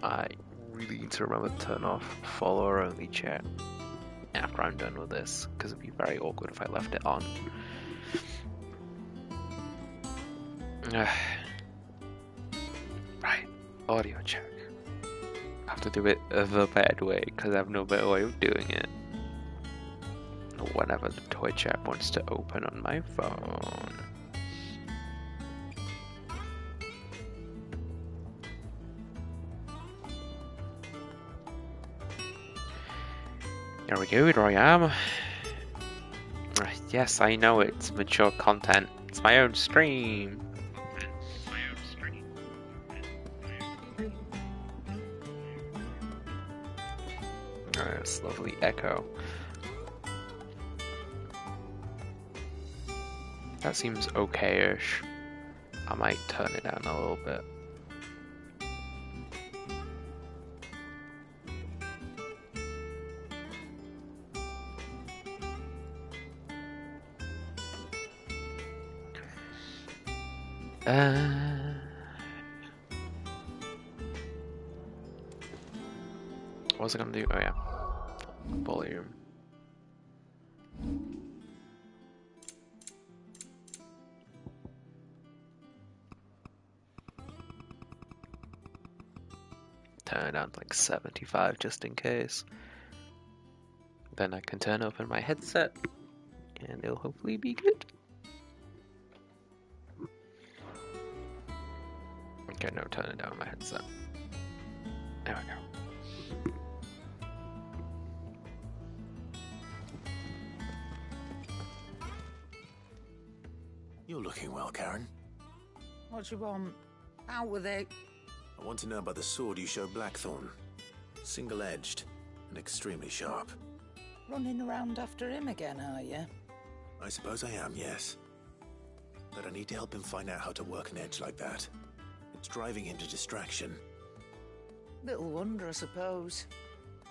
I really need to remember to turn off follower only chat after I'm done with this, because it'd be very awkward if I left it on. Right, audio check. I have to do it the bad way, because I have no better way of doing it. Whenever the Twitch app wants to open on my phone. There we go, here I am. Yes, I know it's mature content. It's my own stream. Oh, it's lovely echo. That seems okay-ish. I might turn it down a little bit. What was I gonna do? Oh yeah, volume. Turn it down to like 75 just in case. Then I can turn open my headset and it'll hopefully be good. Okay, no, turn it down on my headset. There we go. You're looking well, Karen. What you want? Out with it. I want to know about the sword you showed Blackthorn. Single-edged and extremely sharp. Running around after him again, are you? I suppose I am, yes. But I need to help him find out how to work an edge like that. It's driving him to distraction. Little wonder, I suppose.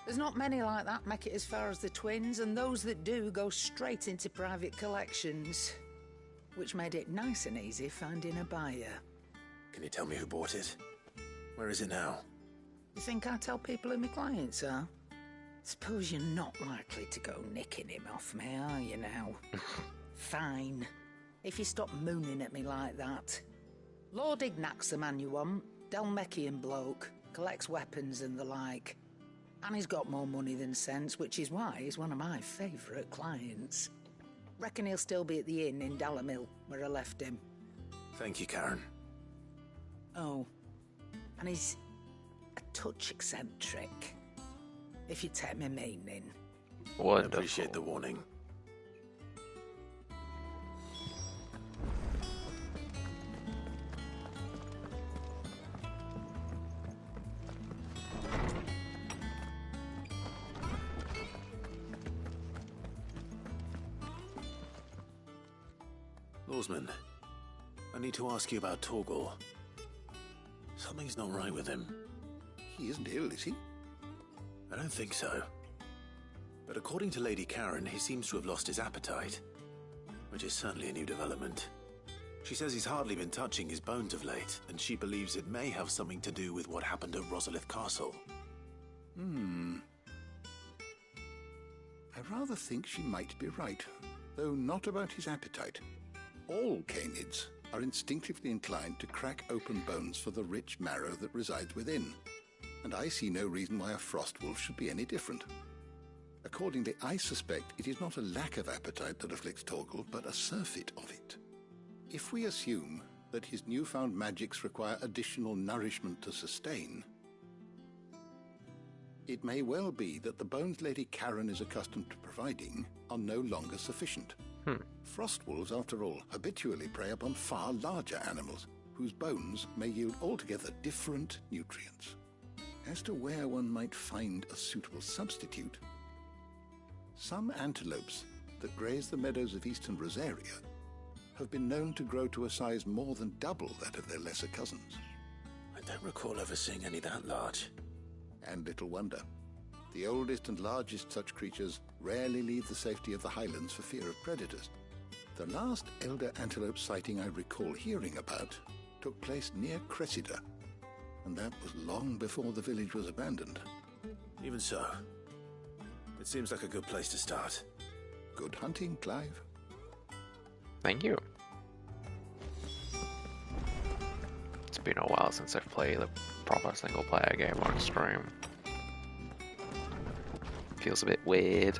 There's not many like that make it as far as the twins, and those that do go straight into private collections. Which made it nice and easy finding a buyer. Can you tell me who bought it? Where is it now? You think I tell people who my clients are? Suppose you're not likely to go nicking him off me, are you now? Fine. If you stop mooning at me like that. Lord Ignac's the man you want. Dalmekian bloke. Collects weapons and the like. And he's got more money than sense, which is why he's one of my favourite clients. Reckon he'll still be at the inn in Dalamil, where I left him. Thank you, Karen. Oh, and he's a touch eccentric, if you take my meaning. Wonderful. I appreciate the warning. Lawsman, I need to ask you about Torgal. Something's not right with him. He isn't ill, is he? I don't think so. But according to Lady Karen, he seems to have lost his appetite, which is certainly a new development. She says he's hardly been touching his bones of late, and she believes it may have something to do with what happened at Rosalith Castle. I rather think she might be right, though not about his appetite. All canids are instinctively inclined to crack open bones for the rich marrow that resides within, and I see no reason why a frost wolf should be any different. Accordingly, I suspect it is not a lack of appetite that afflicts Torgal, but a surfeit of it. If we assume that his newfound magics require additional nourishment to sustain, it may well be that the bones Lady Karen is accustomed to providing are no longer sufficient. Frost wolves, after all, habitually prey upon far larger animals, whose bones may yield altogether different nutrients. As to where one might find a suitable substitute, some antelopes that graze the meadows of eastern Rosaria have been known to grow to a size more than double that of their lesser cousins. I don't recall ever seeing any that large. And little wonder. The oldest and largest such creatures rarely leave the safety of the highlands for fear of predators. The last elder antelope sighting I recall hearing about took place near Cressida. And that was long before the village was abandoned. Even so, it seems like a good place to start. Good hunting, Clive. Thank you. It's been a while since I've played a proper single player game on stream. Feels a bit weird.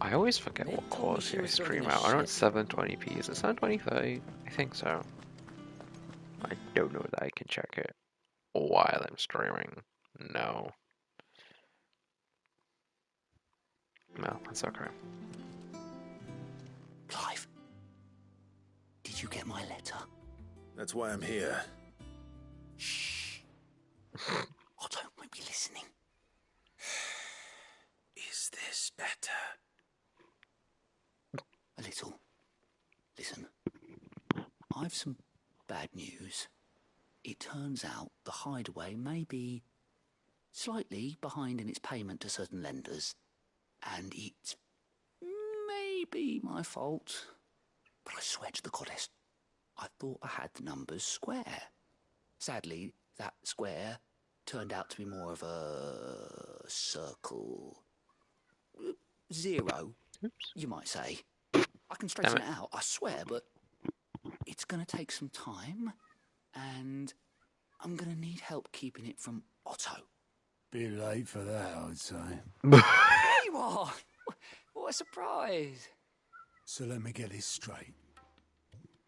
I always forget what quality I stream out. I know it's 720p. Is it 720p? I think so. I don't know that I can check it while I'm streaming. No. No, that's okay. Clive, did you get my letter? That's why I'm here. Shh. Otto won't be listening. Is this better? A little. Listen, I've some bad news. It turns out the hideaway may be slightly behind in its payment to certain lenders, and it's maybe my fault. But I swear to the goddess, I thought I had the numbers square. Sadly, that square turned out to be more of a circle. 0, you might say. I can straighten it out, I swear, but it's going to take some time, and I'm going to need help keeping it from Otto. Bit late for that, I'd say. There you are! What a surprise! So let me get this straight.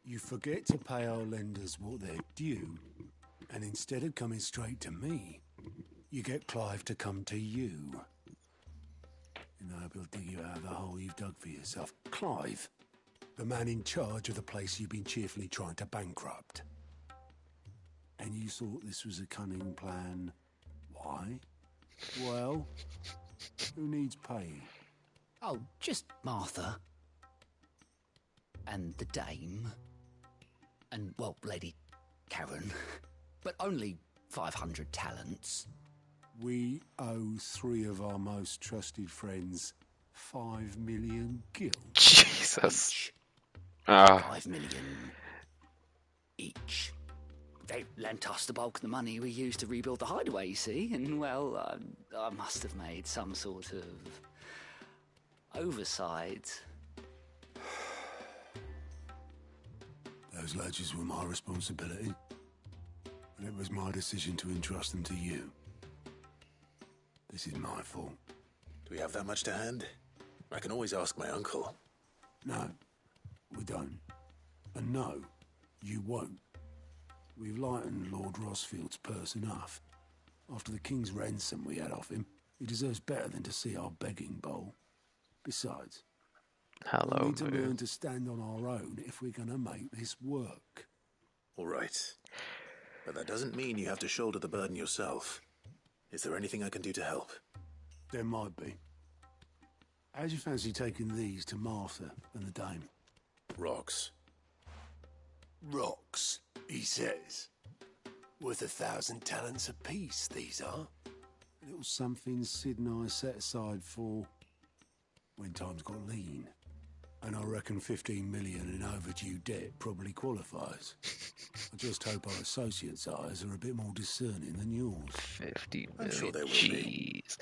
You forget to pay our lenders what they're due, and instead of coming straight to me, you get Clive to come to you. You know, he'll dig you out of the hole you've dug for yourself. Clive, the man in charge of the place you've been cheerfully trying to bankrupt. And you thought this was a cunning plan. Why? Well, who needs paying? Oh, just Martha. And the dame. And, well, Lady Karen. But only 500 talents. We owe 3 of our most trusted friends 5 million gil. Jesus. Each. Ah. 5 million each. They lent us the bulk of the money we used to rebuild the hideaway, you see, and, well, I must have made some sort of oversight. Those ledgers were my responsibility, and it was my decision to entrust them to you. This is my fault. Do we have that much to hand? I can always ask my uncle. No, we don't. And no, you won't. We've lightened Lord Rosfield's purse enough. After the king's ransom we had off him, he deserves better than to see our begging bowl. Besides, we need to learn to stand on our own if we're going to make this work. All right. But that doesn't mean you have to shoulder the burden yourself. Is there anything I can do to help? There might be. How'd you fancy taking these to Martha and the dame? Rocks. Rocks, he says. Worth 1,000 talents apiece, these are. A little something Sid and I set aside for when times got lean. And I reckon 15 million in overdue debt probably qualifies. I just hope our associates' eyes are a bit more discerning than yours. 50 million. I'm sure they will be. Jeez.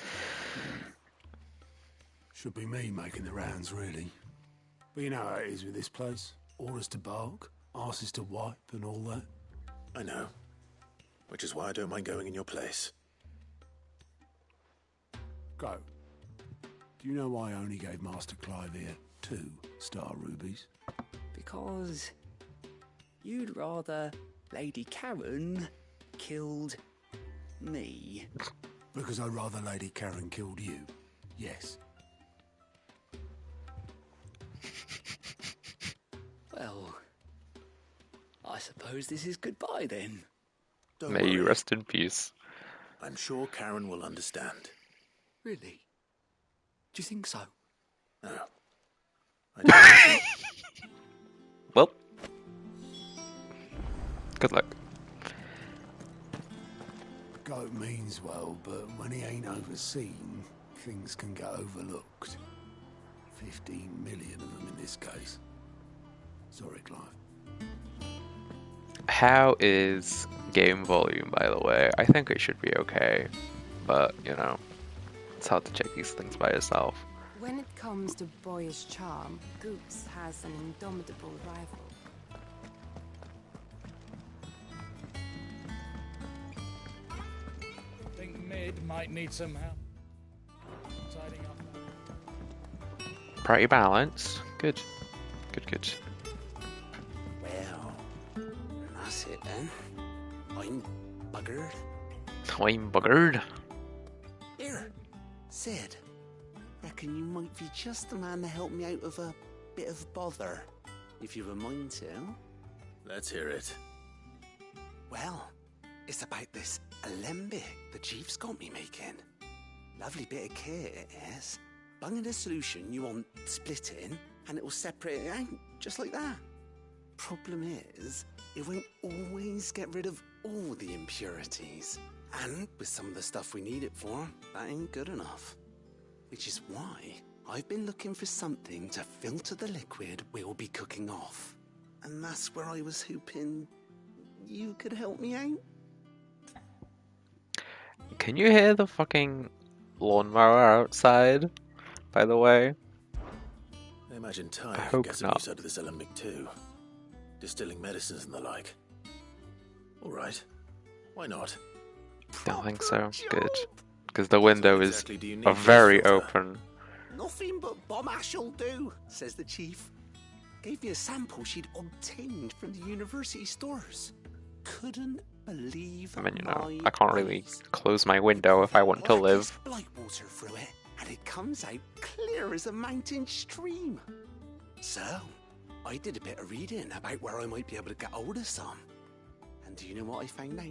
Should be me making the rounds, really. But you know how it is with this place. Orders to bark, arses to wipe and all that. I know. Which is why I don't mind going in your place. Go. Do you know why I only gave Master Clive here 2 star rubies? Because you'd rather Lady Karen killed me. Because I'd rather Lady Karen killed you. Yes. Well, I suppose this is goodbye then. Don't May you worry. rest in peace. I'm sure Karen will understand. Really? Do you think so? No. I don't. Well, good luck. scope means well, but when he ain't overseen, things can get overlooked. 15 million of them in this case. Sorry, Clive. How is game volume, by the way? I think it should be okay, but, you know, it's hard to check these things by yourself. When it comes to boyish charm, Goops has an indomitable rival. Think mid might need some help tidying up. Pretty balanced. Good. Good, good. Well, that's it then. I'm buggered. I'm buggered. Here, Sid. Reckon you might be just the man to help me out of a bit of bother, if you've a mind to. Let's hear it. Well, it's about this alembic the chief's got me making. Lovely bit of kit it is. Bunging a solution you want splitting, and it will separate it out, just like that. Problem is, it won't always get rid of all the impurities. And with some of the stuff we need it for, that ain't good enough. Which is why I've been looking for something to filter the liquid we'll be cooking off. And that's where I was hoping you could help me out. Can you hear the fucking lawnmower outside, by the way? I imagine Ty I could hope get some not. use out of this alembic too. Distilling medicines and the like. Alright. Why not? Don't think so. Good. Job. Because the window What is exactly do you need a for this very filter? open. Nothing but bomb ash'll do, says the chief. Gave me a sample she'd obtained from the university stores. Couldn't believe I mean, you know, my I can't really eyes. close my window if I want to live. Blackest blight water through it, and it comes out clear as a mountain stream. So, I did a bit of reading about where I might be able to get hold of some. And do you know what I found out?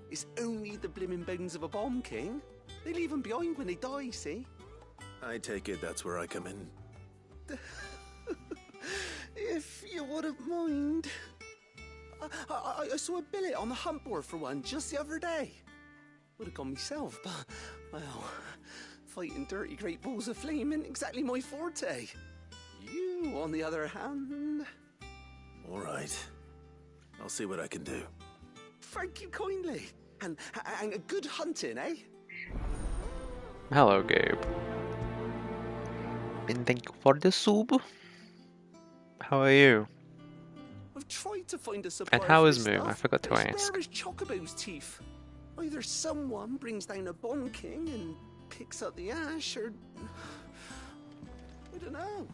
It's only the blimmin' bones of a bomb king. They leave them behind when they die, see? I take it that's where I come in. If you wouldn't mind. I saw a billet on the hunt board for one just the other day. Would have gone myself, but, well, fighting dirty great balls of flame ain't exactly my forte. You, on the other hand... Alright. I'll see what I can do. Thank you kindly. And a good hunting, eh? Hello, Gabe. And thank you for the soup. How are you? I've tried to find a supplier And how for is this Moon? stuff, I forgot to but it's ask. rare as Chocobo's teeth. Either someone brings down a Bomb King and picks up the ash, or... I don't know.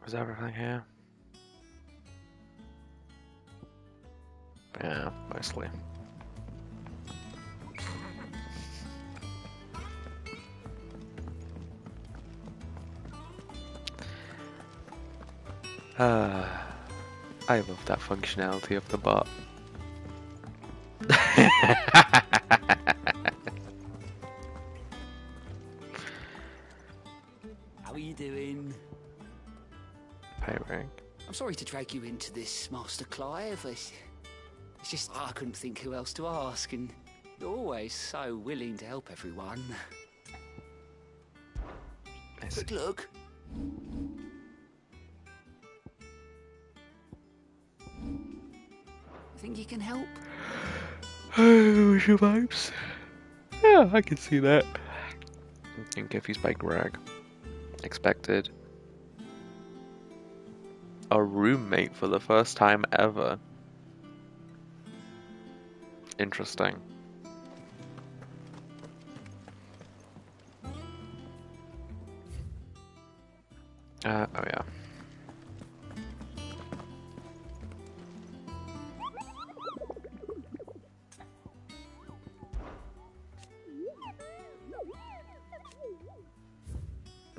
Is everything here? Yeah, mostly. I love that functionality of the bot. How are you doing? Hey, Rank. I'm sorry to drag you into this, Master Clive. It's just I couldn't think who else to ask, and you're always so willing to help everyone. Quick look. Think you can help? What's your vibes? Yeah, I can see that. And Giffy's bike rag. Expected. A roommate for the first time ever. Interesting. Oh yeah.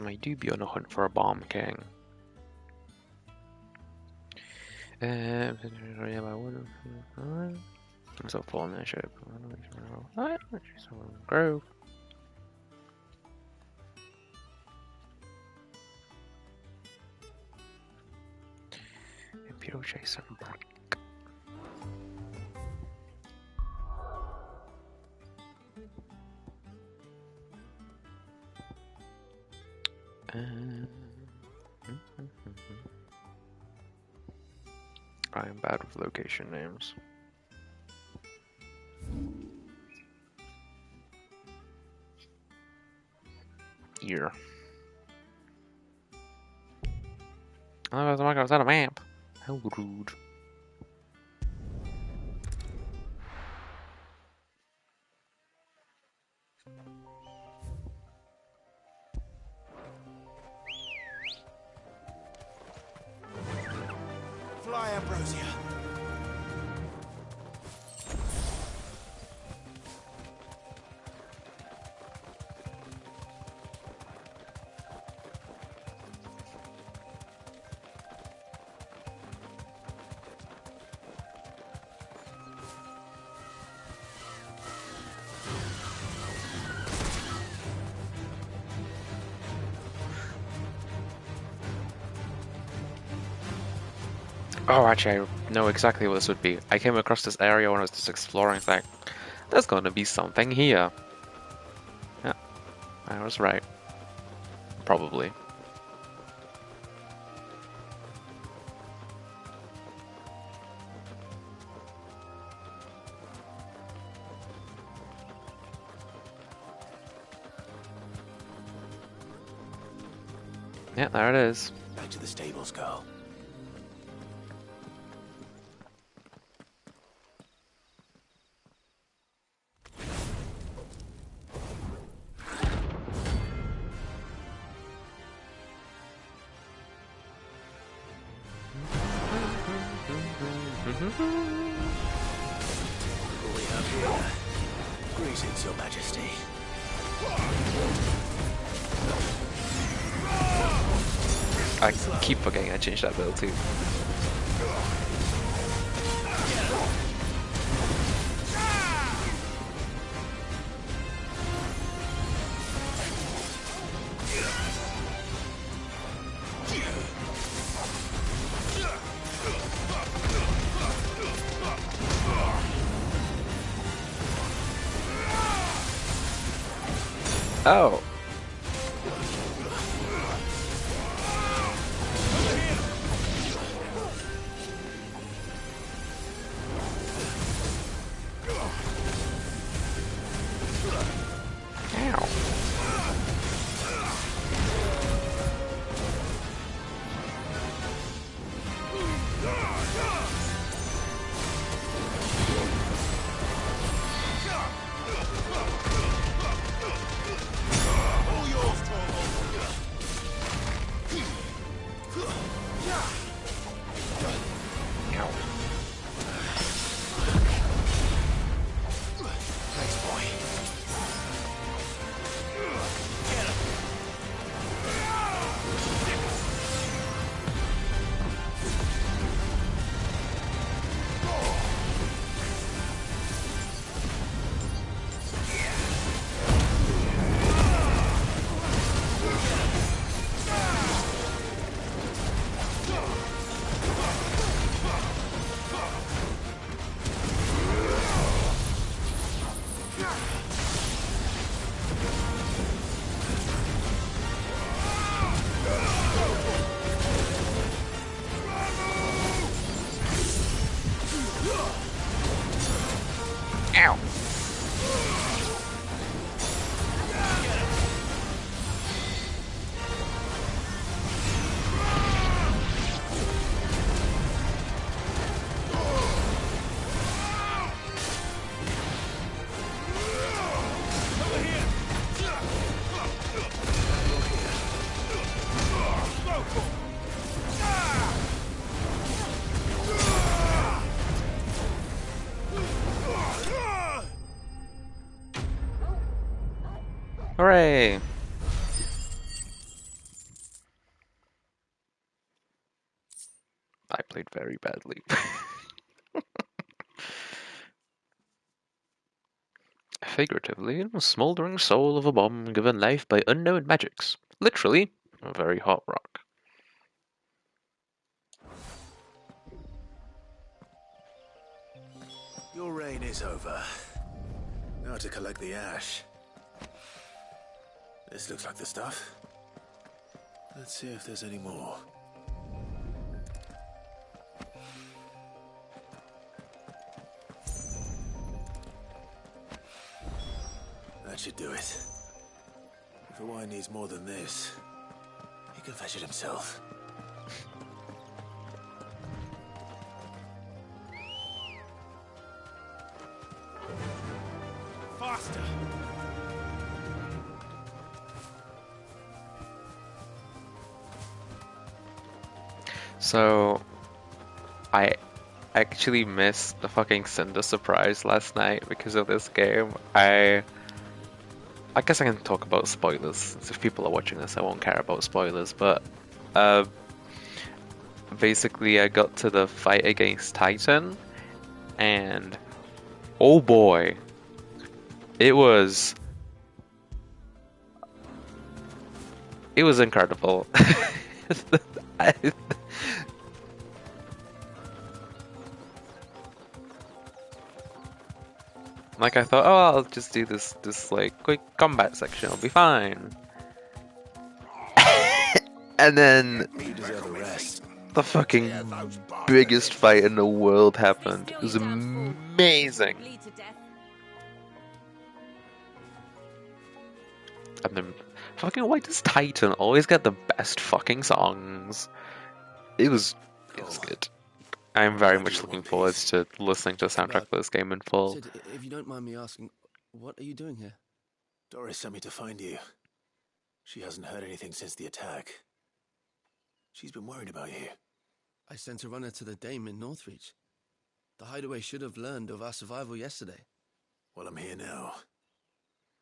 I do be on a hunt for a bomb king. So full ownership. Grove. Imperial Jason. I am bad with location names. Here. Oh, the marker was on a map. How rude. Fly, Ambrosia. Oh, actually, I know exactly what this would be. I came across this area when I was just exploring. It's like, there's going to be something here. Yeah, I was right. Probably. Yeah, there it is. Back to the stables, girl. What we have here? Greetings, Your Majesty. I keep forgetting I changed that build too. Oh. Ow. Ow. Hooray! I played very badly. Figuratively, a smoldering soul of a bomb given life by unknown magics. Literally, a very hot rock. Your reign is over. Now to collect the ash. This looks like the stuff. Let's see if there's any more. should do it. If the wine needs more than this, he can fetch it himself. Faster! So, I actually missed the fucking Cinder surprise last night because of this game. I guess I can talk about spoilers. If people are watching this, I won't care about spoilers, but basically I got to the fight against Titan, and oh boy, it was incredible. Like, I thought, oh, I'll just do this like quick combat section, it'll be fine. And then You deserve a rest. the fucking biggest fight in the world happened. It was amazing. And then fucking, why does Titan always get the best fucking songs? It was good. I'm very much looking forward to listening to the soundtrack for this game in full. Sid, if you don't mind me asking, what are you doing here? Doris sent me to find you. She hasn't heard anything since the attack. She's been worried about you. I sent a runner to the Dame in Northreach. The hideaway should have learned of our survival yesterday. Well, I'm here now.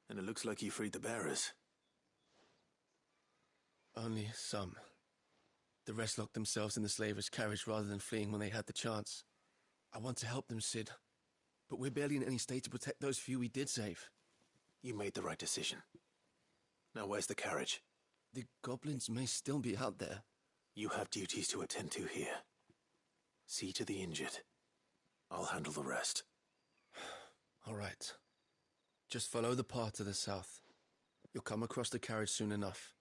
And it looks like you freed the bearers. Only some. The rest locked themselves in the slaver's carriage rather than fleeing when they had the chance. I want to help them, Sid. But we're barely in any state to protect those few we did save. You made the right decision. Now where's the carriage? The goblins may still be out there. You have duties to attend to here. See to the injured. I'll handle the rest. All right. Just follow the path to the south. You'll come across the carriage soon enough.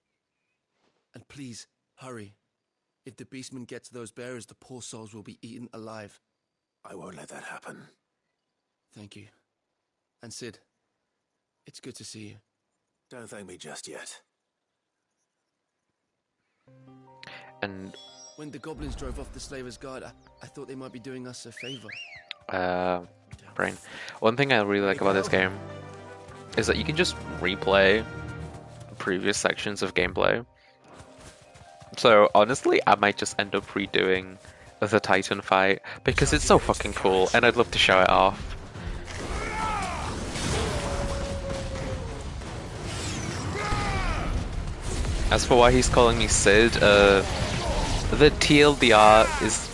And please, hurry. If the beastmen get to those bearers, the poor souls will be eaten alive. I won't let that happen. Thank you. And Sid, it's good to see you. Don't thank me just yet. And when the goblins drove off the slaver's guard, I thought they might be doing us a favor. Brain. One thing I really like about this game is that you can just replay previous sections of gameplay. So honestly, I might just end up redoing the Titan fight because it's so fucking cool and I'd love to show it off. As for why he's calling me Sid, the TLDR is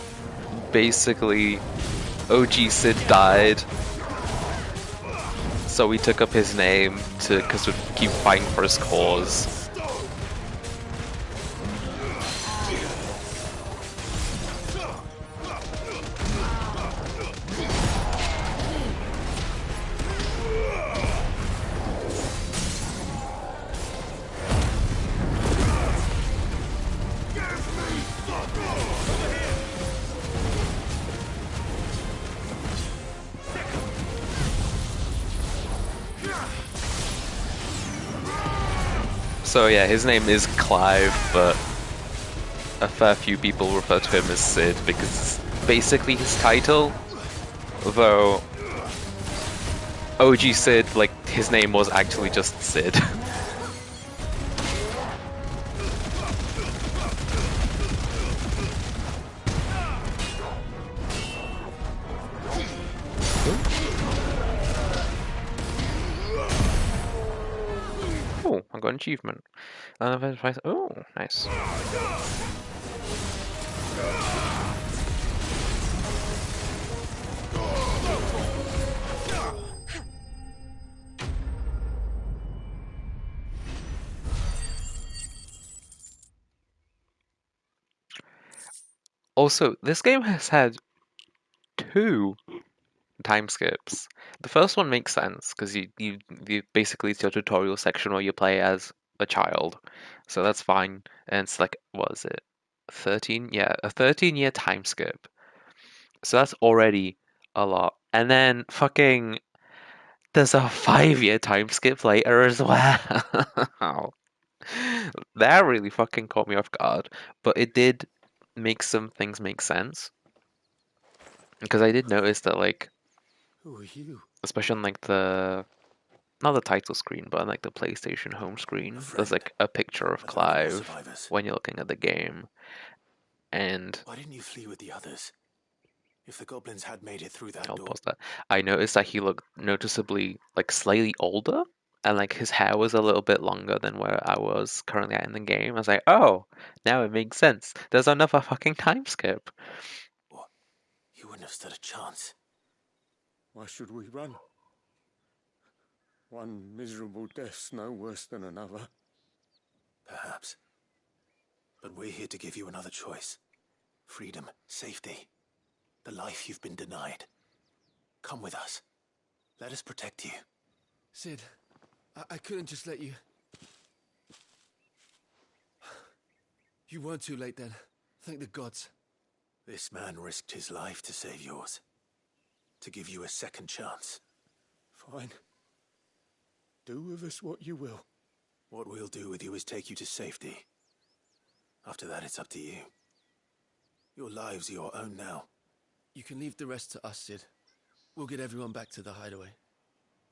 basically OG Sid died, so we took up his name because we keep fighting for his cause. So yeah, his name is Clive, but a fair few people refer to him as Sid because it's basically his title. Though OG Sid, like, his name was actually just Sid. Oh, I got an achievement. Oh, nice. Also, this game has had 2 time skips. The first one makes sense because you basically, it's your tutorial section where you play as a child, so that's fine. And it's like, what is it, 13? Yeah, a 13-year time skip. So that's already a lot. And then fucking there's a 5-year time skip later as well. That really fucking caught me off guard, but it did make some things make sense. Because I did notice that, like, Who are you? especially on like not the title screen, but on like the PlayStation home screen, there's like a picture of Clive when you're looking at the game. And why didn't you flee with the others? If the goblins had made it through that I'll door. pause that. I noticed that he looked noticeably like slightly older, and like his hair was a little bit longer than where I was currently at in the game. I was like, oh, now it makes sense. There's another fucking time skip. What? You wouldn't have stood a chance. Why should we run? One miserable death's no worse than another. Perhaps. But we're here to give you another choice. Freedom, safety, the life you've been denied. Come with us. Let us protect you. Sid, I couldn't just let you... You weren't too late then. Thank the gods. This man risked his life to save yours. To give you a second chance. Fine. Do with us what you will. What we'll do with you is take you to safety. After that, it's up to you. Your lives are your own now. You can leave the rest to us, Sid. We'll get everyone back to the hideaway.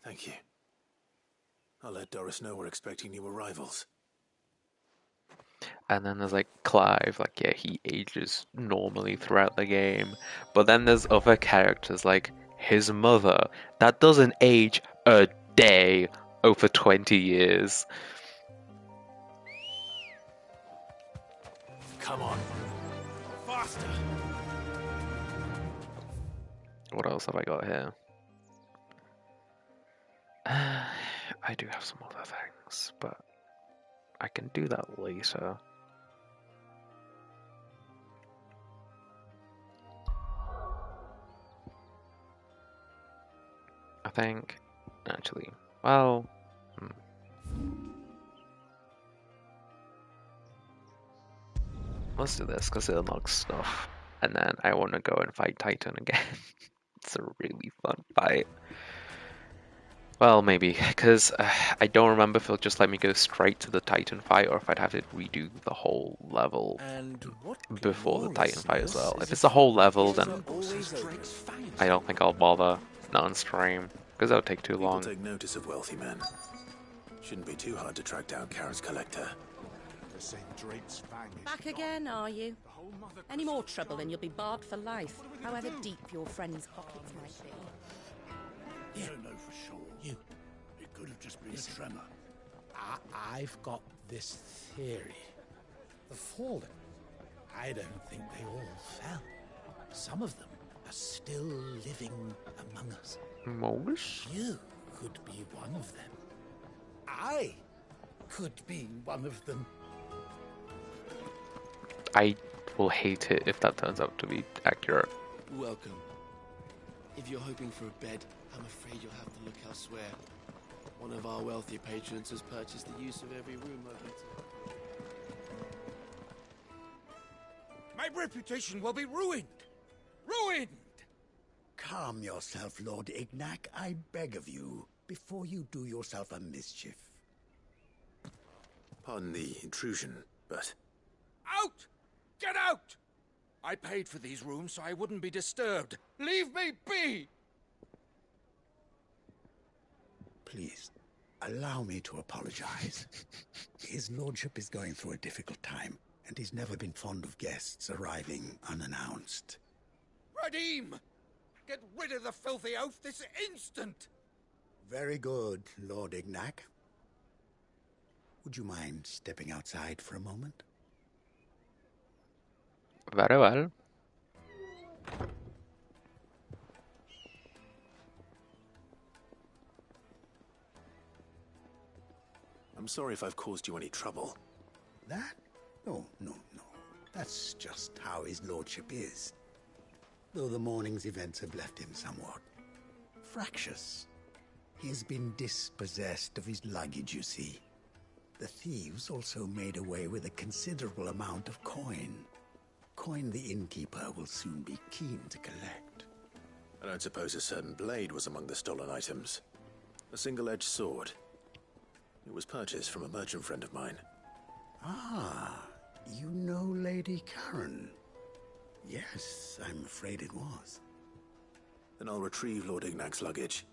Thank you. I'll let Doris know we're expecting new arrivals. And then there's like Clive, like yeah, he ages normally throughout the game. But then there's other characters like his mother that doesn't age a day over 20 years. Come on. Faster. What else have I got here? I do have some other things, but I can do that later. I think, actually, well, let's do this because it unlocks stuff, and then I want to go and fight Titan again. It's a really fun fight. Well, maybe, because I don't remember if it'll just let me go straight to the Titan fight, or if I'd have to redo the whole level before the Titan fight as well. If it's the whole level, then I don't think I'll bother, not on stream, because that would take too long. People take notice of wealthy men. Shouldn't be too hard to track down Karen's collector. Back again, are you? Any more trouble and you'll be barred for life, however deep your friend's pockets might be. Yeah, no, for sure. You. It could have just been a tremor. I've got this theory. The fallen, I don't think they all fell. Some of them are still living among us. Most? You could be one of them. I could be one of them. I will hate it if that turns out to be accurate. Welcome. If you're hoping for a bed, I'm afraid you'll have to look elsewhere. One of our wealthier patrons has purchased the use of every room open to... My reputation will be ruined! Ruined! Calm yourself, Lord Ignac, I beg of you, before you do yourself a mischief. Pardon the intrusion, but... Out! Get out! I paid for these rooms so I wouldn't be disturbed. Leave me be! Please, allow me to apologize. His lordship is going through a difficult time, and he's never been fond of guests arriving unannounced. Radim! Get rid of the filthy oaf this instant! Very good, Lord Ignac. Would you mind stepping outside for a moment? Very well. I'm sorry if I've caused you any trouble. That? No. That's just how his lordship is. Though the morning's events have left him somewhat fractious. He has been dispossessed of his luggage, you see. The thieves also made away with a considerable amount of coin. Coin the innkeeper will soon be keen to collect. I don't suppose a certain blade was among the stolen items. A single-edged sword. It was purchased from a merchant friend of mine. Ah, you know Lady Karen. Yes, I'm afraid it was. Then I'll retrieve Lord Ignac's luggage.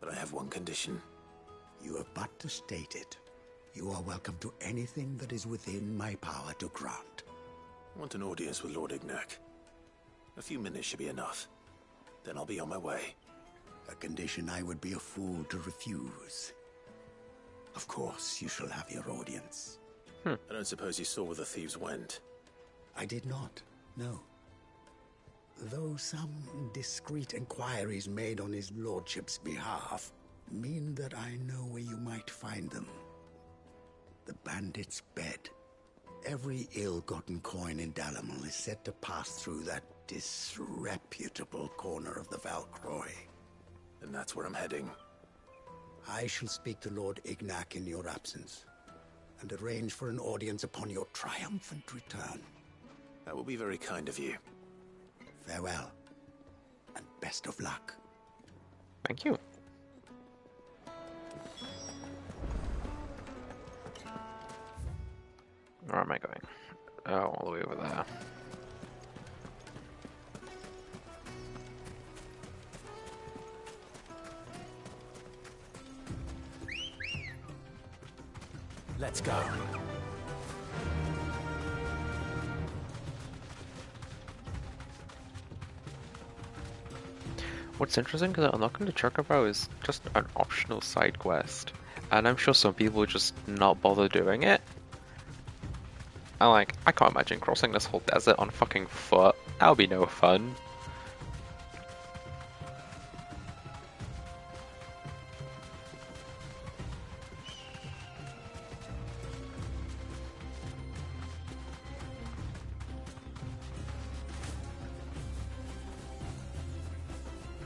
But I have one condition. You have but to state it. You are welcome to anything that is within my power to grant. I want an audience with Lord Ignac. A few minutes should be enough. Then I'll be on my way. A condition I would be a fool to refuse. Of course, you shall have your audience. I don't suppose you saw where the thieves went. I did not, no. Though some discreet inquiries made on his lordship's behalf mean that I know where you might find them. The bandit's bed. Every ill-gotten coin in Dalamel is said to pass through that disreputable corner of the Valcroy. And that's where I'm heading. I shall speak to Lord Ignac in your absence, and arrange for an audience upon your triumphant return. That will be very kind of you. Farewell, and best of luck. Thank you. Where am I going? Oh, all the way over there. Let's go. What's interesting is that unlocking the Chocobo is just an optional side quest, and I'm sure some people would just not bother doing it. And like, I can't imagine crossing this whole desert on fucking foot. That would be no fun.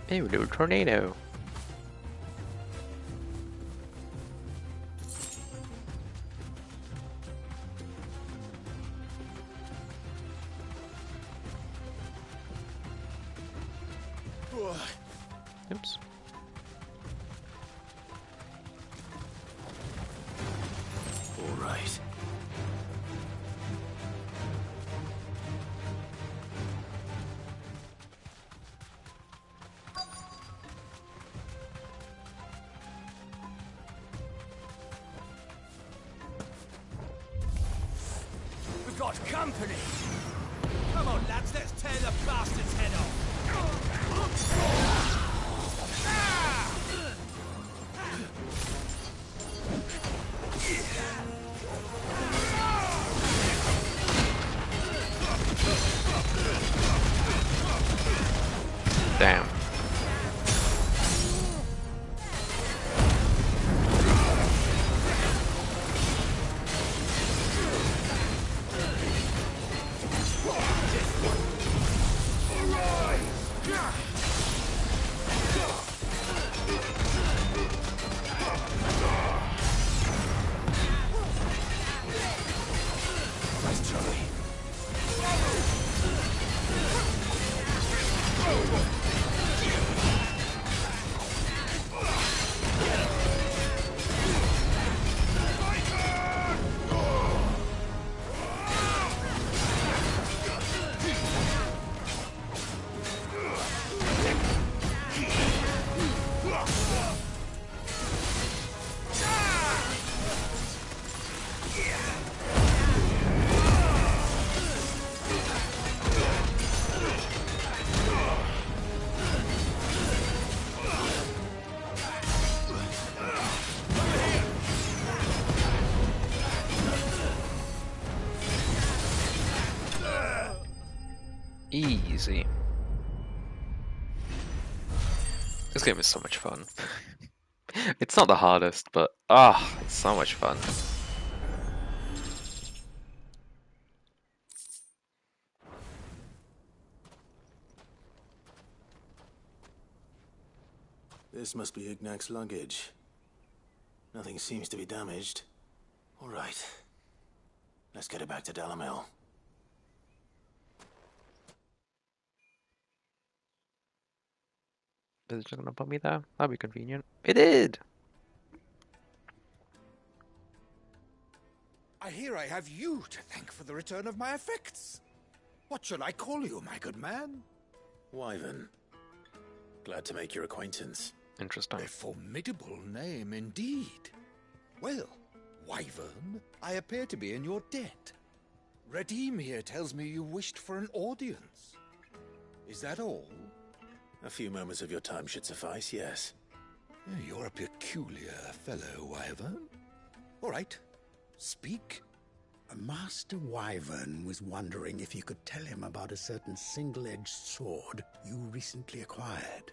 Ew, little tornado. Oops. All right. We've got company. Come on, lads, let's tear the bastard's head off. Damn. Easy. This game is so much fun. It's not the hardest, but it's so much fun. This must be Ignac's luggage. Nothing seems to be damaged. All right. Let's get it back to Dalamel. Is it just gonna put me there? That'd be convenient. It did! I hear I have you to thank for the return of my effects. What shall I call you, my good man? Wyvern. Glad to make your acquaintance. Interesting. A formidable name indeed. Well, Wyvern, I appear to be in your debt. Redeem here tells me you wished for an audience. Is that all? A few moments of your time should suffice, yes. You're a peculiar fellow, Wyvern. All right, speak. Master Wyvern was wondering if you could tell him about a certain single-edged sword you recently acquired.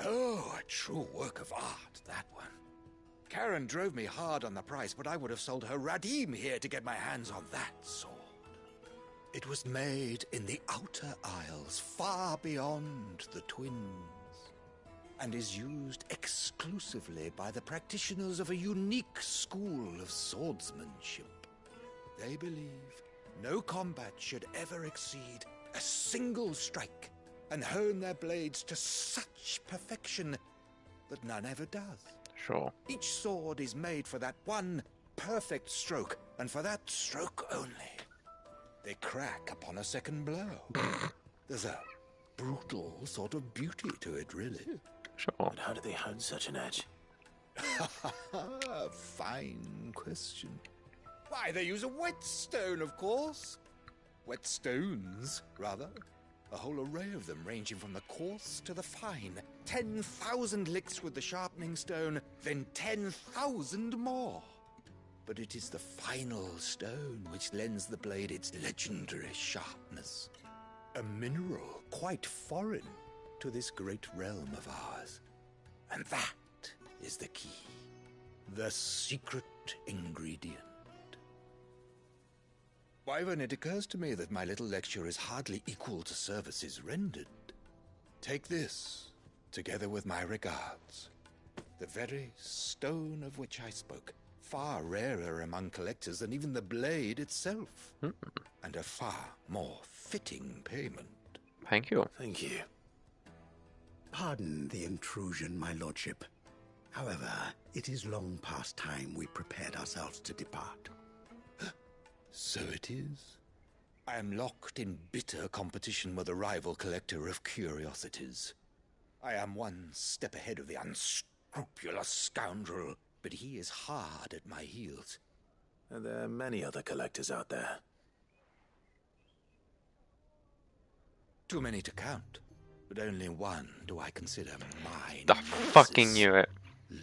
Oh, a true work of art, that one. Karen drove me hard on the price, but I would have sold her Radim here to get my hands on that sword. It was made in the Outer Isles, far beyond the Twins, and is used exclusively by the practitioners of a unique school of swordsmanship. They believe no combat should ever exceed a single strike, and hone their blades to such perfection that none ever does. Sure. Each sword is made for that one perfect stroke, and for that stroke only. They crack upon a second blow. There's a brutal sort of beauty to it, really. Sure. But how do they hone such an edge? Fine question. Why, they use a whetstone, of course. Whetstones, rather. A whole array of them, ranging from the coarse to the fine. 10,000 licks with the sharpening stone, then 10,000 more. But it is the final stone which lends the blade its legendary sharpness. A mineral quite foreign to this great realm of ours. And that is the key. The secret ingredient. Wyvern, it occurs to me that my little lecture is hardly equal to services rendered. Take this, together with my regards. The very stone of which I spoke, far rarer among collectors than even the blade itself, and a far more fitting payment. Thank you. Thank you. Pardon the intrusion, my lordship. However, it is long past time we prepared ourselves to depart. So it is. I am locked in bitter competition with a rival collector of curiosities. I am one step ahead of the unscrupulous scoundrel, but he is hard at my heels. Are there many other collectors out there? Too many to count, but only one do I consider mine. I fucking knew it.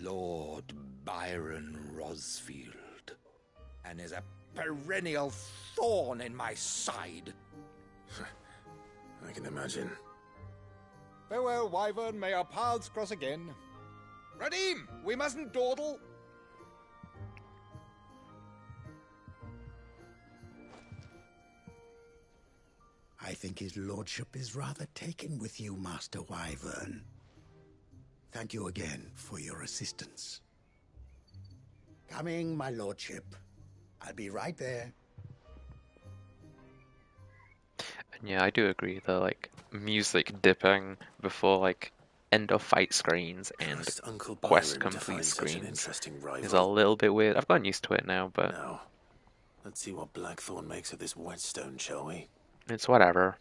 Lord Byron Rosfield, and is a perennial thorn in my side. I can imagine. Farewell, Wyvern. May our paths cross again. Radim, we mustn't dawdle. I think his lordship is rather taken with you, Master Wyvern. Thank you again for your assistance. Coming, my lordship. I'll be right there. And yeah, I do agree. The like music dipping before like end of fight screens and Uncle quest Byron to complete find such an screens interesting rival. is a little bit weird. I've gotten used to it now, but Now, let's see what Blackthorn makes of this whetstone, shall we? it's whatever.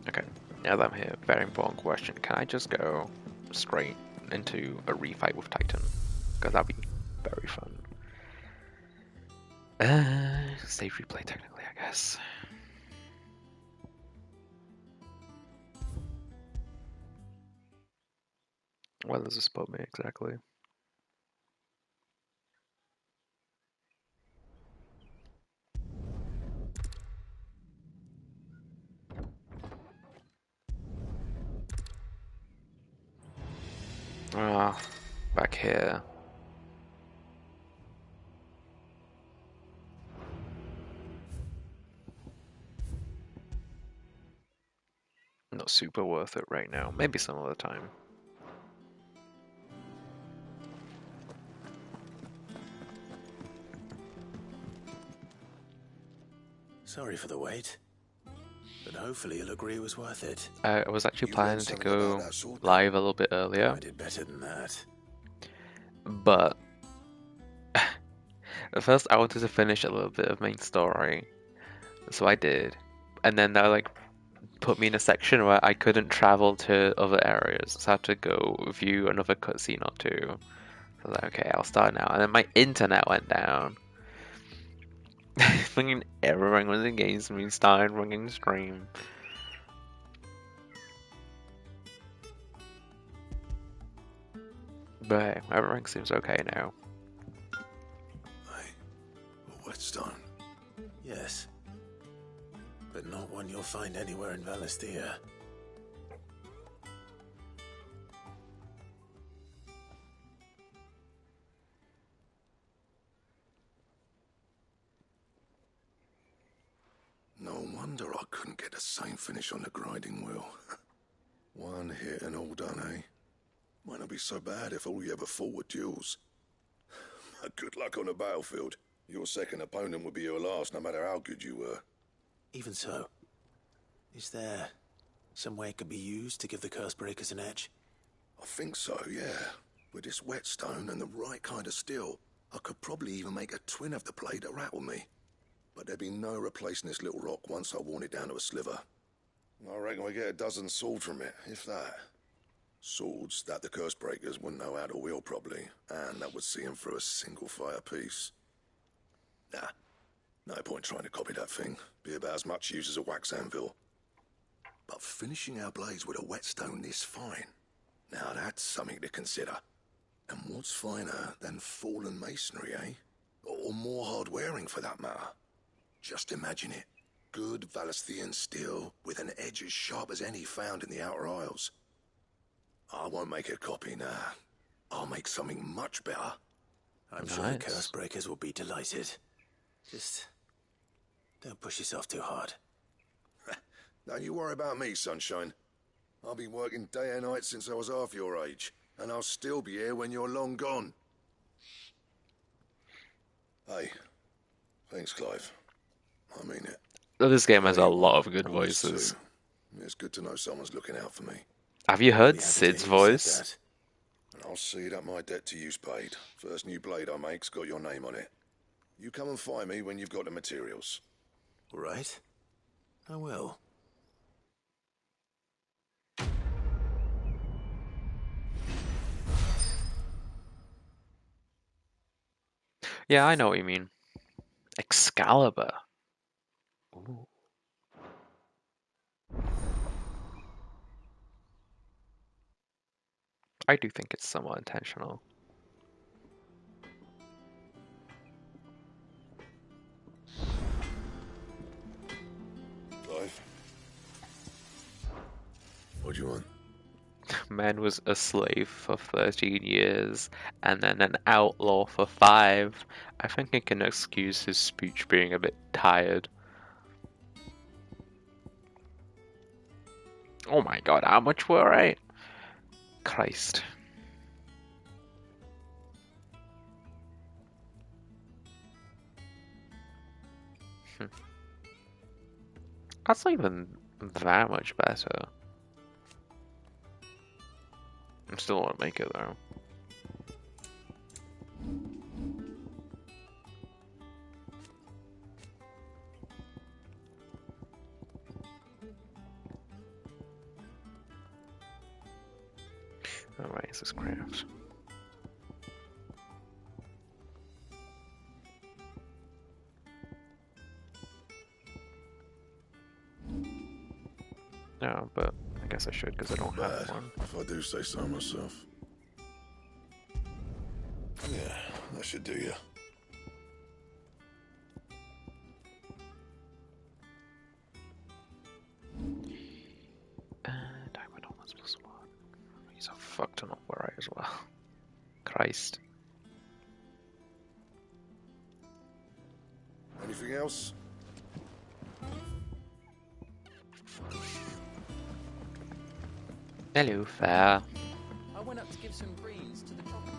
Okay, now that I'm here, very important question. Can I just go straight into a refight with Titan? Because that'd be very fun. Save replay technically, I guess. What does this put me exactly? Ah, back here. Not super worth it right now. Maybe some other time. Sorry for the wait, but hopefully you'll agree it was worth it. I was actually You learned planning to something go about that sword, live a little bit earlier, I did better than that. but at first I wanted to finish a little bit of main story, so I did, and then that like put me in a section where I couldn't travel to other areas, so I had to go view another cutscene or two. So I was like, okay, I'll start now, and then my internet went down. Fucking everyone was against me, started running stream. But hey, everything seems okay now. A whetstone? Yes. But not one you'll find anywhere in Valisthea. No wonder I couldn't get the same finish on the grinding wheel. One hit and all done, eh? Might not be so bad if all you ever fought were duels. Good luck on the battlefield. Your second opponent would be your last, no matter how good you were. Even so, is there some way it could be used to give the curse breakers an edge? I think so, yeah. With this whetstone and the right kind of steel, I could probably even make a twin of the blade that rattled me. But there'd be no replacing this little rock once I worn it down to a sliver. I reckon we get a dozen swords from it, if that. Swords that the curse breakers wouldn't know how to wield properly, and that would see them through a single fire piece. Nah, no point trying to copy that thing. Be about as much use as a wax anvil. But finishing our blades with a whetstone this fine, now that's something to consider. And what's finer than fallen masonry, eh? Or more hard-wearing, for that matter. Just imagine it. Good Valisthean steel with an edge as sharp as any found in the Outer Isles. I won't make a copy now. I'll make something much better. I'm sure the curse breakers will be delighted. Just don't push yourself too hard. Don't you worry about me, sunshine. I've been working day and night since I was half your age, and I'll still be here when you're long gone. Hey, thanks, Clive. I mean it. This game has a lot of good voices. It's good to know someone's looking out for me. Have you heard Sid's voice? And I'll see that my debt to you's paid. First new blade I make's got your name on it. You come and find me when you've got the materials. Right. I will. Yeah, I know what you mean. Excalibur. Ooh. I do think it's somewhat intentional. Clive? What do you want? Man was a slave for 13 years and then an outlaw for 5. I think I can excuse his speech being a bit tired. Oh my god, how much were I? Christ. That's not even that much better. I still want to make it though. Alright, this is craft. No, but I guess I should because I don't have one. If I do say so myself. Yeah, that should do you. Diamond almost +1. He's a fuck ton of worry as well. Christ. Anything else? Hello, fair. I went up to give some greens to the chocolate.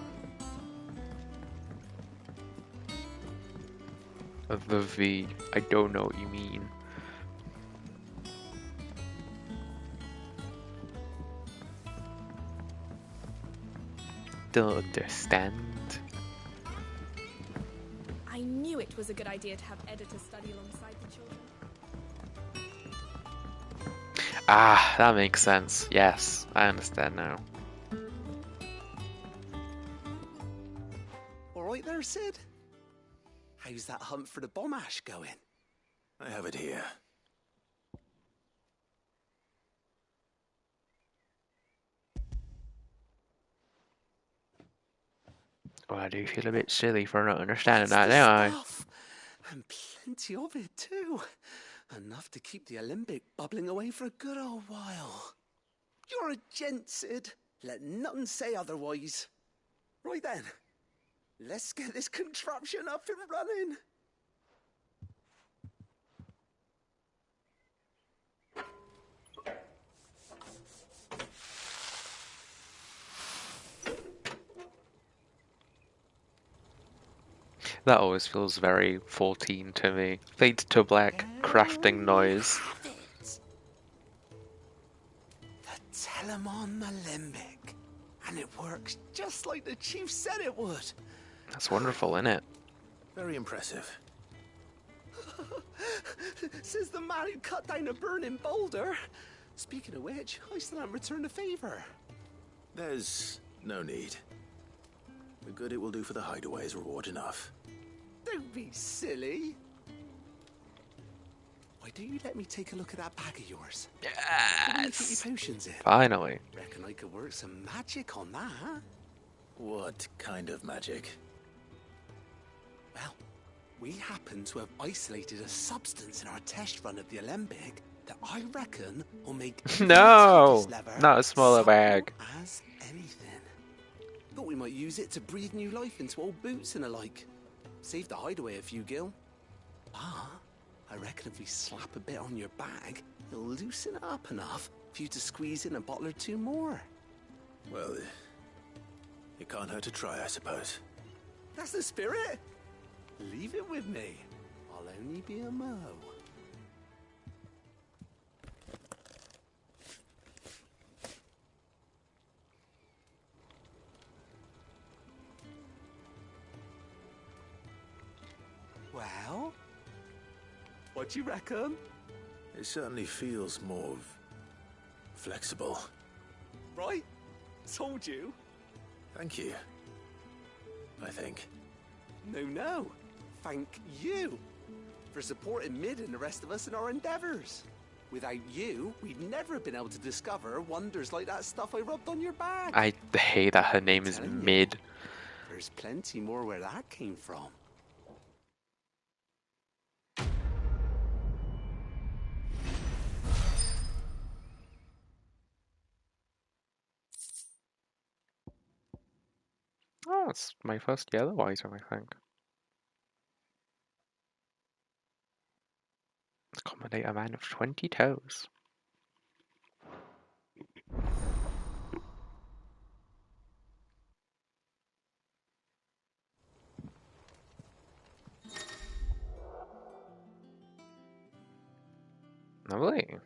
The V. I don't know what you mean. Don't understand. I knew it was a good idea to have editors study alongside the children. Ah, that makes sense. Yes, I understand now. All right there, Sid? How's that hunt for the bomb ash going? I have it here. Well, I do feel a bit silly for not understanding that, the don't I? stuff. And plenty of it, too. Enough to keep the Alembic bubbling away for a good old while. You're a gent, Sid. Let none say otherwise. Right then. Let's get this contraption up and running. That always feels very 14 to me. Fade to black, crafting noise. The Telemon Alembic. And it works just like the chief said it would. That's wonderful, isn't it? Very impressive. Says the man who cut down a burning boulder. Speaking of which, I still haven't returned the favour. There's no need. The good it will do for the hideaway is reward enough. Don't be silly. Why don't you let me take a look at that bag of yours? Yes. Put your potions in. Finally. Reckon I could work some magic on that, huh? What kind of magic? Well, we happen to have isolated a substance in our test run of the Alembic that I reckon will make No, not a smaller bag. as anything. Thought we might use it to breathe new life into old boots and the like. Save the hideaway a few gil. Ah, I reckon if we slap a bit on your bag, it'll loosen it up enough for you to squeeze in a bottle or two more. Well, it can't hurt to try, I suppose. That's the spirit. Leave it with me. I'll only be a mo. Well, what do you reckon? It certainly feels more flexible. Right? Told you. Thank you. I think. No. Thank you for supporting Mid and the rest of us in our endeavours. Without you, we'd never have been able to discover wonders like that stuff I rubbed on your back. I hate that her name is Mid. There's plenty more where that came from. Oh, it's my first yellow item, I think. Accommodate a man of 20 toes. Lovely.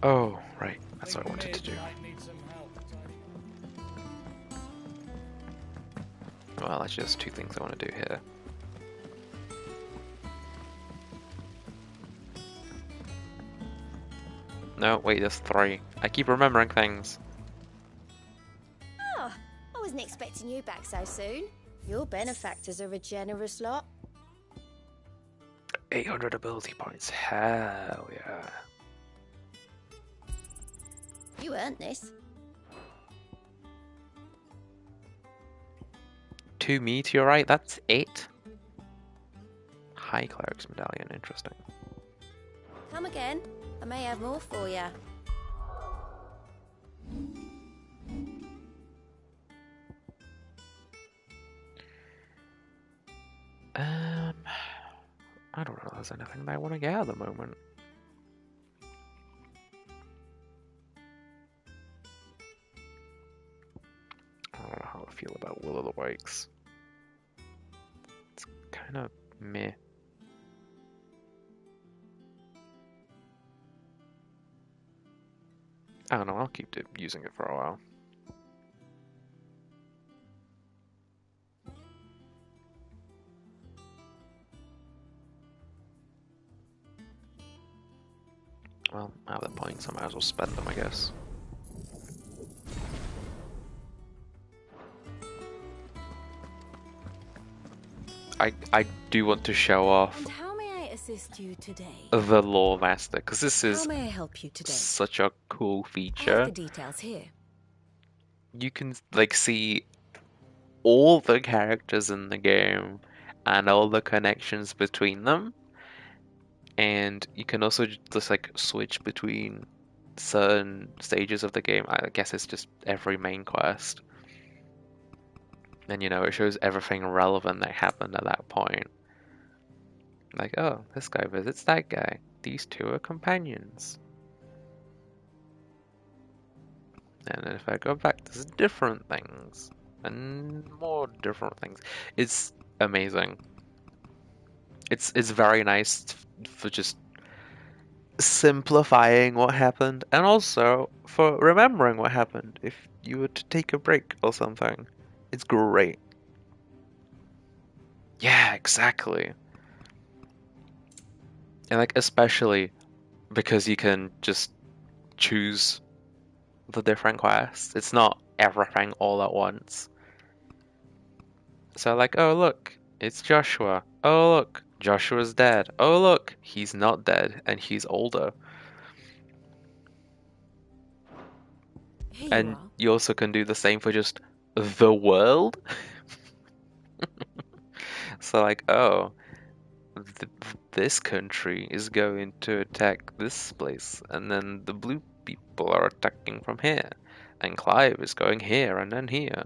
Oh, right. That's what I wanted to do. Well, actually, there's two things I want to do here. No, wait, there's three. I keep remembering things. Oh, I wasn't expecting you back so soon. Your benefactors are a generous lot. 800 ability points. Hell yeah. You earned this. 2 meteorite, that's 8. High cleric's medallion, interesting. Come again. I may have more for you. I don't know if there's anything that I want to get at the moment. I don't know how I feel about Will of the Wakes. It's kind of meh. I don't know, I'll keep using it for a while. Well, I have the points, I might as well spend them, I guess. I do want to show off And how may I assist you today? the Lore Master, because this How is may I help you today? such a cool I feature. have the details here. You can like see all the characters in the game and all the connections between them, and you can also just like switch between certain stages of the game. I guess it's just every main quest, and you know it shows everything relevant that happened at that point. Like, oh, this guy visits that guy. These two are companions. And then if I go back, there's different things and more different things. It's amazing. It's very nice for just simplifying what happened and also for remembering what happened if you were to take a break or something. It's great. Yeah, exactly. And like especially because you can just choose the different quests. It's not everything all at once. So like, oh look, it's Joshua. Oh look, Joshua's dead. Oh look, he's not dead and he's older. And you also can do the same for just the world. So like, oh, this country is going to attack this place, and then the blue people are attacking from here, and Clive is going here and then here.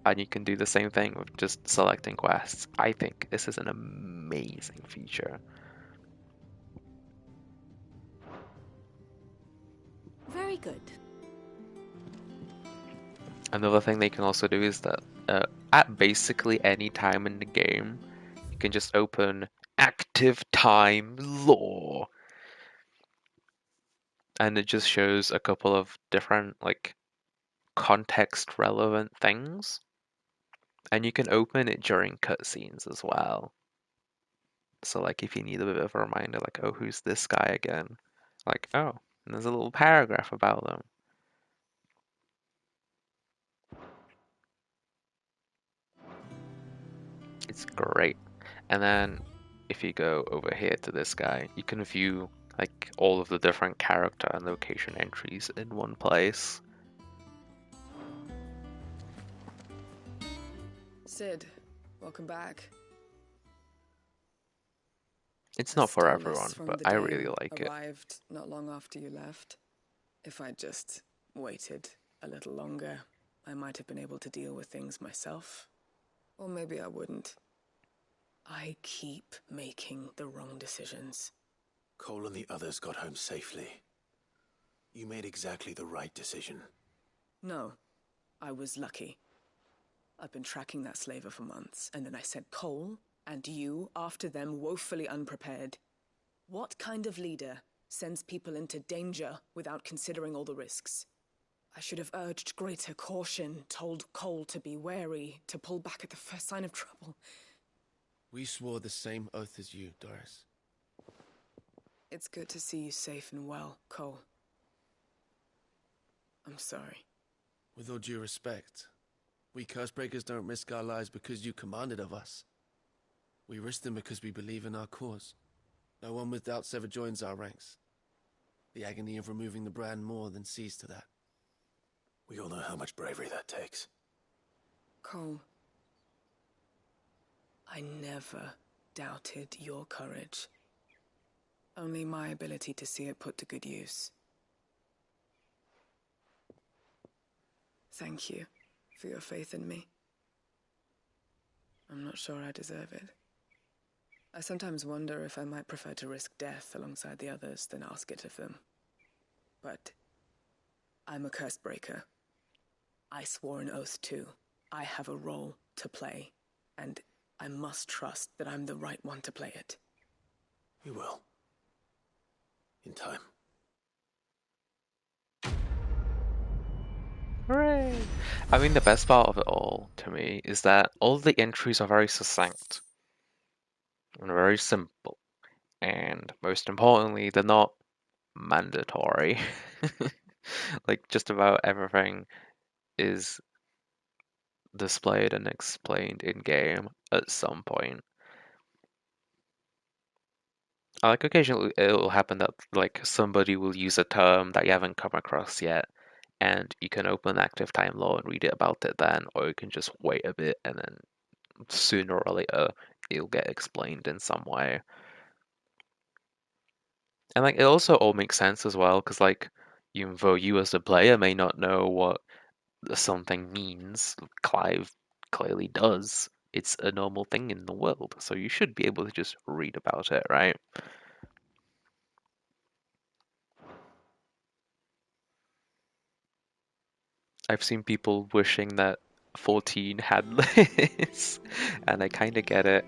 And you can do the same thing with just selecting quests. I think this is an amazing feature. Very good. Another thing they can also do is that at basically any time in the game, you can just open active time lore. And it just shows a couple of different like context relevant things. And you can open it during cutscenes as well. So like if you need a bit of a reminder, like, oh, who's this guy again? Like, oh, and there's a little paragraph about them. It's great. And then if you go over here to this guy, you can view like all of the different character and location entries in one place. Sid, welcome back. It's not for Stillness everyone, from but the I day really like it. arrived not long after you left. If I'd just waited a little longer, I might have been able to deal with things myself. Or maybe I wouldn't. I keep making the wrong decisions. Cole and the others got home safely. You made exactly the right decision. No, I was lucky. I've been tracking that slaver for months, and then I sent Cole and you after them woefully unprepared. What kind of leader sends people into danger without considering all the risks? I should have urged greater caution, told Cole to be wary, to pull back at the first sign of trouble. We swore the same oath as you, Doris. It's good to see you safe and well, Cole. I'm sorry. With all due respect, we Cursebreakers don't risk our lives because you commanded of us. We risk them because we believe in our cause. No one with doubts ever joins our ranks. The agony of removing the brand more than sees to that. We all know how much bravery that takes. Cole, I never doubted your courage. Only my ability to see it put to good use. Thank you for your faith in me. I'm not sure I deserve it. I sometimes wonder if I might prefer to risk death alongside the others than ask it of them. But I'm a curse breaker. I swore an oath too. I have a role to play, and I must trust that I'm the right one to play it. You will. In time. Hooray! I mean, the best part of it all, to me, is that all the entries are very succinct and very simple. And most importantly, they're not mandatory. Like, just about everything is displayed and explained in game at some point. Like, occasionally it'll happen that, like, somebody will use a term that you haven't come across yet, and you can open active time lore and read it about it then, or you can just wait a bit and then sooner or later it'll get explained in some way. And like it also all makes sense as well, because like even though you as the player may not know what something means, Clive clearly does. It's a normal thing in the world, so you should be able to just read about it, right? I've seen people wishing that 14 had this, and I kind of get it.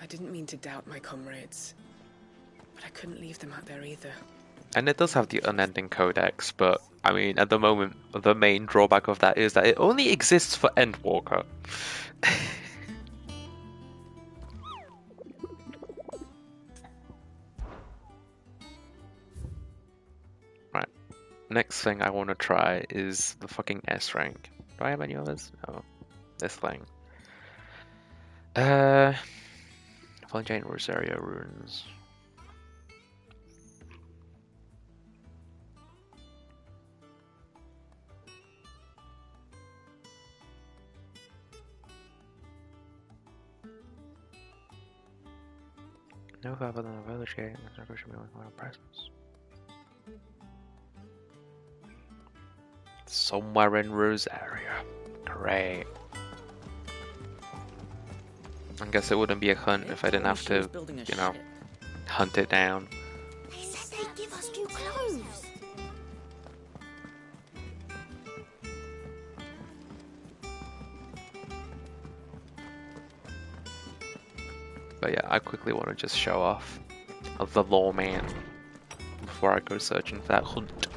I didn't mean to doubt my comrades, but I couldn't leave them out there either. And it does have the unending codex, but I mean, at the moment, the main drawback of that is that it only exists for Endwalker. Right. Next thing I want to try is the fucking S rank. Do I have any others? No. This thing. Giant Rosario runes. No further than a village gate, there's no should be with my presence. Somewhere in Rosaria. Great. I guess it wouldn't be a hunt if I didn't have to, you know, hunt it down. They said they'd give us new clothes. But yeah, I quickly want to just show off the lawman before I go searching for that hunt.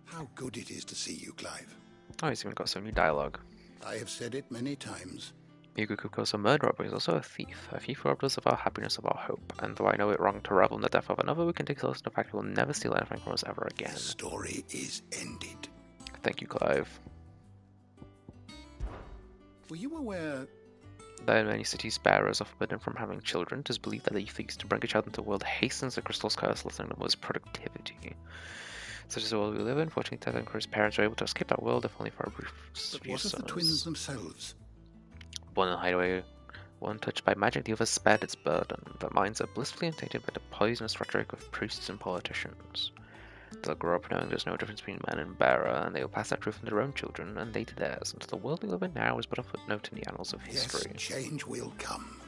How good it is to see you, Clive. Oh, he's even got some new dialogue. I have said it many times. Eryk, of course, a murderer, but he's also a thief. A thief who robbed us of our happiness, of our hope. And though I know it wrong to revel in the death of another, we can take solace in the fact he will never steal anything from us ever again. The story is ended. Thank you, Clive. Were you aware that in many cities bearers are forbidden from having children? It is believed that a thief to bring a child into the world hastens the crystal's curse, lessening the world's productivity. Such as the world we live in, fortunately, Ted and Crew's parents are able to escape that world, if only for a brief few what of the twins themselves? One in the hideaway, one touched by magic, the other spared its burden. Their minds are blissfully untainted by the poisonous rhetoric of priests and politicians. They'll grow up knowing there's no difference between man and bearer, and they will pass that truth on their own children, and they to theirs, until the world we live in now is but a footnote in the annals of history. Yes, change will come.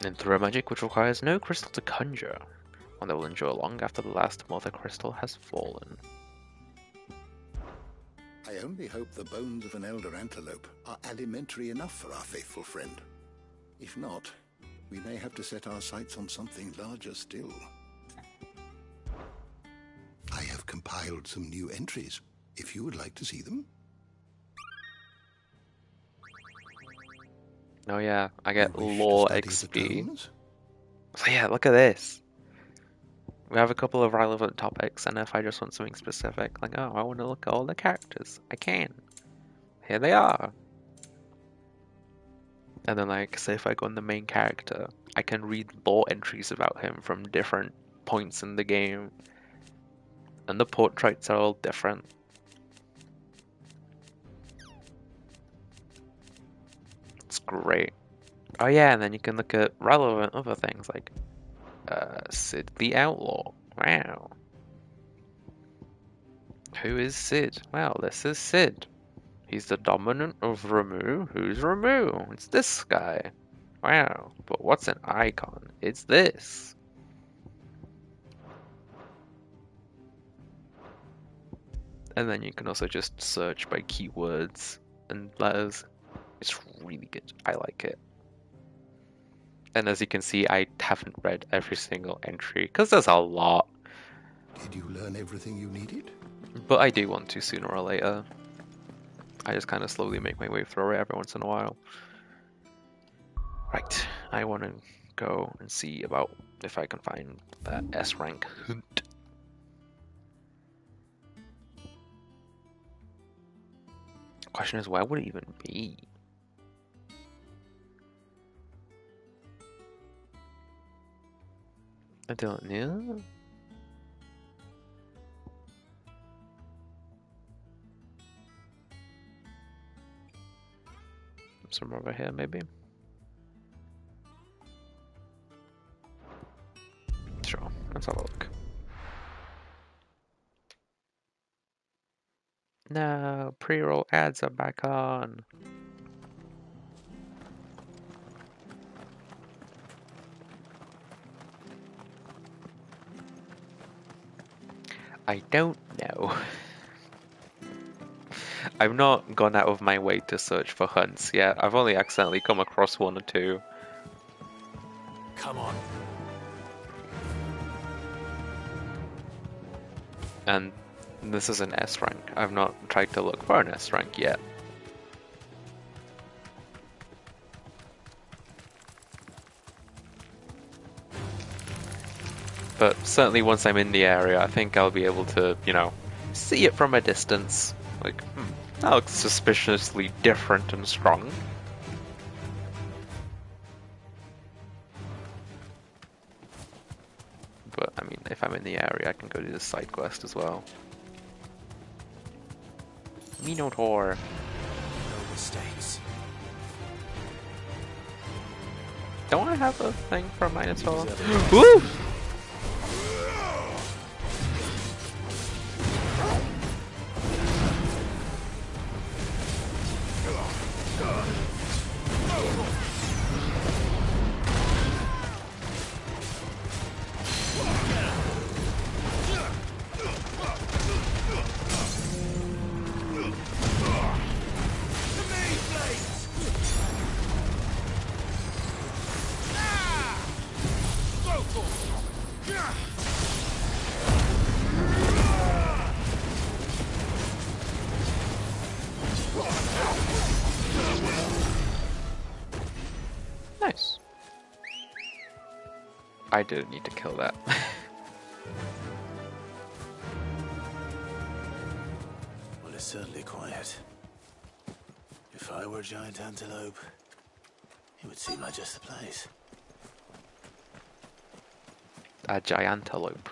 And through a magic which requires no crystal to conjure, one that will endure long after the last Mothercrystal has fallen. I only hope the bones of an elder antelope are alimentary enough for our faithful friend. If not, we may have to set our sights on something larger still. I have compiled some new entries, if you would like to see them. Oh yeah, I get lore XP. So yeah, look at this. We have a couple of relevant topics, and if I just want something specific, like, oh, I want to look at all the characters, I can. Here they are. And then, like, say if I go on the main character, I can read lore entries about him from different points in the game. And the portraits are all different. It's great. Oh yeah, and then you can look at relevant other things, like Sid the Outlaw. Wow. Who is Sid? Well, this is Sid. He's the dominant of Ramu. Who's Ramu? It's this guy. Wow, but what's an icon? It's this. And then you can also just search by keywords and letters. It's really good. I like it. And as you can see, I haven't read every single entry, because there's a lot. Did you learn everything you needed? But I do want to sooner or later. I just kind of slowly make my way through it every once in a while. Right, I want to go and see about if I can find that S rank hunt. Question is, where would it even be? I don't know. Somewhere over here, maybe? Sure, let's have a look. No, pre-roll ads are back on. I don't know. I've not gone out of my way to search for hunts yet. I've only accidentally come across one or two. Come on. And this is an S rank. I've not tried to look for an S rank yet. But certainly once I'm in the area, I think I'll be able to, you know, see it from a distance. Like, that looks suspiciously different and strong. But, I mean, if I'm in the area, I can go do the side quest as well. Minotaur. No mistakes. Don't I have a thing for a Minotaur? Woo! Nice. I didn't need to kill that. Well, it's certainly quiet. If I were a giant antelope, it would seem like just the place. A giantelope.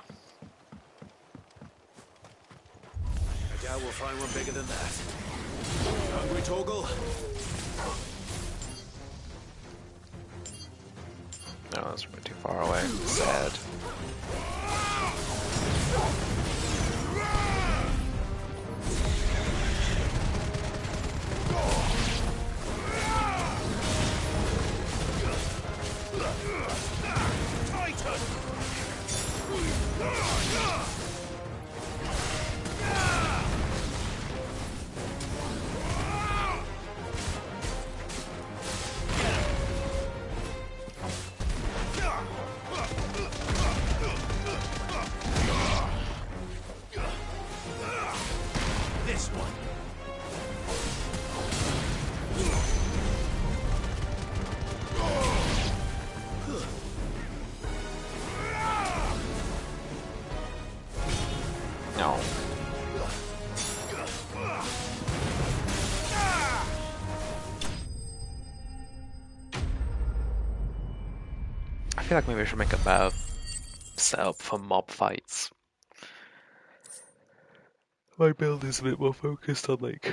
I doubt we'll find one bigger than that. Hungry, Torgal? No, that's way too far away. Sad. This one. No. I feel like maybe I should make a better setup for mob fights. My build is a bit more focused on like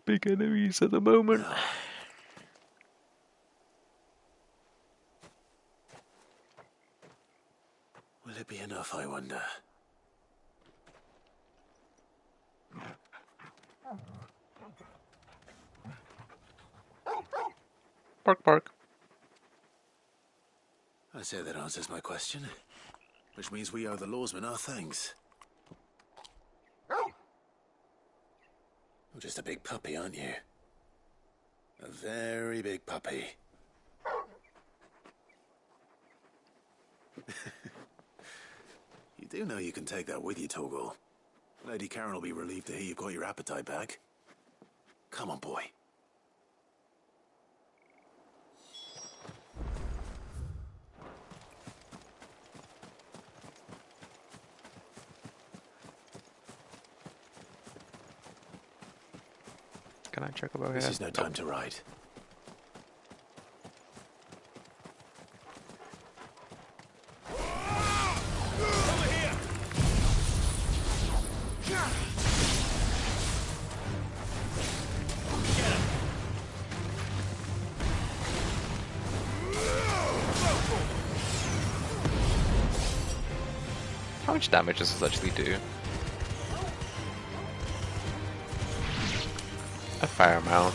big enemies at the moment. Will it be enough, I wonder? Bark, bark. I say that answers my question. Which means we owe the lawsman our thanks. You're just a big puppy, aren't you? A very big puppy. You do know you can take that with you, Torgal. Lady Karen will be relieved to hear you've got your appetite back. Come on, boy. Can I check about This here? is no time to ride. How much damage does this actually do? A fair amount.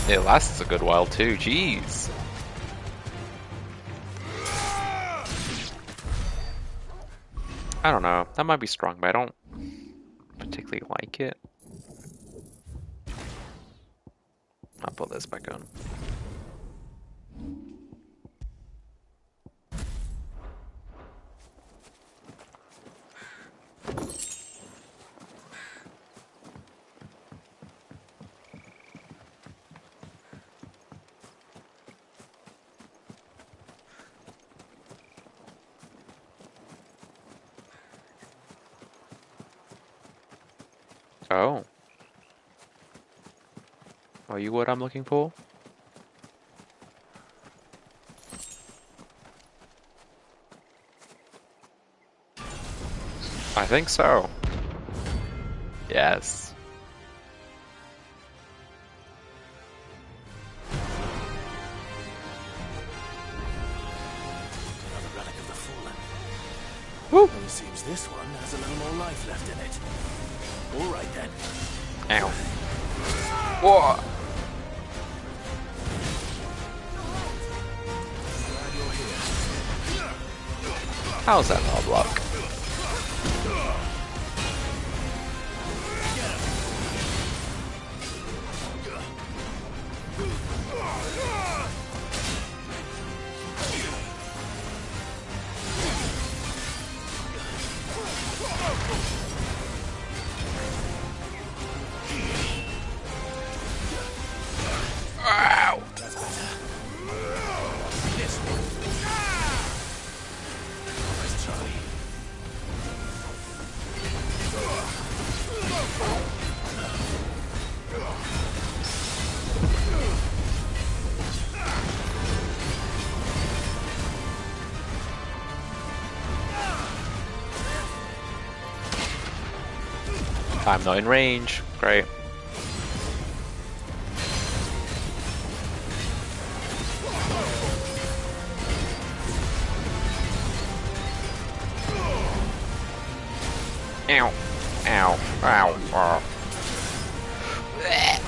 It lasts a good while too, jeez. I don't know, that might be strong, but I don't particularly like it. I'll put this back on. Oh. Are you what I'm looking for? I think so. Yes. Another relic of the fallen. Woo! Well, it seems this one has a little more life left in it. All right then. Ow. Whoa! How's that not a block? Ow! That's better. Nice try. I'm not in range. Great. Ow. Ow. Ow. Ow. Blech.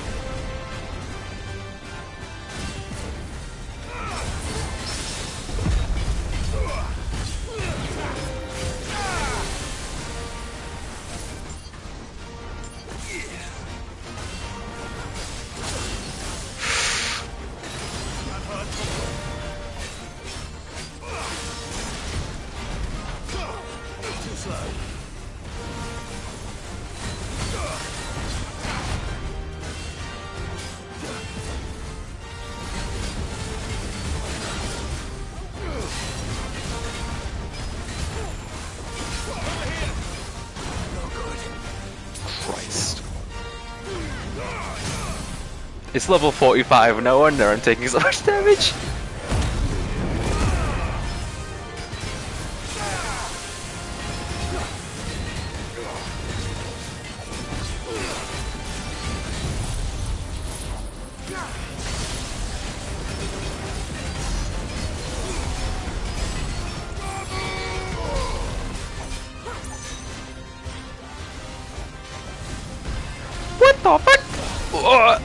Too slow. Christ. It's level 45, no wonder I'm taking so much damage. the fuck? Ugh.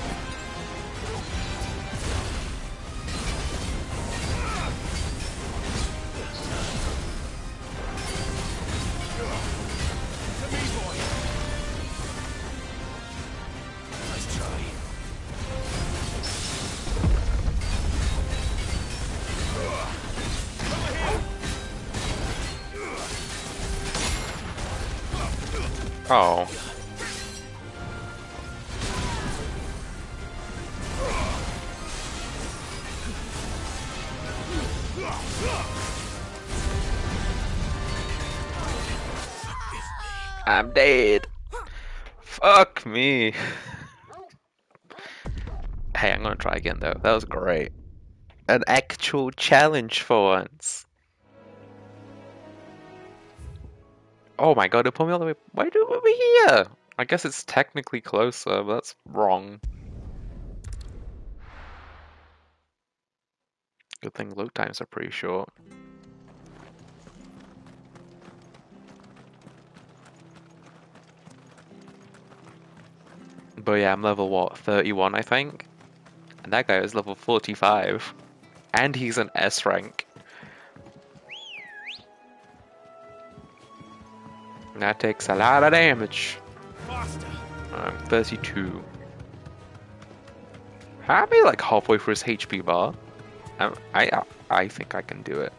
Oh. I'm dead. Fuck me. Hey, I'm gonna try again though. That was great. An actual challenge for once. Oh my god, it put me all the way. Why do we over here? I guess it's technically closer, but that's wrong. Good thing load times are pretty short. But yeah, I'm level what, 31 I think? And that guy is level 45. And he's an S rank. And that takes a lot of damage. I'm 32. I'm like halfway through his HP bar. I think I can do it.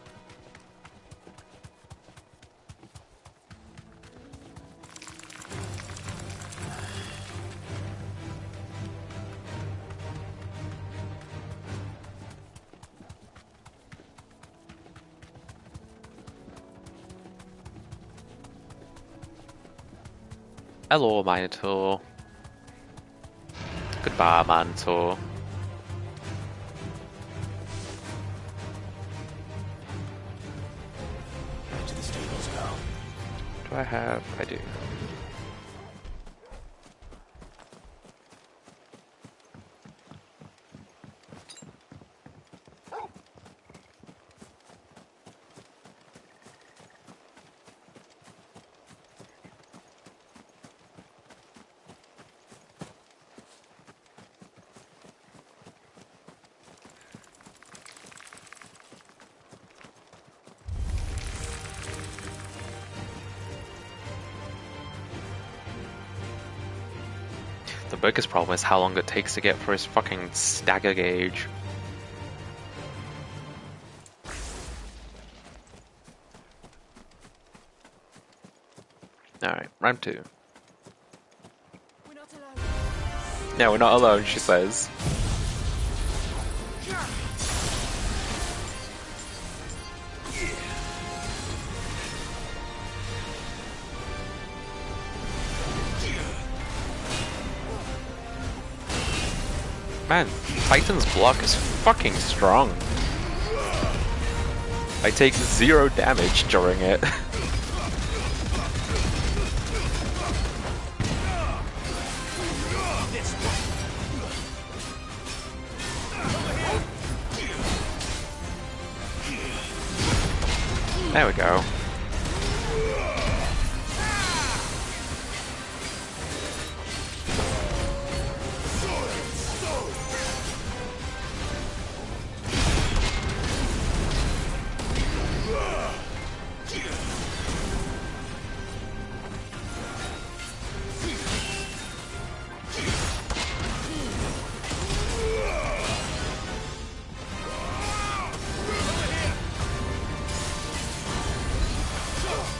Hello, Minotaur. Goodbye, Minotaur. Back to the stables, Carl. Do I have? I do. The biggest problem is how long it takes to get through his fucking stagger gauge. Alright, round 2. No, we're not alone, she says. Man, Titan's block is fucking strong. I take 0 damage during it. There we go.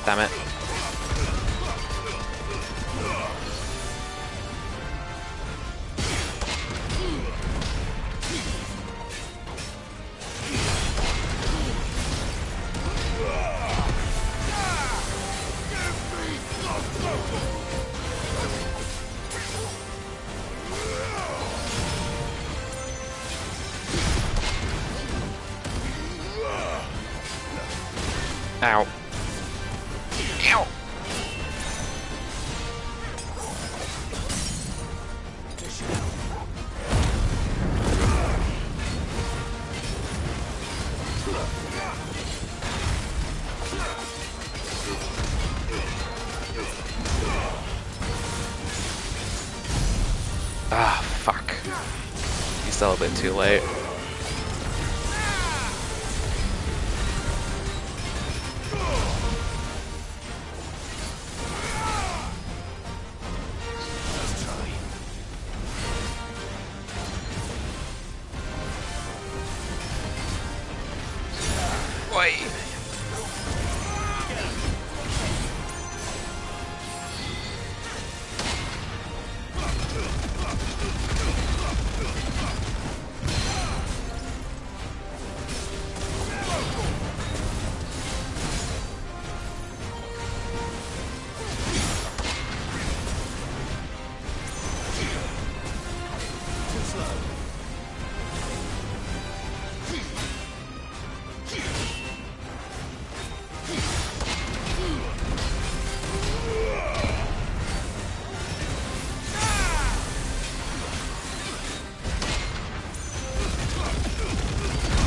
Damn it. Ow. Ow. You're still a bit too late. Wait.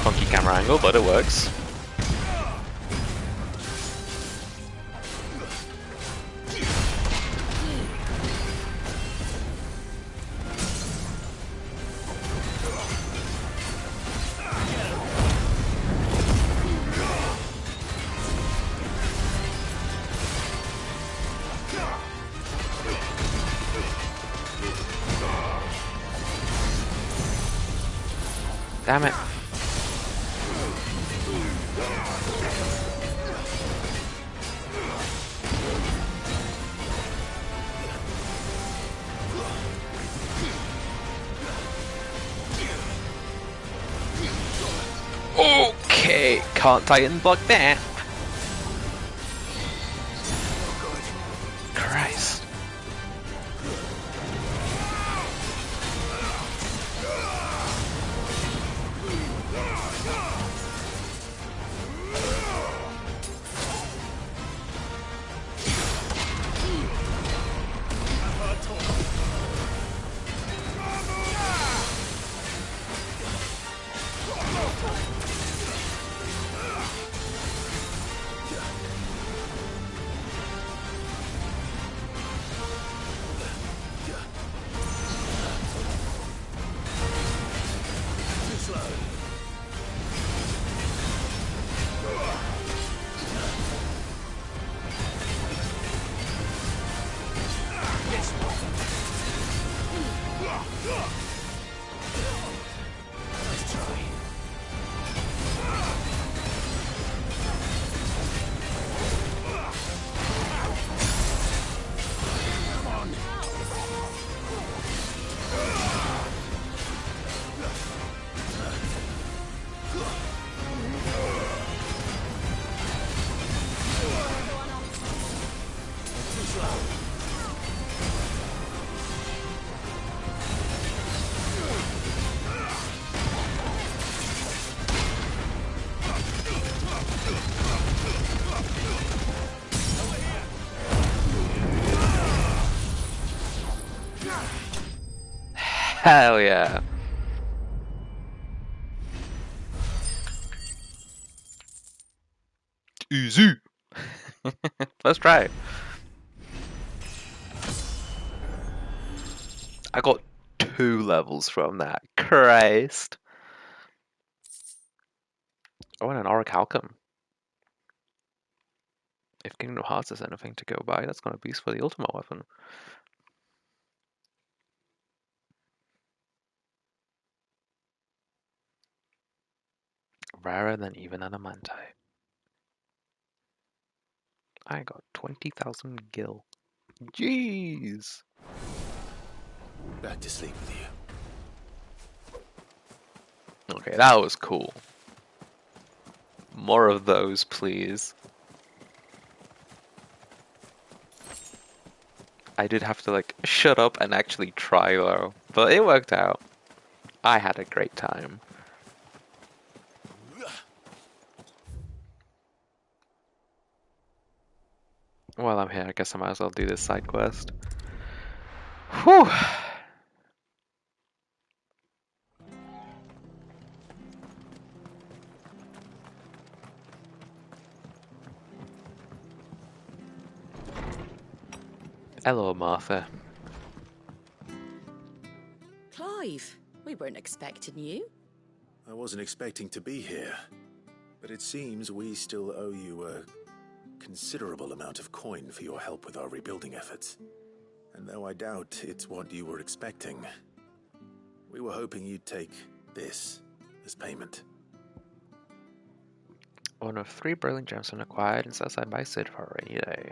Funky camera angle, but it works. Damn it. Okay, can't Titan block that. Christ. Hell yeah. Easy. Let's try it. I got 2 levels from that. Christ. Oh, and an orichalcum. If Kingdom Hearts is anything to go by, that's gonna be for the ultimate weapon. Rarer than even adamantite. I got 20,000 gil. Jeez. Back to sleep with you. Okay, that was cool. More of those, please. I did have to, like, shut up and actually try, though. But it worked out. I had a great time. While I'm here, I guess I might as well do this side quest. Whew! Hello, Martha. Clive! alive. We weren't expecting you. I wasn't expecting to be here, but it seems we still owe you a considerable amount of coin for your help with our rebuilding efforts. And though I doubt it's what you were expecting, we were hoping you'd take this as payment. One of 3 brilliant gemstones acquired and set aside by Sid for a rainy day.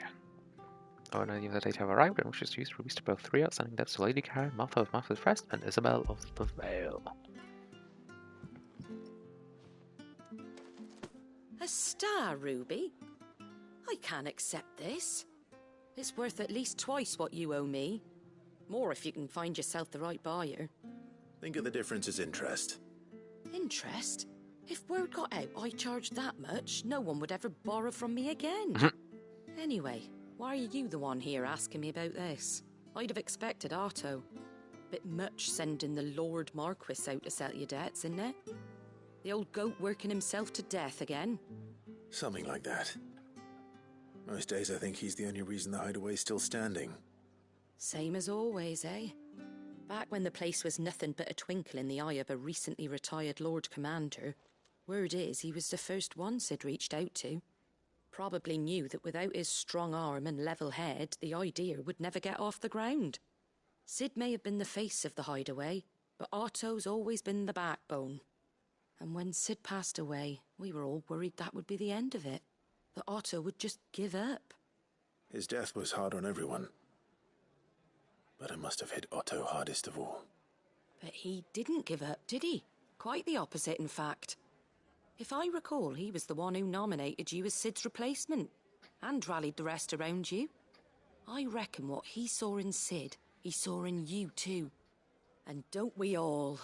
Oh, and the data have arrived, and which is used rubies to both 3 outstanding debts to Lady Karen, Martha of Martha's Rest, and Isabel of the Vale. A star ruby? I can't accept this. It's worth at least twice what you owe me. More if you can find yourself the right buyer. Think of the difference as interest. Interest? If word got out I charged that much, no one would ever borrow from me again. Anyway, why are you the one here asking me about this? I'd have expected Otto. Bit much sending the Lord Marquis out to settle your debts, isn't it? The old goat working himself to death again. Something like that. Most days I think he's the only reason the hideaway's still standing. Same as always, eh? Back when the place was nothing but a twinkle in the eye of a recently retired Lord Commander, word is he was the first one Sid reached out to. Probably knew that without his strong arm and level head, the idea would never get off the ground. Sid may have been the face of the hideaway, but Otto's always been the backbone. And when Sid passed away, we were all worried that would be the end of it. That Otto would just give up. His death was hard on everyone. But it must have hit Otto hardest of all. But he didn't give up, did he? Quite the opposite, in fact. If I recall, he was the one who nominated you as Sid's replacement, and rallied the rest around you. I reckon what he saw in Sid, he saw in you too. And don't we all?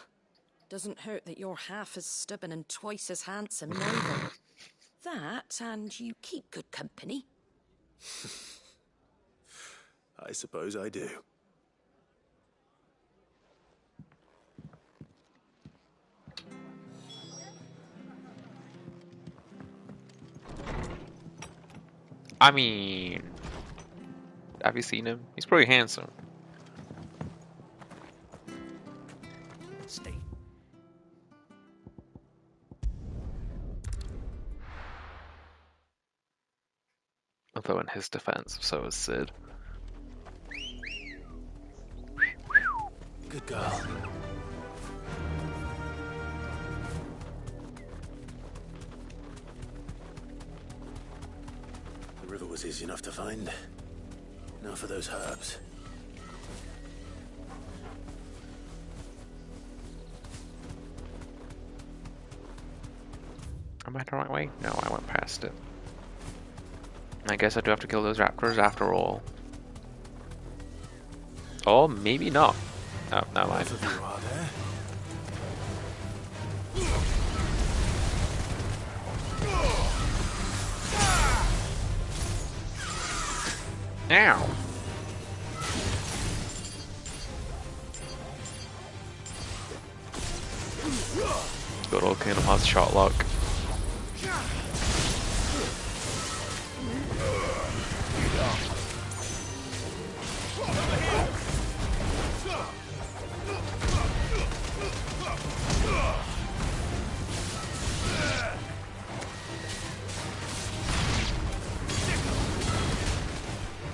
Doesn't hurt that you're half as stubborn and twice as handsome, neither. That, and you keep good company. I suppose I do. I mean, have you seen him? He's pretty handsome. Stay. Although in his defense, so is Sid. Good girl. The river was easy enough to find. Now for those herbs. Am I the right way? No, I went past it. I guess I do have to kill those raptors after all. Or maybe not. Oh, never mind. Both of you are there. Ow! Good old Kingdom Hearts shot luck.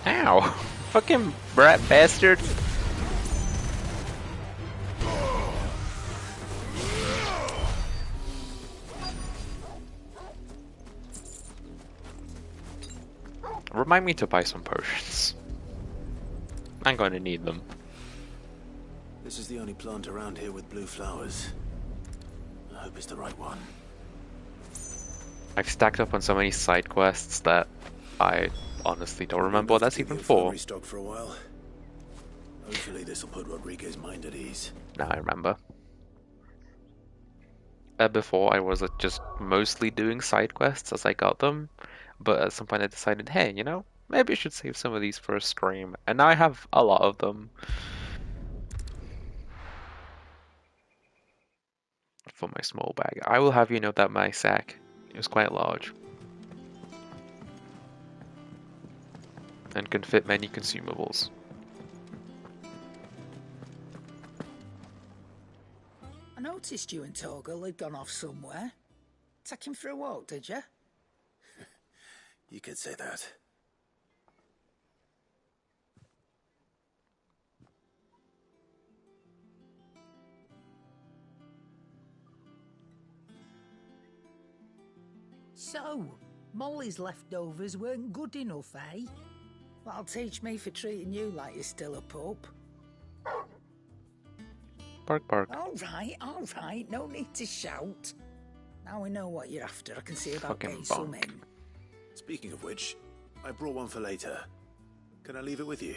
Ow! Fucking brat bastard! Remind me to buy some potions. I'm going to need them. This is the only plant around here with blue flowers. I hope it's the right one. I've stacked up on so many side quests that I honestly don't remember what that's even for. Restock for a while. Hopefully this will put Rodriguez's mind at ease. Now I remember. Before I was just mostly doing side quests as I got them, but at some point I decided, hey, you know, maybe I should save some of these for a stream, and now I have a lot of them. For my small bag. I will have you know that my sack is quite large. And can fit many consumables. noticed you and Torgal had gone off somewhere. Take him for a walk, did you? You could say that. So, Molly's leftovers weren't good enough, eh? That'll teach me for treating you like you're still a pup. Bark, bark. All right, no need to shout. Now we know what you're after. I can see about Fucking getting some bonk. in. Speaking of which, I brought one for later. Can I leave it with you?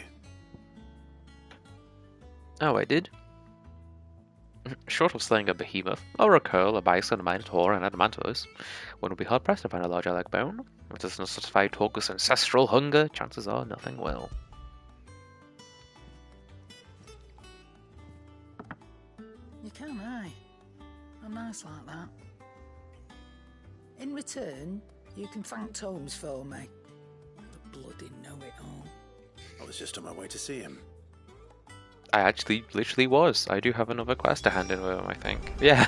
Oh, I did? Short of slaying a behemoth, or a curl, a bison, a minotaur, and adamantos, one would be hard-pressed to find a larger leg bone. If it does not satisfy Torgus' ancestral hunger, chances are nothing will. You can, aye. I'm nice like that. In return, you can thank Tomes for me. The bloody know-it-all. I was just on my way to see him. I actually literally was. I do have another quest to hand in with him, I think. Yeah.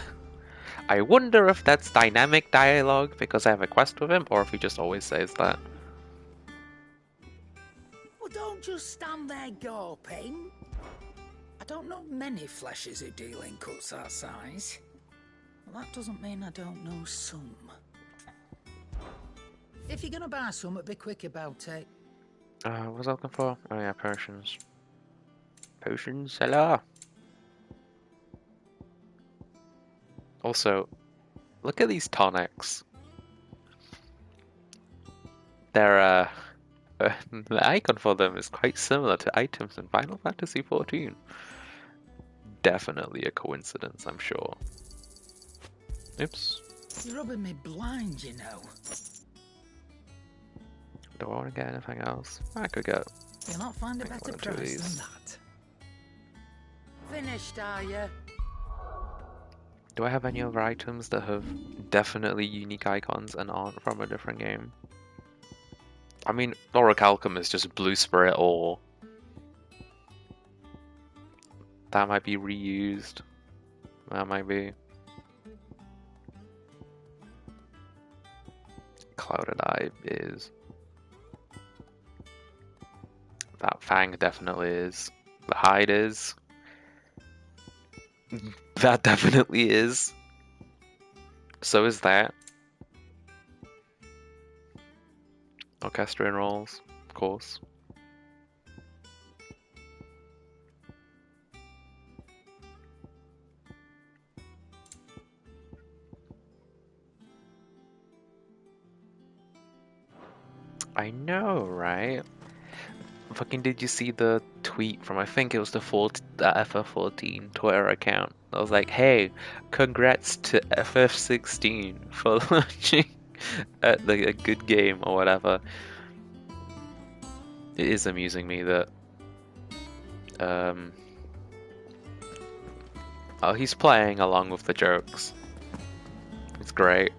I wonder if that's dynamic dialogue because I have a quest with him, or if he just always says that. Well, don't just stand there gawping. I don't know many fleshers who deal in cuts that size. Well, that doesn't mean I don't know some. If you're gonna buy some, be quick about it. What was I looking for? Oh yeah, potions. Potions, hello! Also, look at these tonics. They're, the icon for them is quite similar to items in Final Fantasy XIV. Definitely a coincidence, I'm sure. Oops. You're rubbing me blind, you know. Do I want to get anything else? I could get... You'll not find a better price than that. Finished, are you? Do I have any other items that have definitely unique icons and aren't from a different game? I mean, Orichalcum is just Blue Spirit ore. That might be reused. That might be. Clouded Eye is. That Fang definitely is. The Hide is. That definitely is. So is that. Orchestrion rolls, of course. I know, right? Fucking did you see the tweet from, I think it was the FF14 Twitter account? I was like, hey, congrats to FF16 for launching a good game or whatever. It is amusing me that oh, he's playing along with the jokes. It's great.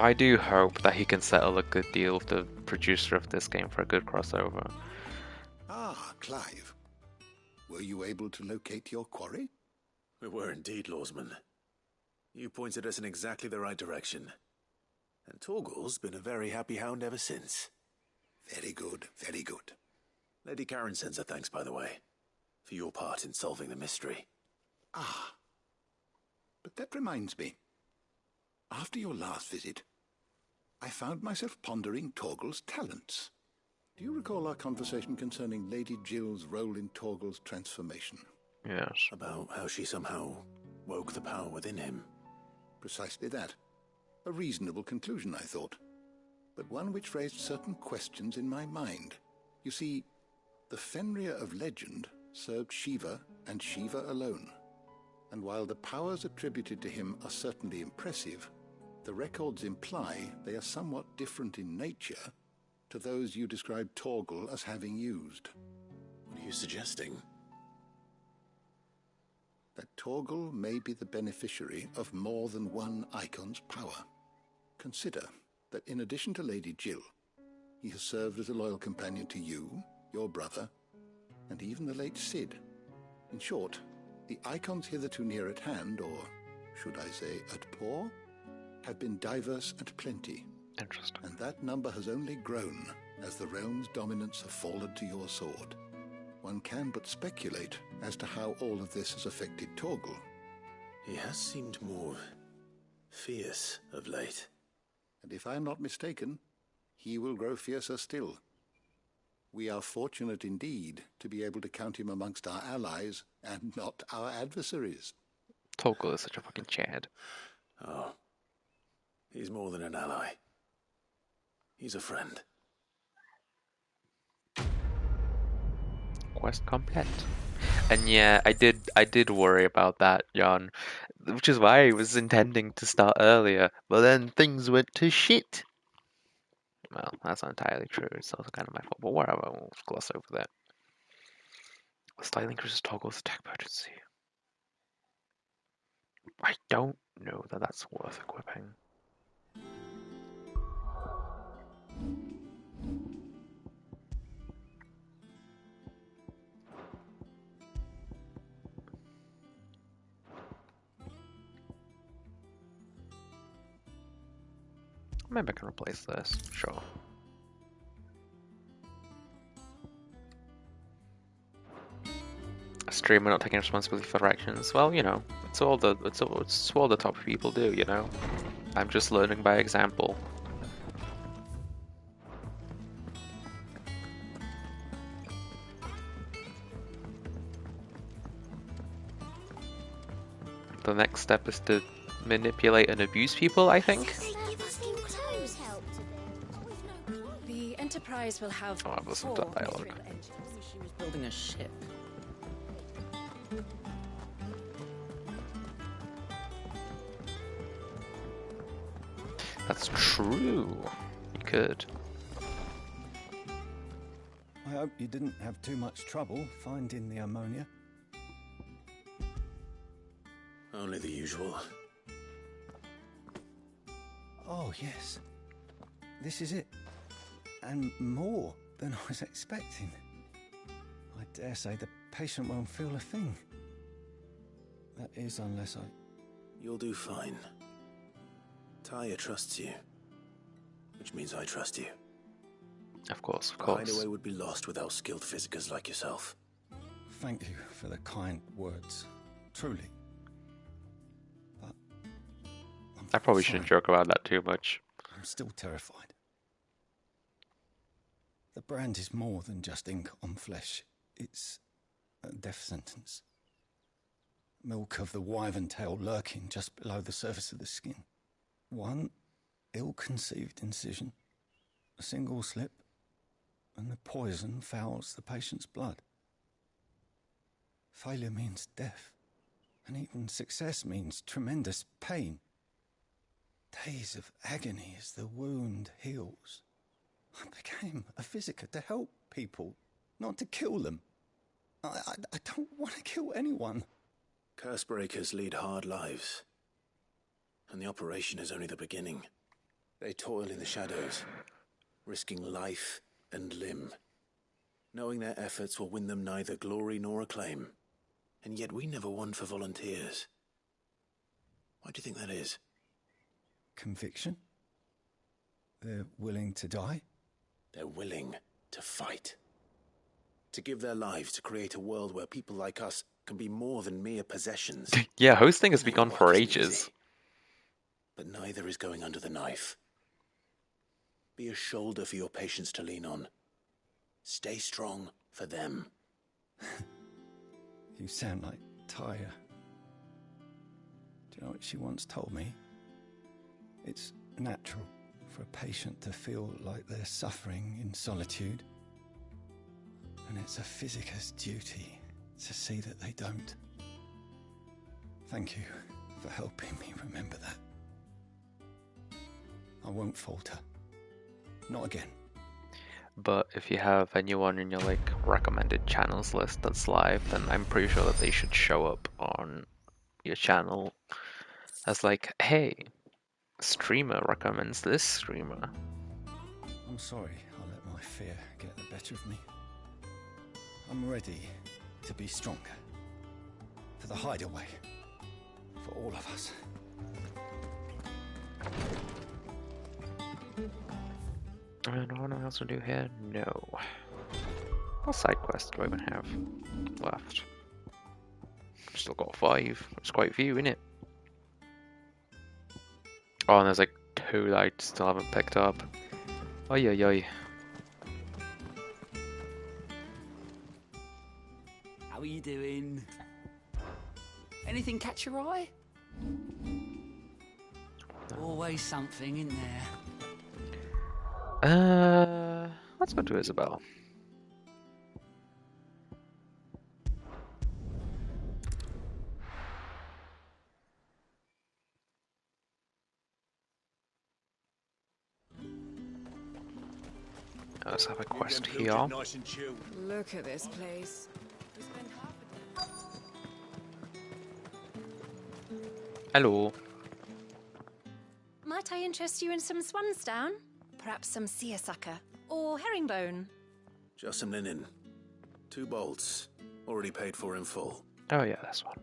I do hope that he can settle a good deal with the producer of this game for a good crossover. Ah, Clive. Were you able to locate your quarry? We were indeed, Lawsman. You pointed us in exactly the right direction. And Torgal's been a very happy hound ever since. Very good, very good. Lady Karen sends her thanks, by the way, for your part in solving the mystery. Ah. But that reminds me. After your last visit, I found myself pondering Torgal's talents. Do you recall our conversation concerning Lady Jill's role in Torgal's transformation? Yes. About how she somehow woke the power within him. Precisely that. A reasonable conclusion, I thought, but one which raised certain questions in my mind. You see, the Fenrir of legend served Shiva and Shiva alone. And while the powers attributed to him are certainly impressive, the records imply they are somewhat different in nature to those you described Torgal as having used. What are you suggesting? That Torgal may be the beneficiary of more than one icon's power. Consider that in addition to Lady Jill, he has served as a loyal companion to you, your brother, and even the late Cid. In short, the icons hitherto near at hand, or should I say at paw, have been diverse and plenty. Interesting. And that number has only grown as the realm's dominance have fallen to your sword. One can but speculate as to how all of this has affected Torgal. He has seemed more fierce of late. And if I am not mistaken, he will grow fiercer still. We are fortunate indeed to be able to count him amongst our allies and not our adversaries. Torgal is such a fucking Chad. Oh, he's more than an ally. He's a friend. Quest complete. And yeah, I did worry about that, Jan, which is why I was intending to start earlier, but then things went to shit. Well, that's not entirely true. It's also kind of my fault, but whatever. We'll gloss over that. Styling increases Toggle's attack potency. I don't know that that's worth equipping. Maybe I can replace this. Sure. A streamer not taking responsibility for actions. Well, you know, it's all the top people do. You know, I'm just learning by example. The next step is to manipulate and abuse people, I think. The Enterprise will have I've listened to that dialogue. She was building a ship. That's true. You could. I hope you didn't have too much trouble finding the ammonia. Only the usual. Oh, yes. This is it. And more than I was expecting. I dare say the patient won't feel a thing. That is, unless I... You'll do fine. Taya trusts you, which means I trust you. Of course, of The course. hideaway would be lost without skilled physicers like yourself. Thank you for the kind words. Truly. But... I probably shouldn't joke about that too much. I'm still terrified. The brand is more than just ink on flesh. It's a death sentence. Milk of the wyvern tail lurking just below the surface of the skin. One ill-conceived incision, a single slip, and the poison fouls the patient's blood. Failure means death, and even success means tremendous pain. Days of agony as the wound heals. I became a physiker to help people, not to kill them. I don't want to kill anyone. Cursebreakers lead hard lives, and the operation is only the beginning. They toil in the shadows, risking life and limb, knowing their efforts will win them neither glory nor acclaim. And yet we never won for volunteers. Why do you think that is? Conviction? They're willing to die? They're willing to fight. To give their lives to create a world where people like us can be more than mere possessions. Yeah, hosting has been gone for ages. Easy, but neither is going under the knife. Be a shoulder for your patients to lean on. Stay strong for them. You sound like Taya. Do you know what she once told me? It's natural for a patient to feel like they're suffering in solitude. And it's a physiker's duty to see that they don't. Thank you for helping me remember that. I won't falter. Not again. But if you have anyone in your like recommended channels list that's live, then I'm pretty sure that they should show up on your channel as like, hey, streamer recommends this streamer. I'm sorry I let my fear get the better of me. I'm ready to be stronger. For the hideaway. For all of us. And what else to do here? No. What side quests do I even have left? Still got 5. It's quite a few, isn't it? Oh, and there's like 2 that I still haven't picked up. Oi, oi, oi. How are you doing? Anything catch your eye? Always something, isn't there? Let's go to Isabel. Let's have a quest here. Look at this place. Hello. Might I interest you in some swansdown? Perhaps some seersucker or herringbone? Just some linen. 2 bolts. Already paid for in full. Oh yeah, that's one.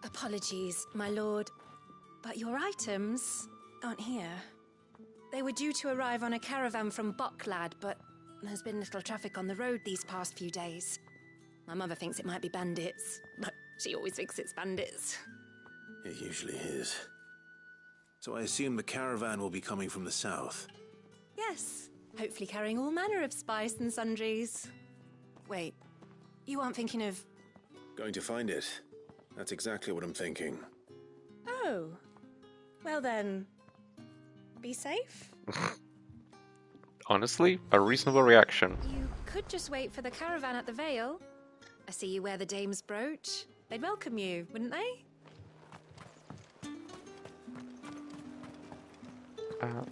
Apologies, my lord, but your items aren't here. They were due to arrive on a caravan from Bocklad, but there's been little traffic on the road these past few days. My mother thinks it might be bandits, but she always thinks it's bandits. It usually is. So I assume the caravan will be coming from the south. Yes, hopefully carrying all manner of spice and sundries. Wait, you aren't thinking of... Going to find it. That's exactly what I'm thinking. Oh, well then, be safe. Honestly, a reasonable reaction. You could just wait for the caravan at the Vale. I see you wear the dame's brooch. They'd welcome you, wouldn't they?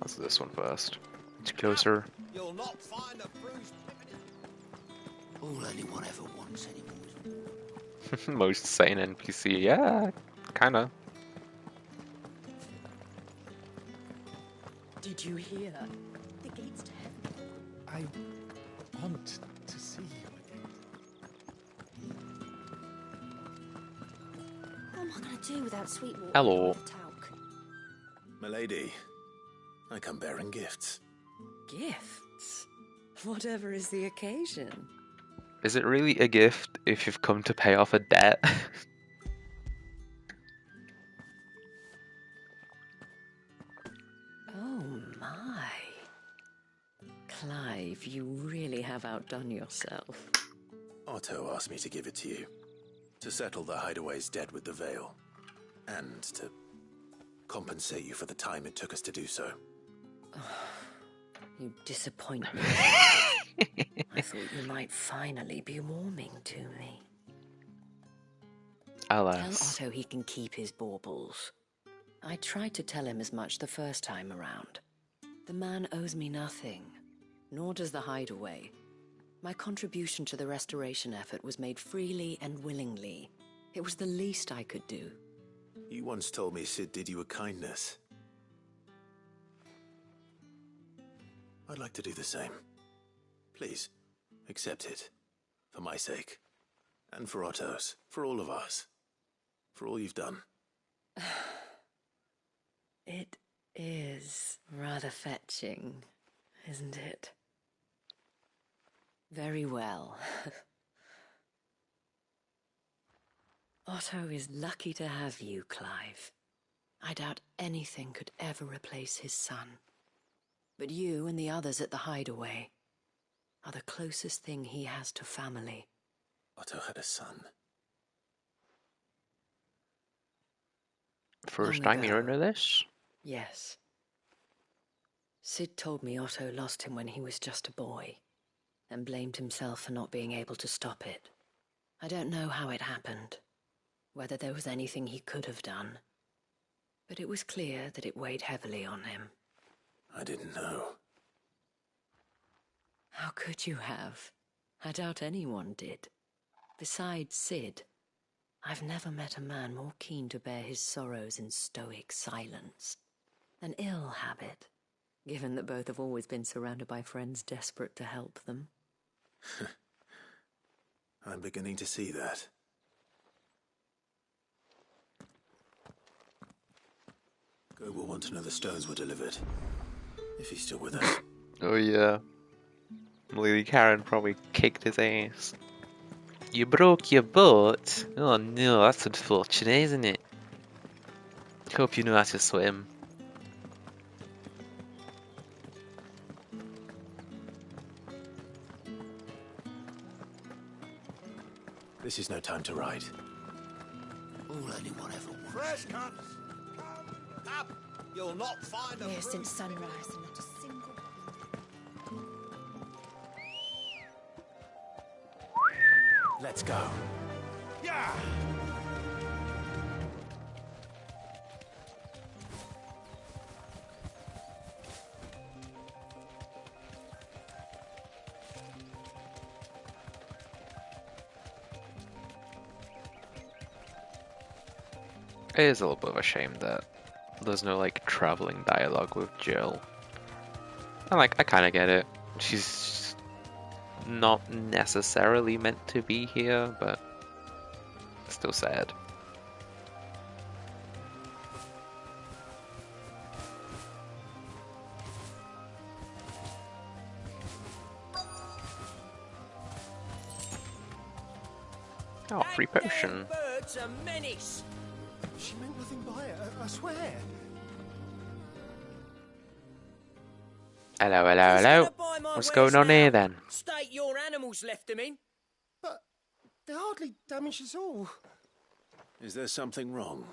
Let's do this one first. It's closer. You'll not find a bruised All anyone ever wants anymore. Most sane NPC, yeah, kinda. Did you hear? The gates to heaven. I want to see you again. What am I going to do without Sweetwater? Hello. Milady, I come bearing gifts. Gifts? Whatever is the occasion. Is it really a gift if you've come to pay off a debt? Oh my. Clive, you really have outdone yourself. Otto asked me to give it to you. To settle the hideaway's debt with the Vale. And to compensate you for the time it took us to do so. You disappoint me. I thought you might finally be warming to me. Alas. Tell Otto he can keep his baubles. I tried to tell him as much the first time around. The man owes me nothing, nor does the hideaway. My contribution to the restoration effort was made freely and willingly. It was the least I could do. You once told me Sid did you a kindness. I'd like to do the same. Please, accept it. For my sake. And for Otto's. For all of us. For all you've done. It is rather fetching, isn't it? Very well. Otto is lucky to have you, Clive. I doubt anything could ever replace his son. But you and the others at the hideaway are the closest thing he has to family. Otto had a son. First time hearing of this? Yes. Sid told me Otto lost him when he was just a boy, and blamed himself for not being able to stop it. I don't know how it happened, whether there was anything he could have done, but it was clear that it weighed heavily on him. I didn't know. How could you have? I doubt anyone did. Besides Sid, I've never met a man more keen to bear his sorrows in stoic silence. An ill habit, given that both have always been surrounded by friends desperate to help them. I'm beginning to see that. Go will want to know the stones were delivered. If he's still with us. Oh yeah. Lady Karen probably kicked his ass. You broke your boat? Oh no, that's unfortunate, isn't it? Hope you know how to swim. This is no time to ride. All anyone ever wants. Fresh cuts! Come up! You'll not find a Here since sunrise and not a single... Let's go. Yeah! It is a little bit of a shame that there's no like traveling dialogue with Jill. And like, I kind of get it. She's not necessarily meant to be here, but still sad. Oh, free potion. Bird's a menace! She meant nothing by it, I swear. Hello, hello, hello. What's going on here then? State your animals left them in. But they hardly damaged us all. Is there something wrong?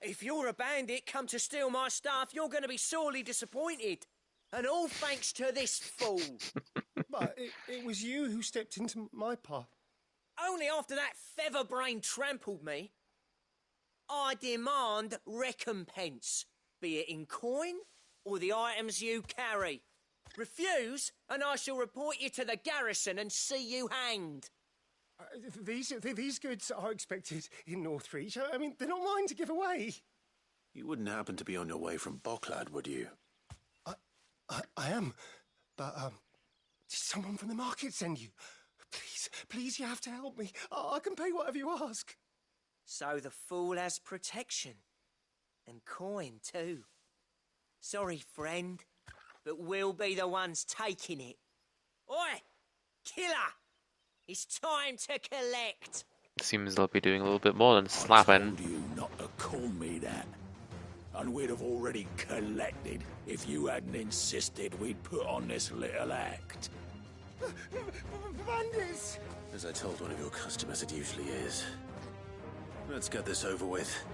If you're a bandit come to steal my stuff, you're going to be sorely disappointed. And all thanks to this fool. But it was you who stepped into my path. Only after that feather-brain trampled me. I demand recompense, be it in coin or the items you carry. Refuse, and I shall report you to the garrison and see you hanged. These goods are expected in Northreach. I mean, they're not mine to give away. You wouldn't happen to be on your way from Bocklad, would you? I am. But, did someone from the market send you? Please, you have to help me. I can pay whatever you ask. So the fool has protection. And coin, too. Sorry, friend, but we'll be the ones taking it. Oi! Killer! It's time to collect! Seems they'll be doing a little bit more than slapping. I told you not to call me that. And we'd have already collected if you hadn't insisted we'd put on this little act. Bandits! As I told one of your customers, it usually is. Let's get this over with.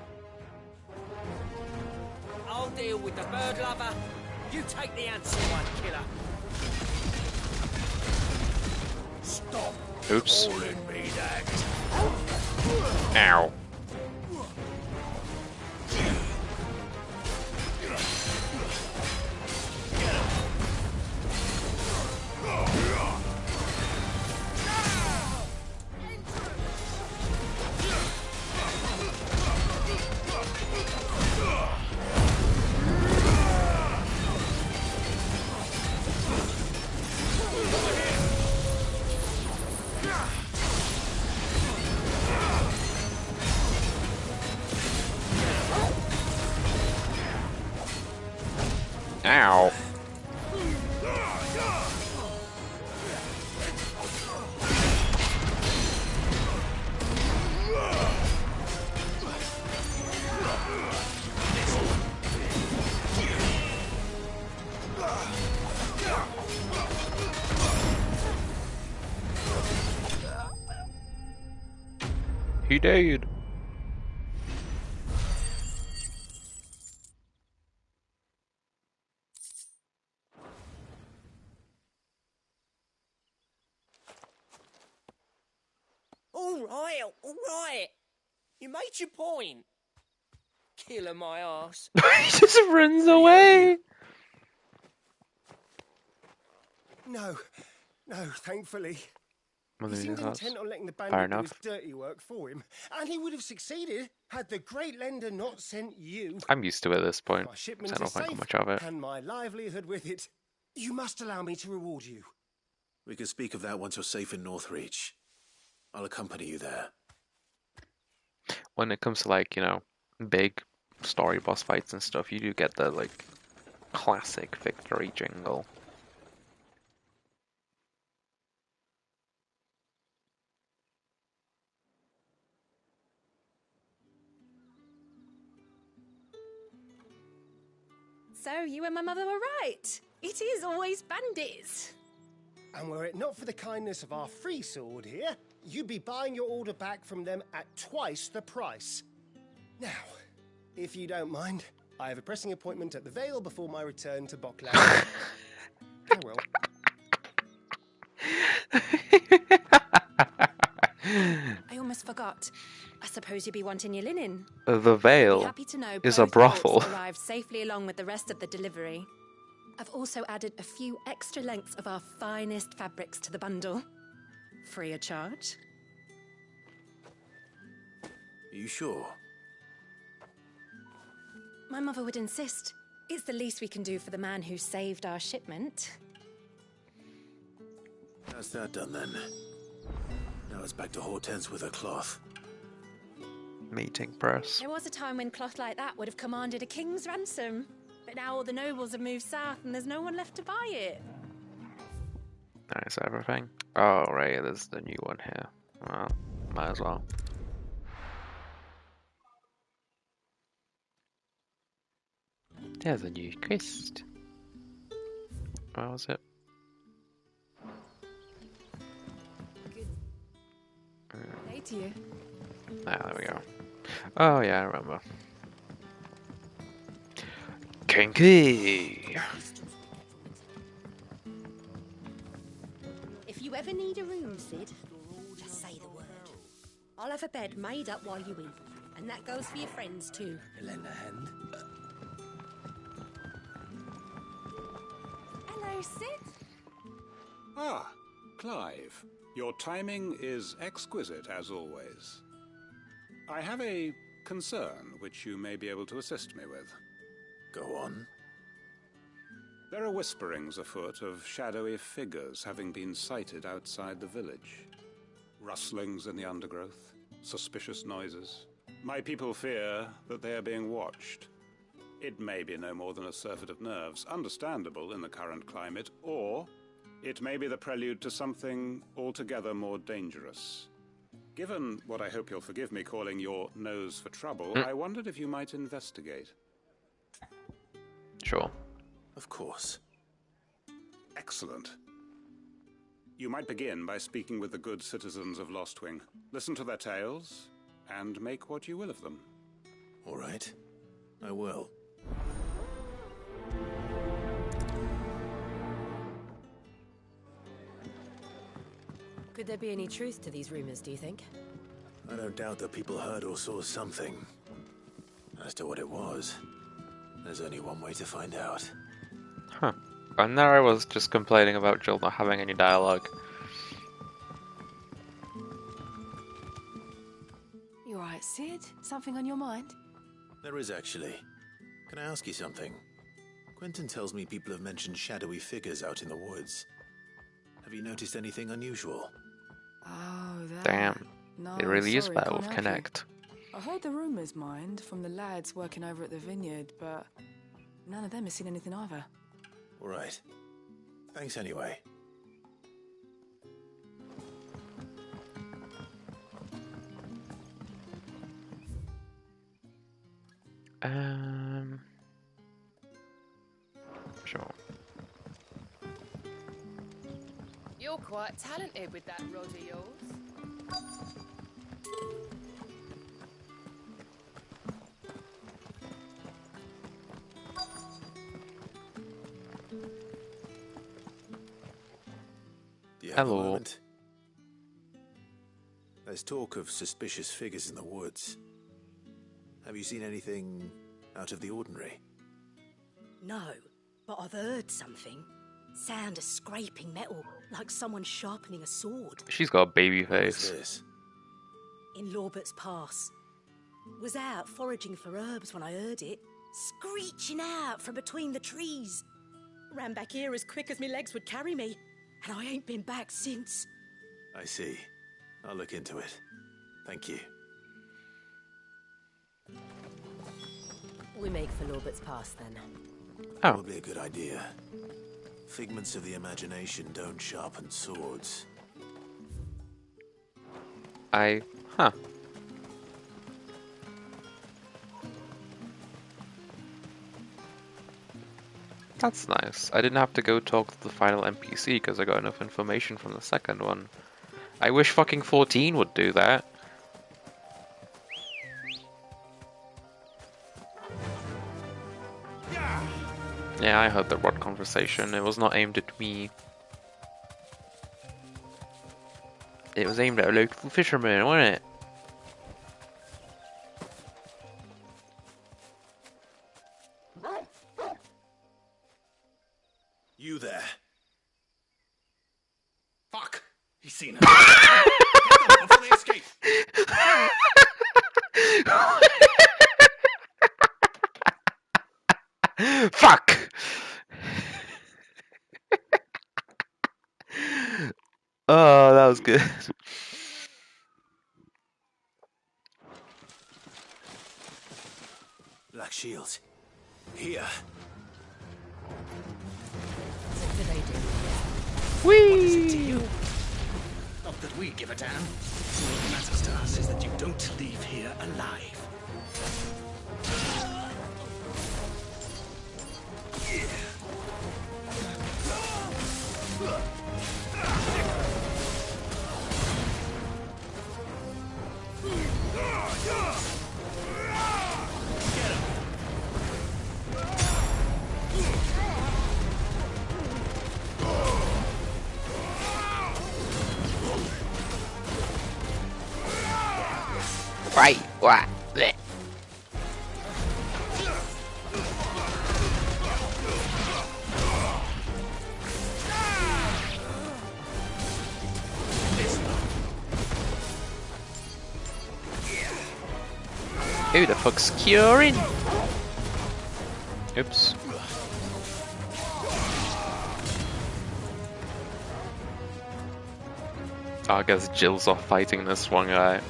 I'll deal with the bird lover. You take the answer one, killer. Stop Oops. calling me that. Ow. Ow. He died. All right. You made your point. Killer my ass. He just runs away. No, thankfully. Mother He seemed Lisa's intent on letting the Fair bandit do enough. his dirty work for him, and he would have succeeded had the great lender not sent you. I'm used to it at this point, My so shipment I don't is think safe, much of it. and my livelihood with it. You must allow me to reward you. We can speak of that once you're safe in Northreach. I'll accompany you there. When it comes to, like, you know, big story boss fights and stuff, you do get the, like, classic victory jingle. So, you and my mother were right. It is always bandits. And were it not for the kindness of our free sword here, you'd be buying your order back from them at twice the price. Now, if you don't mind, I have a pressing appointment at the Vale before my return to Bockland. Farewell. I almost forgot. I suppose you'd be wanting your linen. The I'd be Vale happy to know is a both brothel. bolts arrived safely along with the rest of the delivery. I've also added a few extra lengths of our finest fabrics to the bundle. Free of charge. Are you sure? My mother would insist. It's the least we can do for the man who saved our shipment. That's that done then. Now it's back to Hortense with her cloth. Meeting press. There was a time when cloth like that would have commanded a king's ransom. But now all the nobles have moved south and there's no one left to buy it. Nice everything. Oh, right, there's the new one here. Well, might as well. There's a new quest. Where was it? Hey to you. Ah, there we go. Oh yeah, I remember. Kinky! If you ever need a room, Sid, just say the word. I'll have a bed made up while you in, and that goes for your friends too. Lend a hand. Hello, Sid. Ah, Clive. Your timing is exquisite, as always. I have a concern which you may be able to assist me with. Go on. There are whisperings afoot of shadowy figures having been sighted outside the village. Rustlings in the undergrowth, suspicious noises. My people fear that they are being watched. It may be no more than a surfeit of nerves, understandable in the current climate, or it may be the prelude to something altogether more dangerous. Given what I hope you'll forgive me calling your nose for trouble, I wondered if you might investigate. Sure. Of course. Excellent. You might begin by speaking with the good citizens of Lostwing. Listen to their tales, and make what you will of them. All right. I will. Could there be any truth to these rumors, do you think? I don't doubt that people heard or saw something. As to what it was, there's only one way to find out. Huh. And there I was just complaining about Jill not having any dialogue. You alright, Sid? Something on your mind? There is actually. Can I ask you something? Quentin tells me people have mentioned shadowy figures out in the woods. Have you noticed anything unusual? Oh, that. Damn. No, It really is sorry, better can't with help Connect. you. I heard the rumours, mind, from the lads working over at the vineyard, but none of them has seen anything either. All right. Thanks anyway. Sure. You're quite talented with that rod of yours. Do you have a Hello. moment? There's talk of suspicious figures in the woods. Have you seen anything out of the ordinary? No, but I've heard something. Sound of scraping metal. like someone sharpening a sword. She's got a baby What was face. this? In Lorbert's Pass. Was out foraging for herbs when I heard it, screeching out from between the trees. Ran back here as quick as my legs would carry me, and I ain't been back since. I see. I'll look into it. Thank you. We make for Lorbert's Pass, then. Oh. Would be a good idea. Figments of the imagination don't sharpen swords. Huh. That's nice. I didn't have to go talk to the final NPC because I got enough information from the second one. I wish fucking 14 would do that. Yeah, I heard the rod conversation. It was not aimed at me. It was aimed at a local fisherman, wasn't it? You there. Fuck! He's seen her. Get them before they escape. Fuck! Oh, that was good. Black shields. Here. What do they do? What is it to you? Not that we give a damn. What matters to us is that you don't leave here alive. Right, what? Blech. Who the fuck's curing? Oops. Oh, I guess Jill's off fighting this one guy.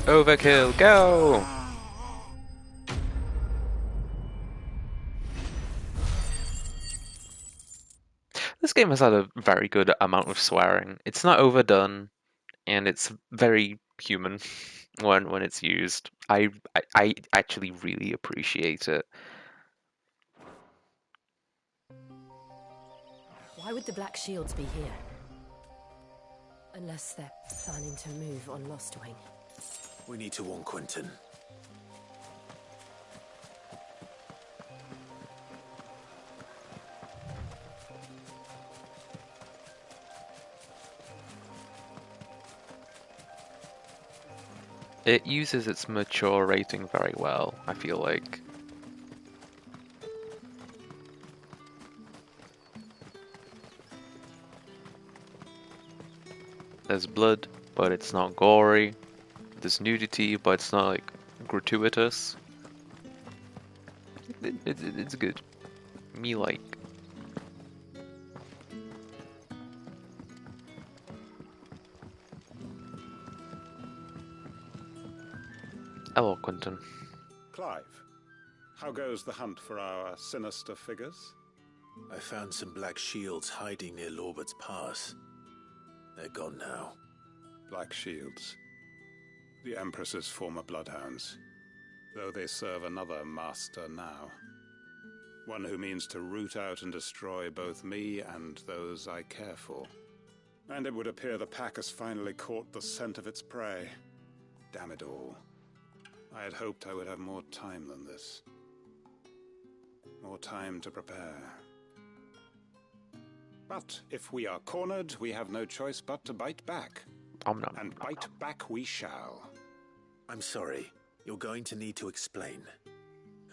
Overkill, go! This game has had a very good amount of swearing. It's not overdone, and it's very human when it's used. I actually really appreciate it. Why would the Black Shields be here? Unless they're planning to move on Lostwing. We need to warn Quentin. It uses its mature rating very well, I feel like. There's blood, but it's not gory. There's nudity, but it's not like gratuitous. It's good. Me like. Hello, Quentin. Clive, how goes the hunt for our sinister figures? I found some black shields hiding near Lorbert's Pass. They're gone now. Black shields. The Empress's former bloodhounds, though they serve another master now. One who means to root out and destroy both me and those I care for. And it would appear the pack has finally caught the scent of its prey. Damn it all. I had hoped I would have more time than this. More time to prepare. But if we are cornered, we have no choice but to bite back. And bite back we shall. I'm sorry. You're going to need to explain.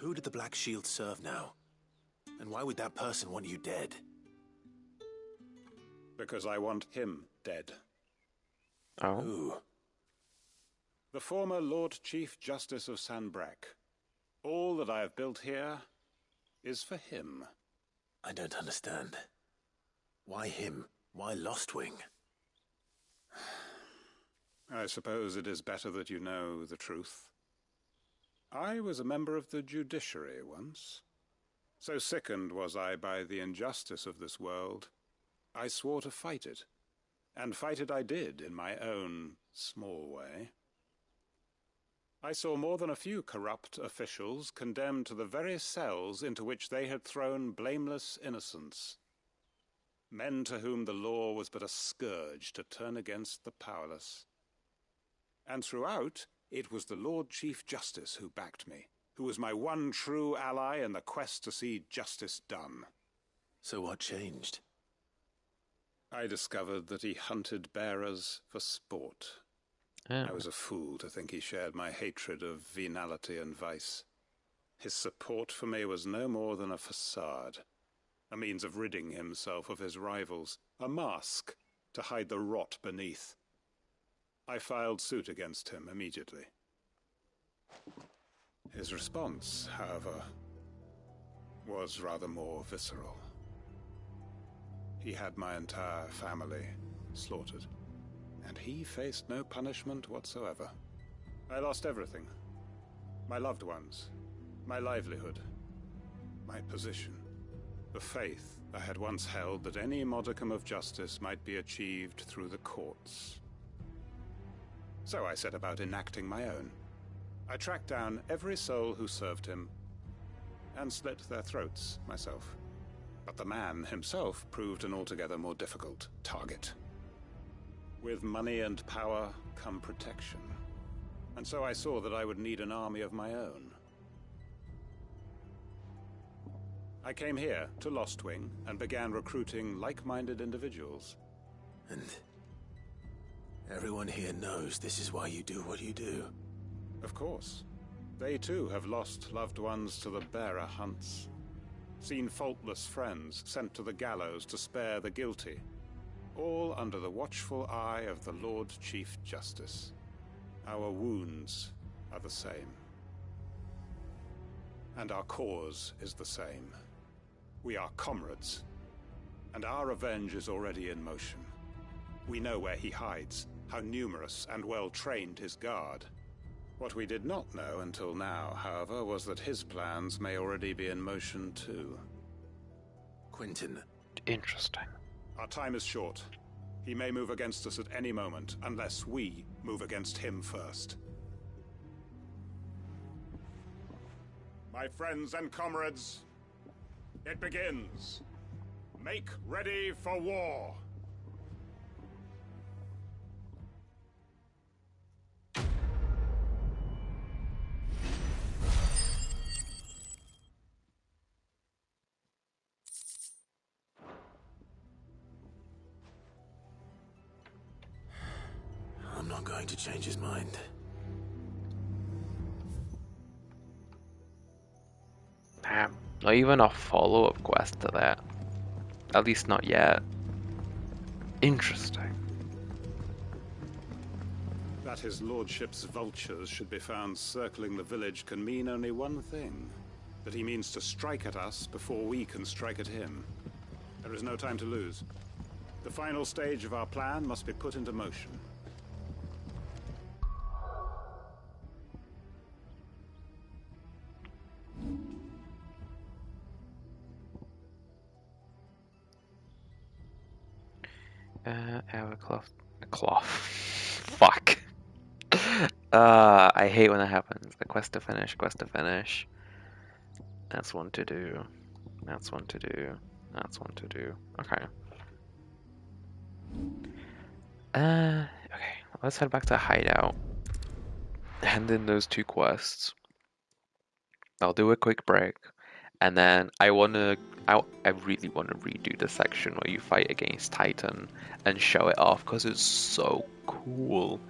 Who did the Black Shield serve now? And why would that person want you dead? Because I want him dead. Oh? Who? The former Lord Chief Justice of Sanbreque. All that I have built here is for him. I don't understand. Why him? Why Lostwing? I suppose it is better that you know the truth. I was a member of the judiciary once. So sickened was I by the injustice of this world, I swore to fight it. And fight it I did in my own small way. I saw more than a few corrupt officials condemned to the very cells into which they had thrown blameless innocents. Men to whom the law was but a scourge to turn against the powerless. And throughout, it was the Lord Chief Justice who backed me, who was my one true ally in the quest to see justice done. So what changed? I discovered that he hunted bearers for sport. Oh. I was a fool to think he shared my hatred of venality and vice. His support for me was no more than a facade, a means of ridding himself of his rivals, a mask to hide the rot beneath. I filed suit against him immediately. His response, however, was rather more visceral. He had my entire family slaughtered, and he faced no punishment whatsoever. I lost everything. My loved ones, my livelihood, my position, the faith I had once held that any modicum of justice might be achieved through the courts. So I set about enacting my own. I tracked down every soul who served him, and slit their throats myself. But the man himself proved an altogether more difficult target. With money and power come protection, and so I saw that I would need an army of my own. I came here to Lostwing and began recruiting like-minded individuals. And everyone here knows this is why you do what you do. Of course. They too have lost loved ones to the bearer hunts. Seen faultless friends sent to the gallows to spare the guilty. All under the watchful eye of the Lord Chief Justice. Our wounds are the same. And our cause is the same. We are comrades. And our revenge is already in motion. We know where he hides, how numerous and well-trained his guard. What we did not know until now, however, was that his plans may already be in motion too. Quentin. Interesting. Our time is short. He may move against us at any moment, unless we move against him first. My friends and comrades, it begins. Make ready for war. I'm not going to change his mind. Damn. Not even a follow-up quest to that. At least not yet. Interesting. That his lordship's vultures should be found circling the village can mean only one thing. That he means to strike at us before we can strike at him. There is no time to lose. The final stage of our plan must be put into motion. Our cloth. Fuck. I hate when that happens. The quest to finish. That's one to do. That's one to do. Okay. Okay, let's head back to Hideout. Hand in those two quests. I'll do a quick break, and then I really want to redo the section where you fight against Titan and show it off because it's so cool,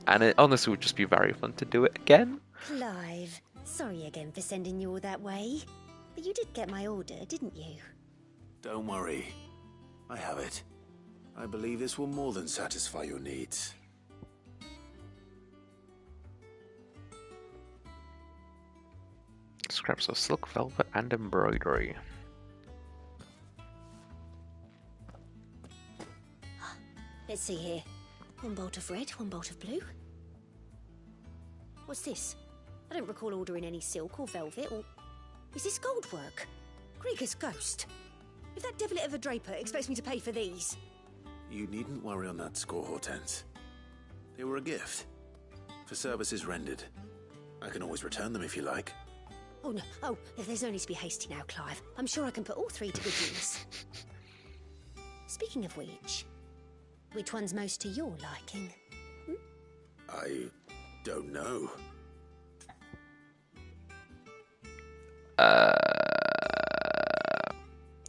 and it honestly would just be very fun to do it again. Clive, Sorry again for sending you all that way. But you did get my order, didn't you? Don't worry. I have it. I believe this will more than satisfy your needs. Scraps of silk, velvet, and embroidery. Let's see here. One bolt of red, one bolt of blue. What's this? I don't recall ordering any silk or velvet or... Is this gold work? Krieger's ghost. If that devil ever Draper expects me to pay for these... You needn't worry on that score, Hortense. They were a gift. For services rendered. I can always return them if you like. Oh, no. Oh, there's no need to be hasty now, Clive. I'm sure I can put all three to good use. Speaking of which one's most to your liking? I don't know.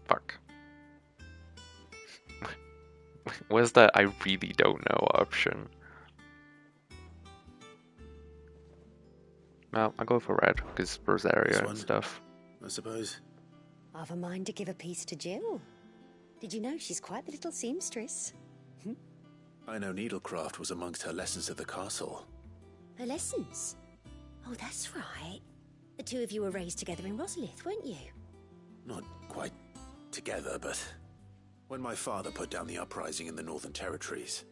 Fuck. Where's that I really don't know option? Well, I'll go for red, because Rosaria and stuff. I suppose. I've a mind to give a piece to Jill. Did you know she's quite the little seamstress? I know needlecraft was amongst her lessons at the castle. Her lessons? Oh, that's right. The two of you were raised together in Rosalith, weren't you? Not quite together, but... When my father put down the uprising in the Northern Territories,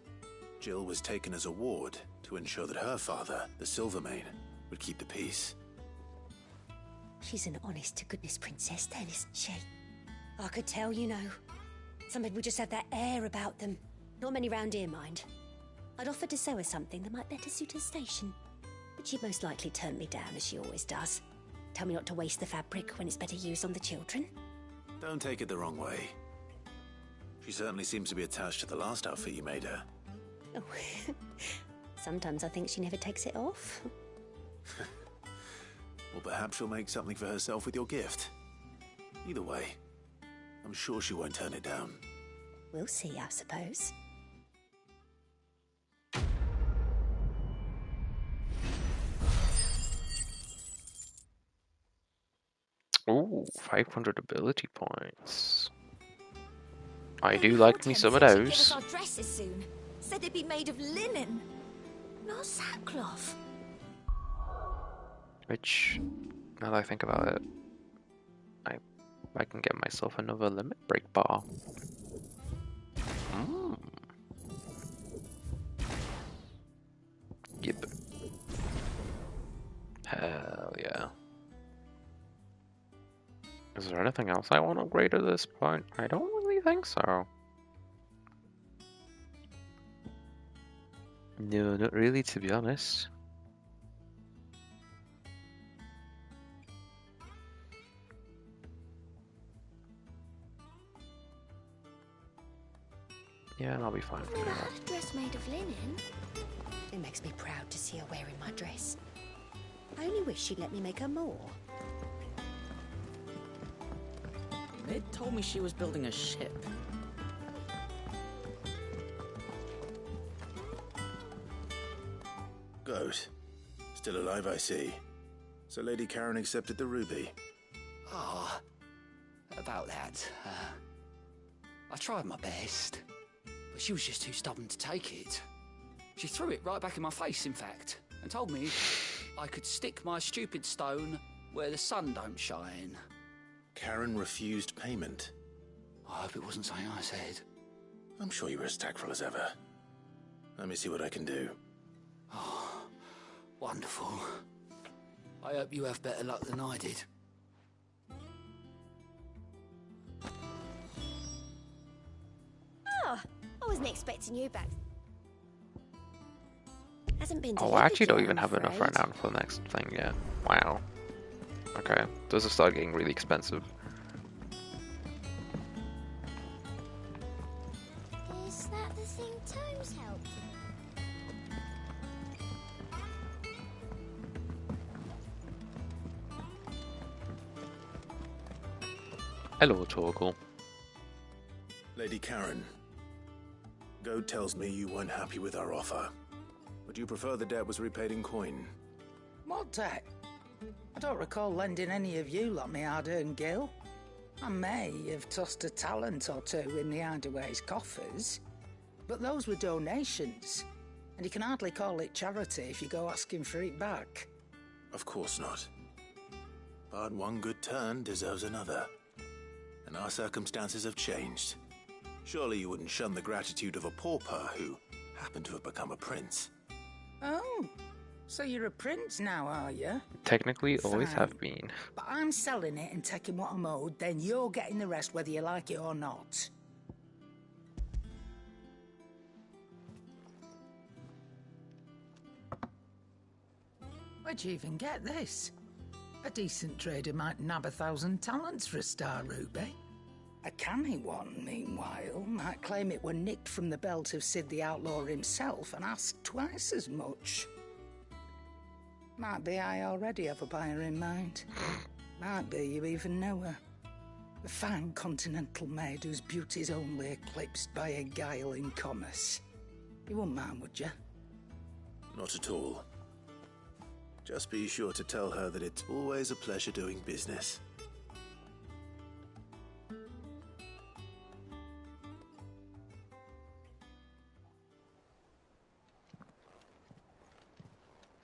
Jill was taken as a ward to ensure that her father, the Silvermane, would keep the peace. She's an honest-to-goodness princess then, isn't she? I could tell, you know. Some people just have that air about them. Not many round here, mind. I'd offered to sew her something that might better suit her station. But she'd most likely turn me down, as she always does. Tell me not to waste the fabric when it's better used on the children. Don't take it the wrong way. She certainly seems to be attached to the last outfit you made her. Oh, sometimes I think she never takes it off. Or perhaps she'll make something for herself with your gift. Either way, I'm sure she won't turn it down. We'll see, I suppose. Ooh, 500 ability points. I do like me some of those. Give us our dresses soon. Said they'd be made of linen, not sackcloth. Which, now that I think about it, I can get myself another limit break bar. Yep. Hell yeah. Is there anything else I want to upgrade at this point? I don't really think so. No, not really, to be honest. Yeah, I'll be fine for Never now. had a dress made of linen. It makes me proud to see her wearing my dress. I only wish she'd let me make her more. Mid told me she was building a ship. Good. Still alive, I see. So Lady Karen accepted the ruby. Ah, about that. I tried my best, but she was just too stubborn to take it. She threw it right back in my face, in fact, and told me I could stick my stupid stone where the sun don't shine. Karen refused payment. I hope it wasn't something I said. I'm sure you were as tactful as ever. Let me see what I can do. Oh, wonderful. I hope you have better luck than I did. Oh, I wasn't expecting you back. Hasn't been Oh, I actually don't yet, even I'm have enough afraid. renown for the next thing yet. Wow. Okay, those have started getting really expensive. Is that the thing Tomes helped? Hello, Torgal. Lady Karen, Goad tells me you weren't happy with our offer. Would you prefer the debt was repaid in coin? What debt? I don't recall lending any of you lot me hard-earned gil. I may have tossed a talent or two in the Hideaway's coffers, but those were donations, and you can hardly call it charity if you go asking for it back. Of course not. But one good turn deserves another. And our circumstances have changed. Surely you wouldn't shun the gratitude of a pauper who happened to have become a prince. Oh, so you're a prince now, are you? Technically, always Fine. have been. But I'm selling it and taking what I'm owed, then you're getting the rest whether you like it or not. Where'd you even get this? A decent trader might nab 1,000 talents for a star ruby. A canny one, meanwhile, might claim it were nicked from the belt of Sid the Outlaw himself and ask twice as much. Might be I already have a buyer in mind. Might be you even know her. A fine continental maid whose beauty's only eclipsed by a guile in commerce. You wouldn't mind, would you? Not at all. Just be sure to tell her that it's always a pleasure doing business.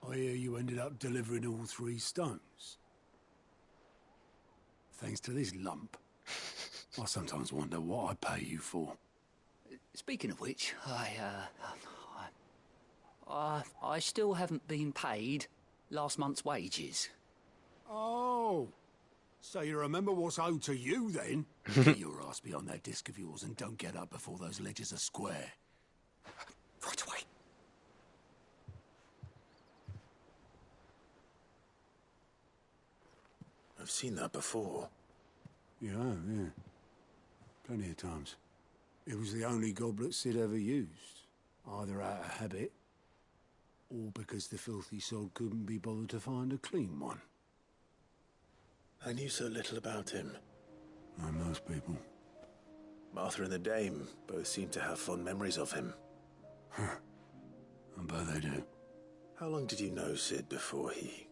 I hear you ended up delivering all 3 stones. Thanks to this lump. I sometimes wonder what I pay you for. Speaking of which, I still haven't been paid last month's wages. Oh, so you remember what's owed to you then? Get your ass behind that disc of yours and don't get up before those ledgers are square. Right away. I've seen that before. Yeah, plenty of times. It was the only goblet Sid ever used, either out of habit or because the filthy sod couldn't be bothered to find a clean one. I knew so little about him. Like most people. Martha and the Dame both seem to have fond memories of him. I bet they do. How long did you know Sid before he...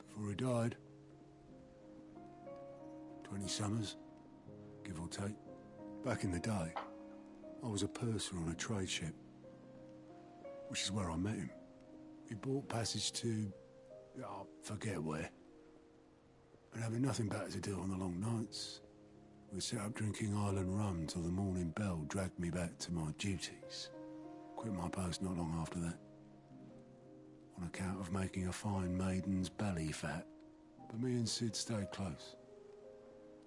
Before he died. 20 summers, give or take. Back in the day, I was a purser on a trade ship, which is where I met him. He bought passage to... I forget where. And having nothing better to do on the long nights, we set up drinking island rum till the morning bell dragged me back to my duties. Quit my post not long after that. On account of making a fine maiden's belly fat. But me and Sid stayed close,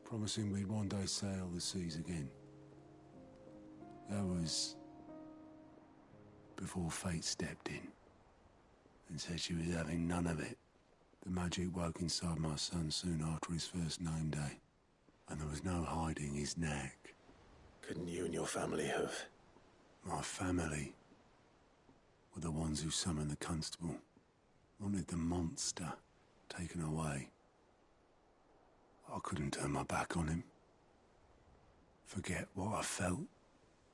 promising we'd one day sail the seas again. That was before fate stepped in and said she was having none of it. The magic woke inside my son soon after his first name day, and there was no hiding his knack. Couldn't you and your family have... My family were the ones who summoned the constable, wanted the monster taken away. I couldn't turn my back on him, forget what I felt,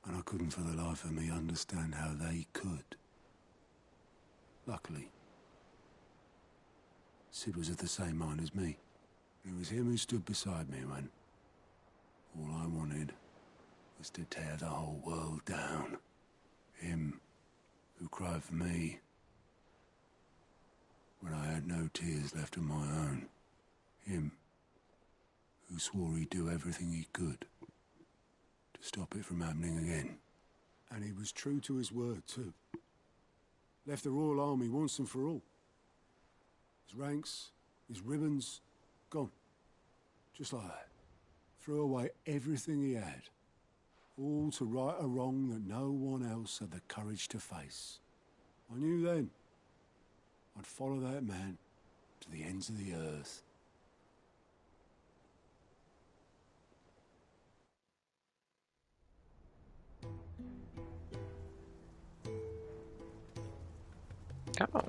and I couldn't for the life of me understand how they could. Luckily, Sid was of the same mind as me. It was him who stood beside me when all I wanted was to tear the whole world down. Him who cried for me when I had no tears left of my own. Him who swore he'd do everything he could to stop it from happening again. And he was true to his word, too. Left the Royal Army once and for all. His ranks, his ribbons, gone. Just like that. Threw away everything he had. All to right a wrong that no one else had the courage to face. I knew then I'd follow that man to the ends of the earth. Oh,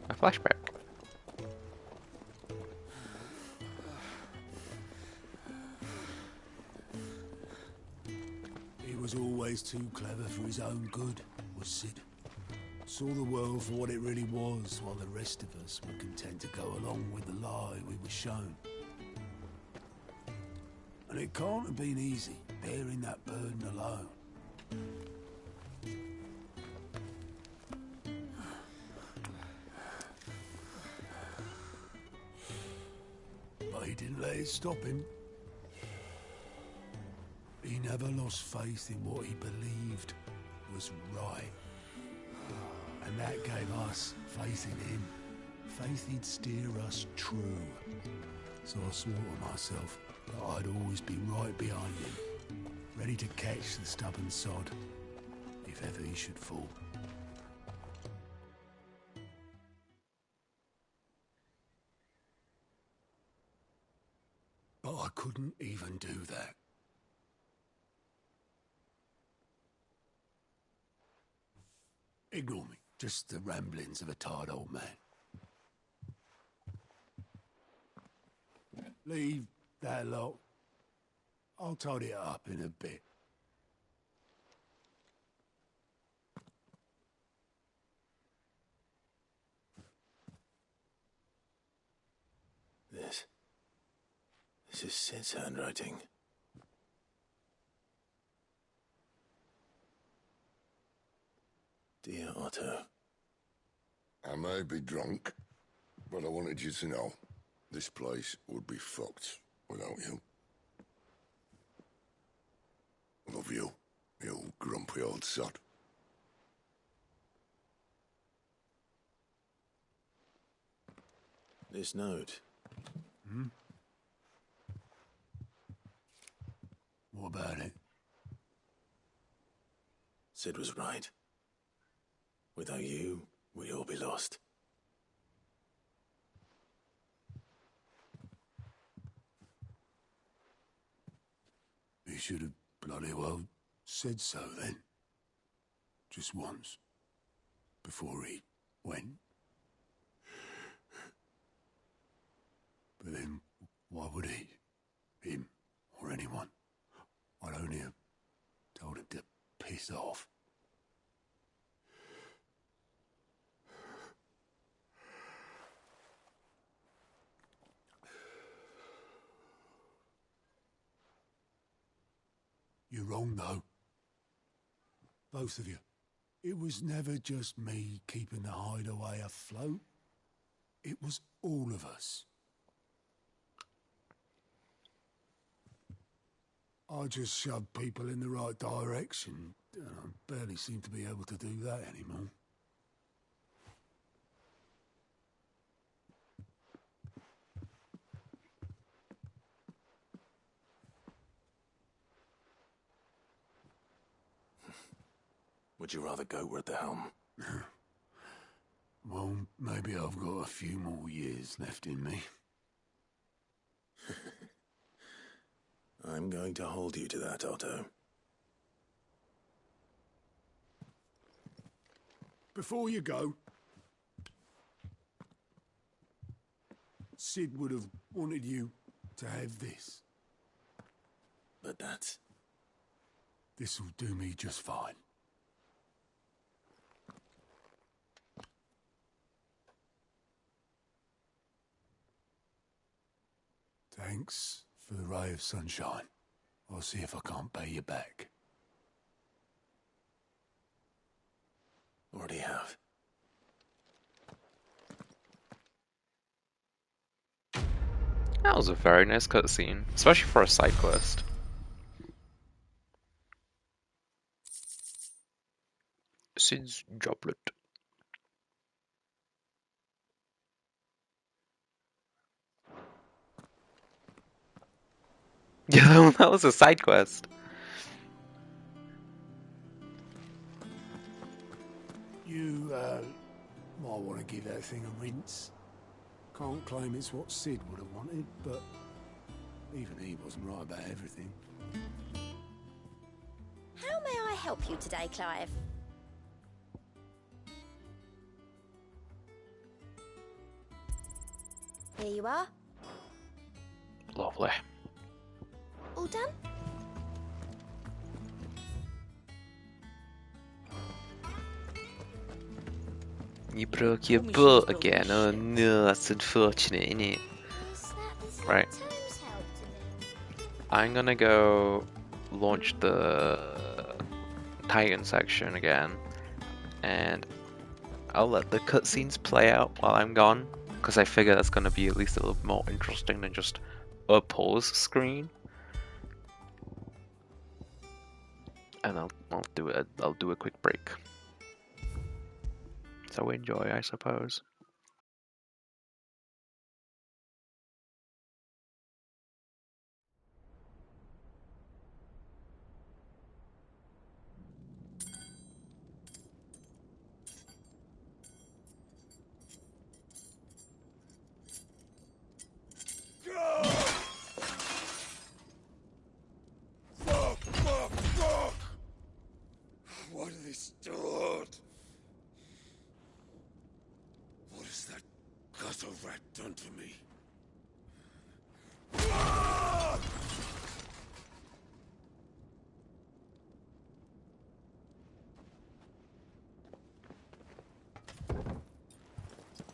a flashback. He was always too clever for his own good, was Sid. Saw the world for what it really was, while the rest of us were content to go along with the lie we were shown. And it can't have been easy, bearing that burden alone. But he didn't let it stop him. He never lost faith in what he believed was right. And that gave us faith in him. Faith he'd steer us true. So I swore to myself that I'd always be right behind him, ready to catch the stubborn sod, if ever he should fall. But I couldn't even do that. Ignore me. Just the ramblings of a tired old man. Leave that lot. I'll tidy it up in a bit. This is Sid's handwriting. Dear Otto. I may be drunk, but I wanted you to know this place would be fucked without you. Love you, you grumpy old sod. This note. Hmm? What about it? Sid was right. Without you, we'd all be lost. He should have bloody well said so then. Just once. Before he went. But then, why would he? Him, or anyone? I'd only have told him to piss off. You're wrong, though. Both of you. It was never just me keeping the hideaway afloat. It was all of us. I just shoved people in the right direction, and I barely seem to be able to do that anymore. Would you rather go at the helm? Well, maybe I've got a few more years left in me. I'm going to hold you to that, Otto. Before you go, Sid would have wanted you to have this. But that's... This'll do me just fine. Thanks for the ray of sunshine. I'll see if I can't pay you back. Already have. That was a very nice cutscene, especially for a side quest. Sid's Joblet. Yeah, that was a side quest. You, might want to give that thing a rinse. Can't claim it's what Sid would have wanted, but even he wasn't right about everything. How may I help you today, Clive? Here you are. Lovely. All done? You broke your boat again. Oh no, that's unfortunate, isn't it? Right. I'm gonna go launch the Titan section again, and I'll let the cutscenes play out while I'm gone, because I figure that's gonna be at least a little more interesting than just a pause screen. And I'll do a quick break. So enjoy, I suppose. Fuck! What have they stored? What has that gutter rat done to me?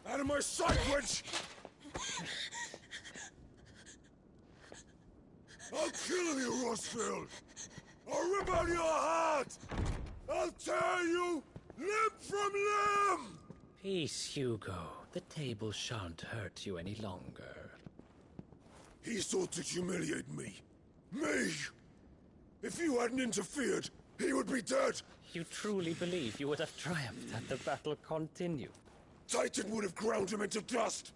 Out of my sight, witch! I'll kill you, Rossfield! I'll rip out your heart! I'll tear you limb from limb! Peace, Hugo. The table shan't hurt you any longer. He sought to humiliate me. Me! If you hadn't interfered, he would be dead! You truly believe you would have triumphed had the battle continued? Titan would have ground him into dust!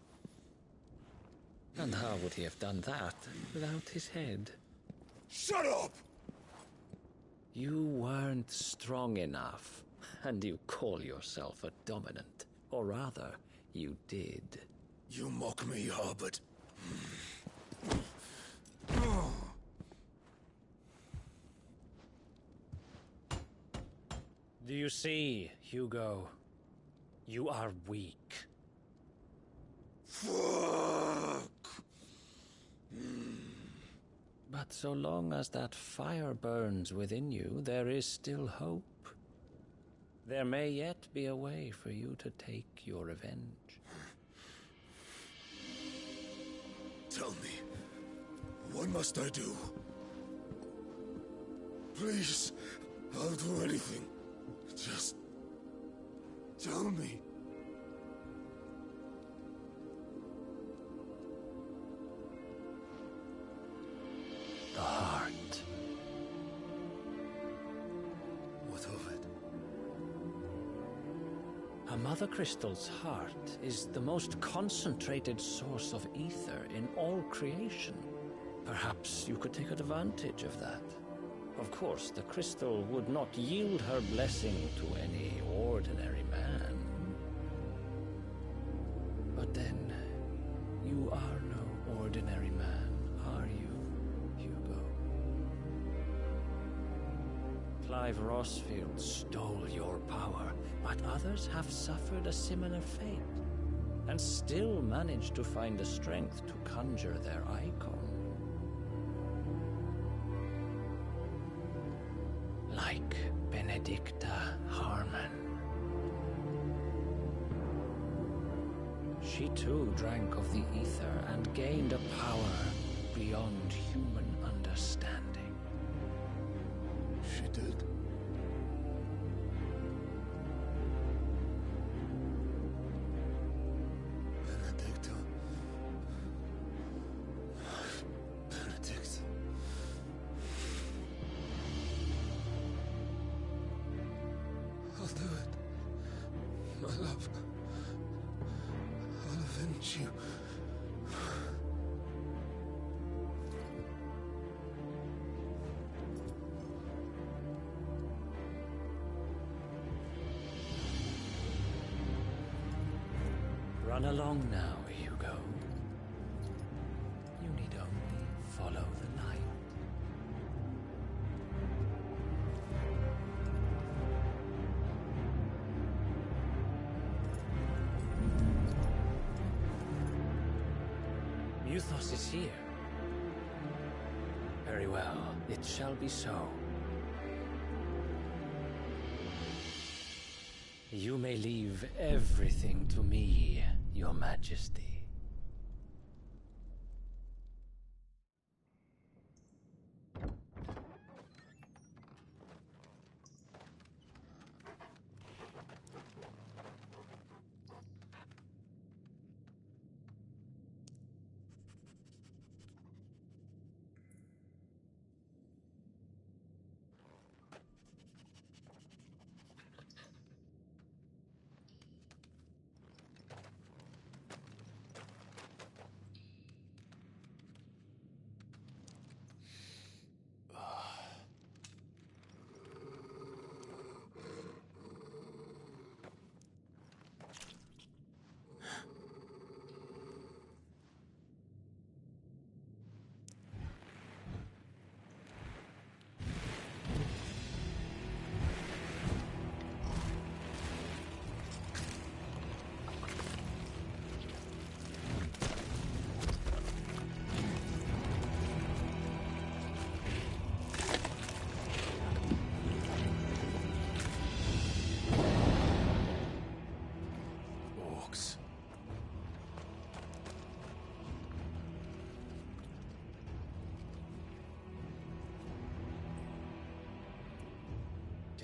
And how would he have done that without his head? Shut up! You weren't strong enough, and you call yourself a dominant. Or rather, you did. You mock me, Harbert. Do you see, Hugo? You are weak. Fuck! But so long as that fire burns within you, there is still hope. There may yet be a way for you to take your revenge. Tell me, what must I do? Please, I'll do anything. Just tell me. The heart. What of it? A Mothercrystal's heart is the most concentrated source of ether in all creation. Perhaps you could take advantage of that. Of course, the crystal would not yield her blessing to any ordinary man. But then, you are no ordinary man, are you, Hugo? Clive Rossfield stole your power, but others have suffered a similar fate, and still managed to find the strength to conjure their icon. Like Benedicta Harmon. She too drank of the ether and gained a power beyond human understanding. She did. Benedicta. Benedict. I'll do it. My love. I'll avenge you. Run along now, Hugo. You need only follow the light. Muthos is here. Very well, it shall be so. You may leave everything to me, Your Majesty.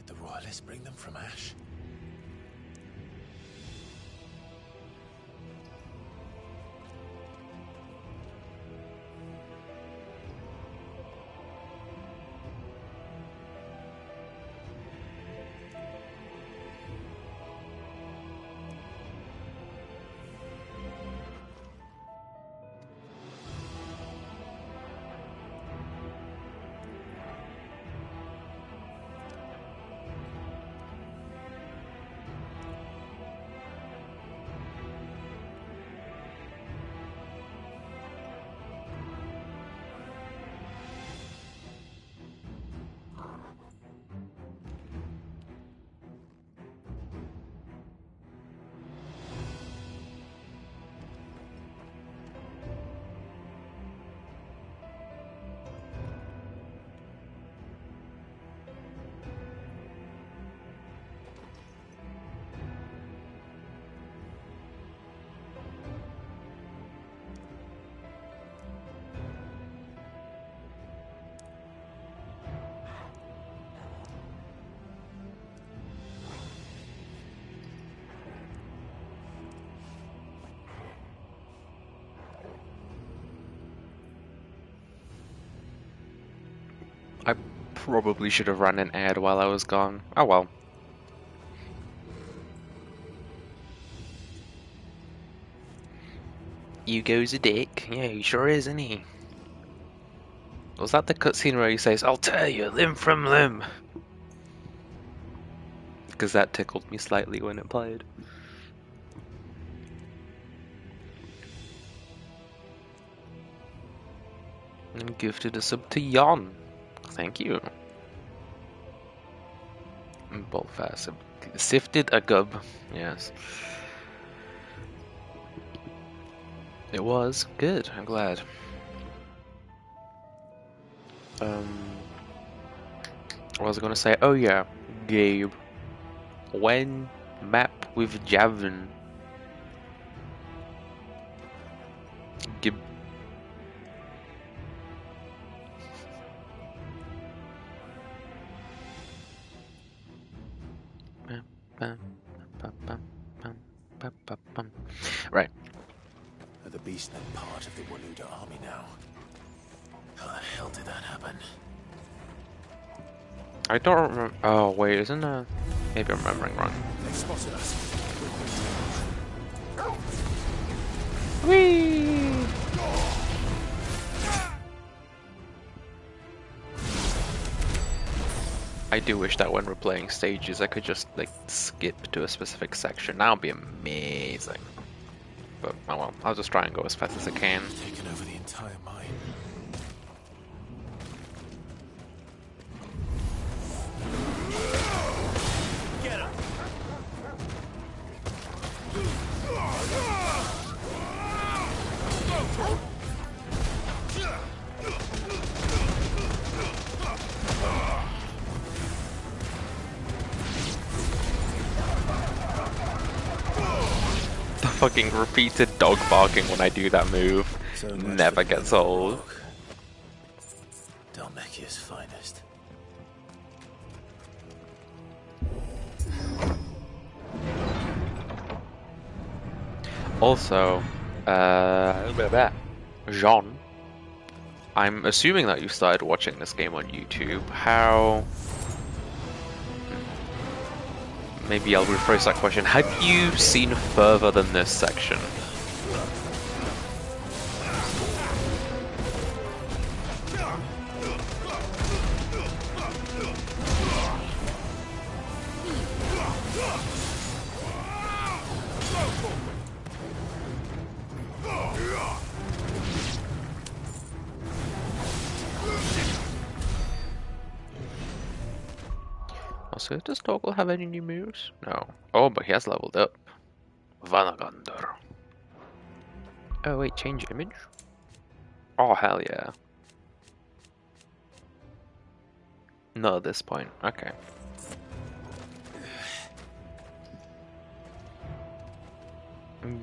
The royalists bring them from Ash? I probably should have run an ad while I was gone. Oh well. Hugo's a dick. Yeah, he sure is, isn't he? Was that the cutscene where he says, "I'll tear you limb from limb"? Because that tickled me slightly when it played. And gifted a sub to Yon. Thank you. Both sifted a gub. Yes. It was good. I'm glad. What was I gonna say? Oh yeah, Gabe. When map with Javin. Gib. Right. Are the beast then part of the Waluda army now? How the hell did that happen? I don't remember. Oh wait, isn't maybe I'm remembering wrong. They spotted us. Whee! I do wish that when we're playing stages, I could just like skip to a specific section. That would be amazing. But oh well, I'll just try and go as fast as I can. Taken over the entire mine. Get him! fucking repeated dog barking when I do that move So much never for gets mineral old. rock. Dalmekia's finest. Also, Jean, I'm assuming that you started watching this game on YouTube. How... Maybe I'll rephrase that question. Have you seen further than this section? Also, does Toggle have any new moves? No. Oh, but he has leveled up. Vanagander. Oh wait, change image? Oh hell yeah. Not at this point, okay.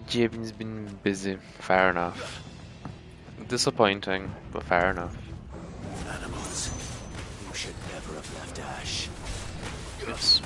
Jibin's been busy, fair enough. Disappointing, but fair enough. Animals. You should never have left Ash. Oops.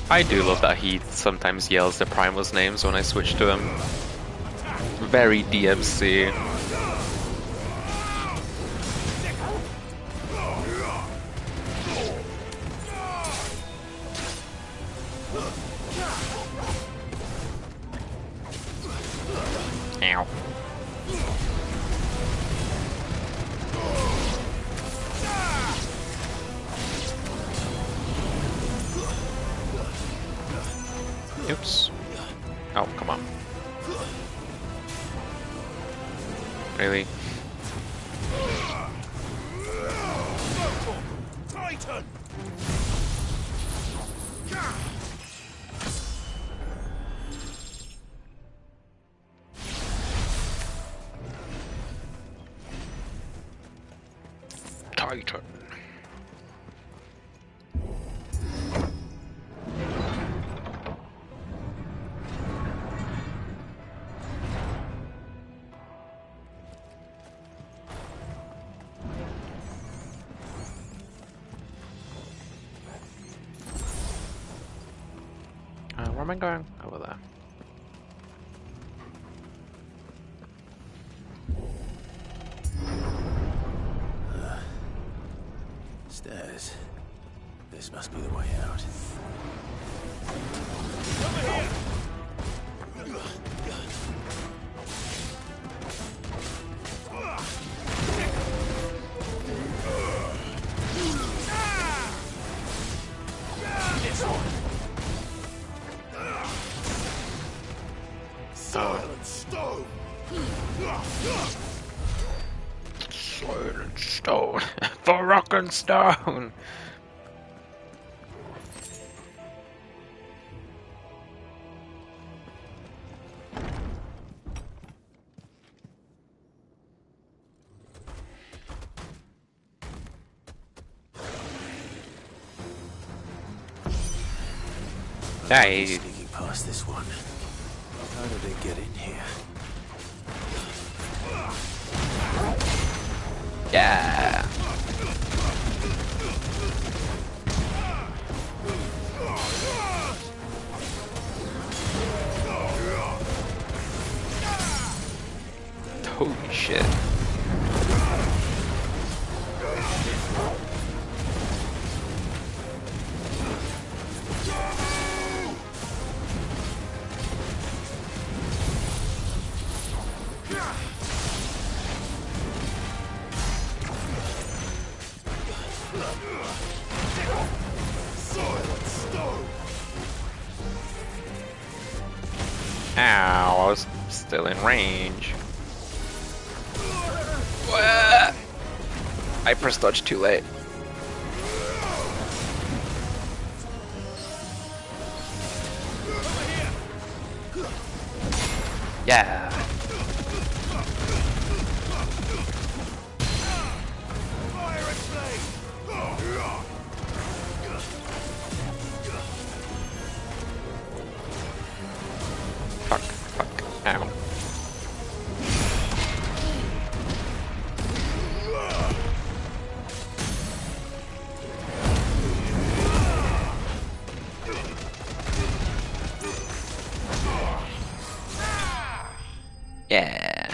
I do love that he sometimes yells the Primal's names when I switch to him. Very DMC. Ow. Oops. Oh, come on. Really? Titan! Titan. Where am I going? Over there. Stairs. This must be the way out. Silent stone! Silent stone. For rock and stone. Hey. Sneaking past this one. How did it get in here? Yeah. Holy shit. Ow, I was still in range. I pressed dodge too late. Yeah. Fuck, ow. Yeah.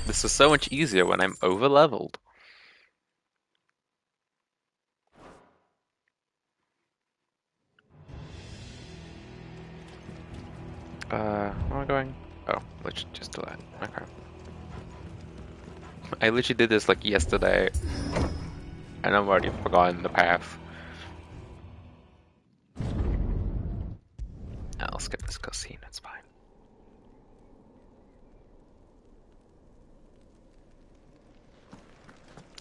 This is so much easier when I'm over leveled. Where am I going? Oh, let's just do that. Okay. I literally did this like yesterday, and I've already forgotten the path. I'll skip this cutscene, it's fine.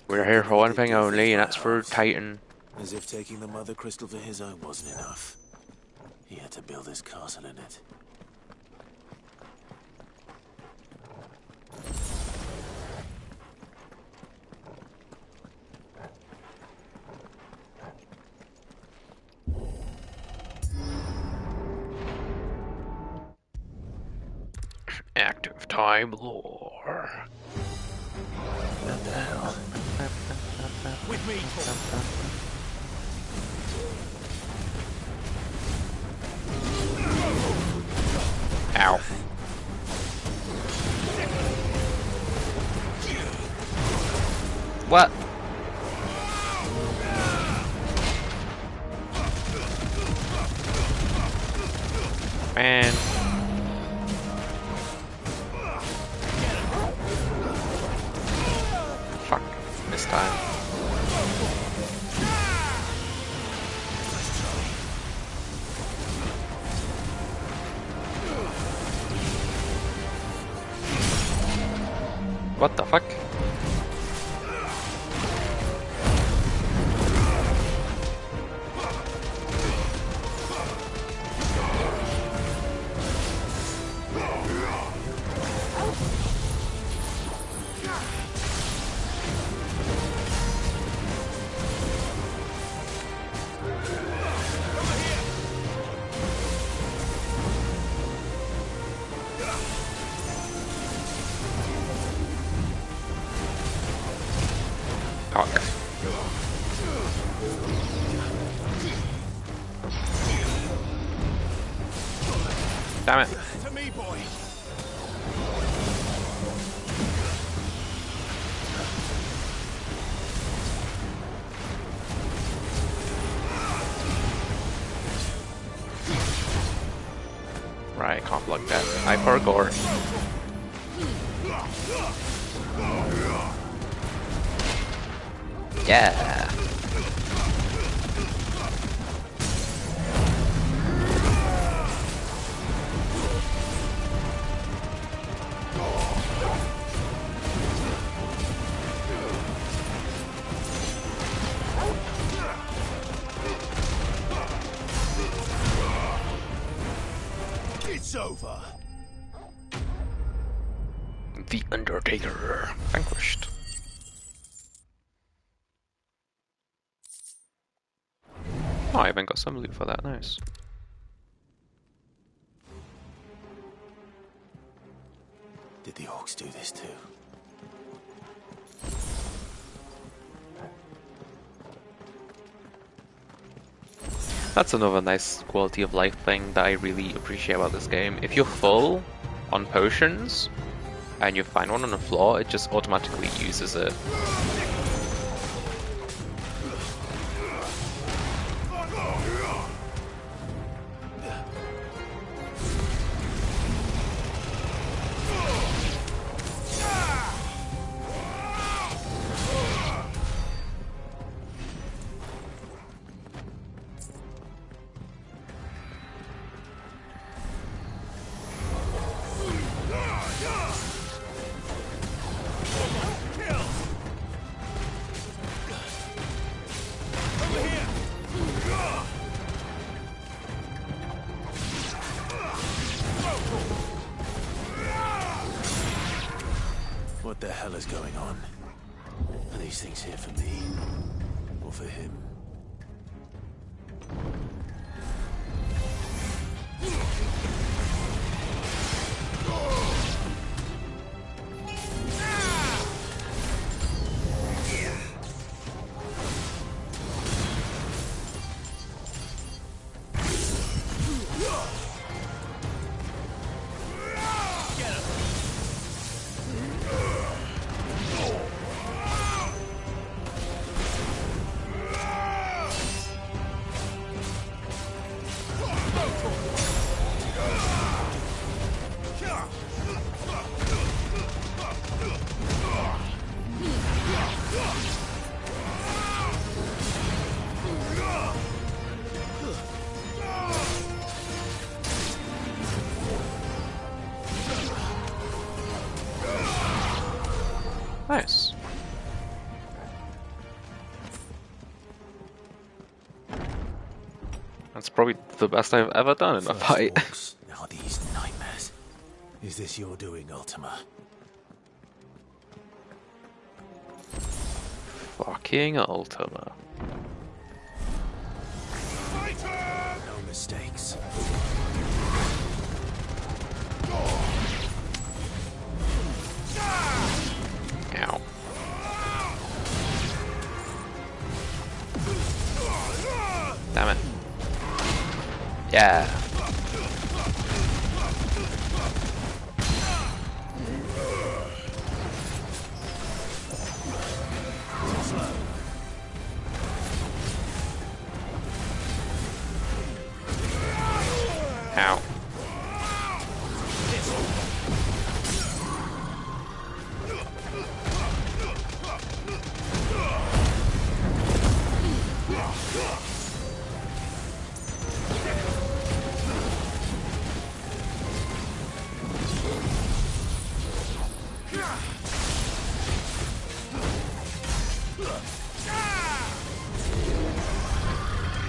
We're here for one thing only, and that's for Titan. As if taking the Mother Crystal for his own wasn't enough. He had to build his castle in it. Active time lore. What the hell? With me, Ow. What? Man. Fuck. This time. What the fuck? Fuck. Damn it. To me, boy. Right, I can't block that. I forgot. Yeah. It's over. The Undertaker vanquished. Oh, I even got some loot for that, nice. Did the orcs do this too? That's another nice quality of life thing that I really appreciate about this game. If you're full on potions and you find one on the floor, it just automatically uses it. Nothing's here for me. Or for him. Nice. That's probably the best I've ever done in a fight. Now these nightmares. Is this your doing, Ultima? Fucking Ultima. No mistakes. Ow. Damn it. Yeah. Ow.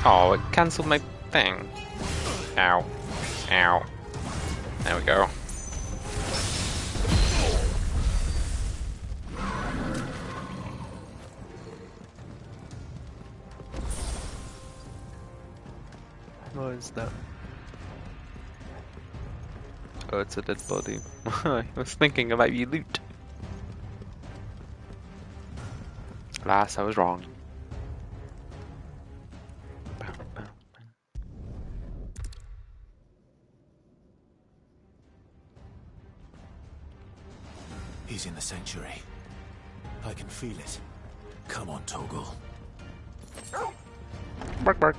Oh, it cancelled my thing. Ow. Ow. There we go. What is that? Oh, it's a dead body. I was thinking about you loot. Alas, I was wrong. He's in the sanctuary. I can feel it. Come on, Toggle. Bark, bark.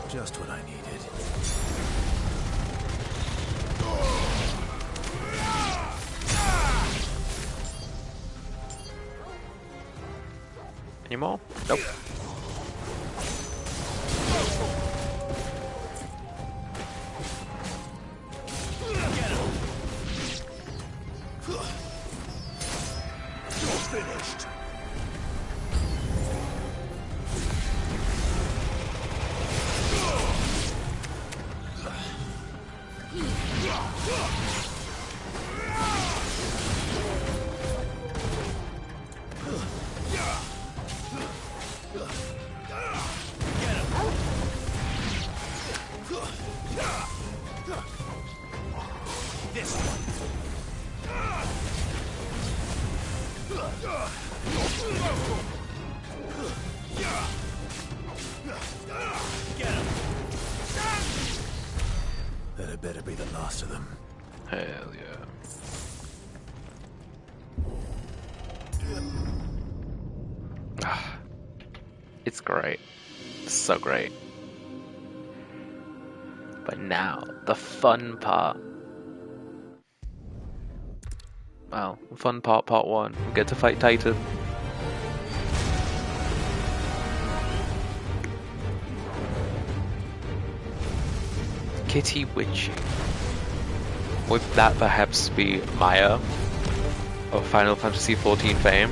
Just what I needed. Any more? Nope. You're finished. That had better be the last of them. Hell yeah. It's great. It's so great. But now, the fun part. Well, fun part, part one. We get to fight Titan. Kitty Witchy. Would that perhaps be Maya of Final Fantasy XIV fame?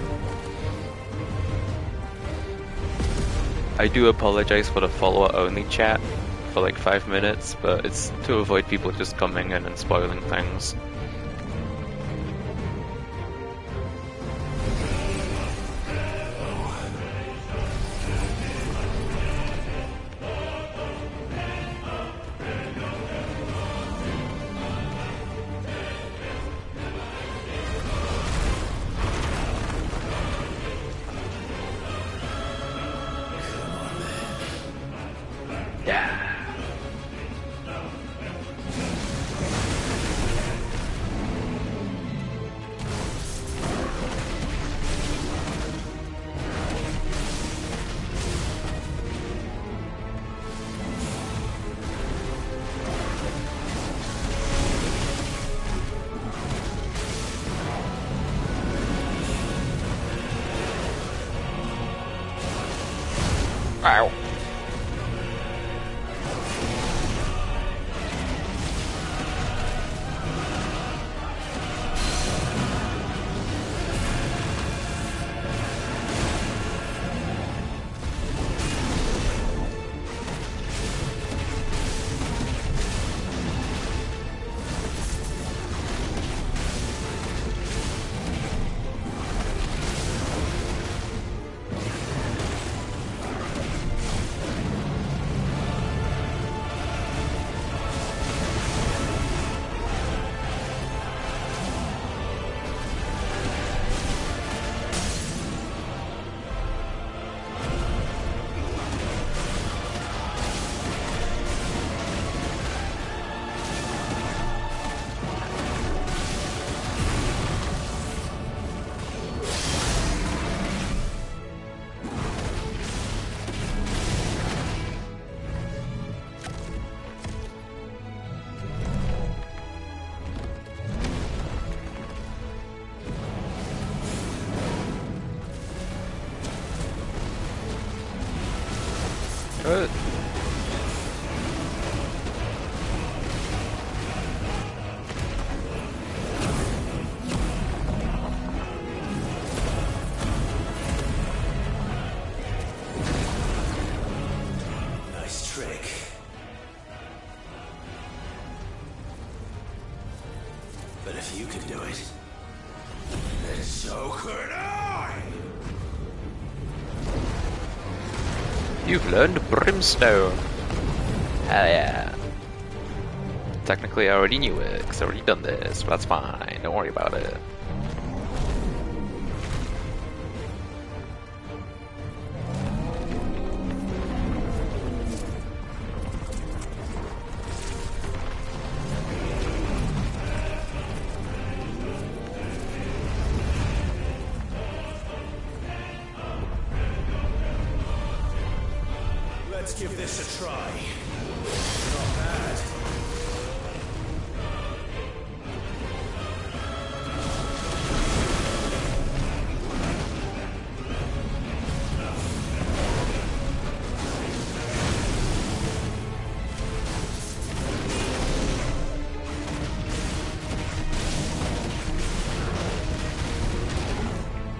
I do apologize for the follower-only chat for like 5 minutes, but it's to avoid people just coming in and spoiling things. Ow. Good. Nice trick. But if you can do it, then so could I! You've learned Brimstone. Hell yeah. Technically I already knew it, because I already done this, but that's fine, don't worry about it. Let's give this a try. Not bad.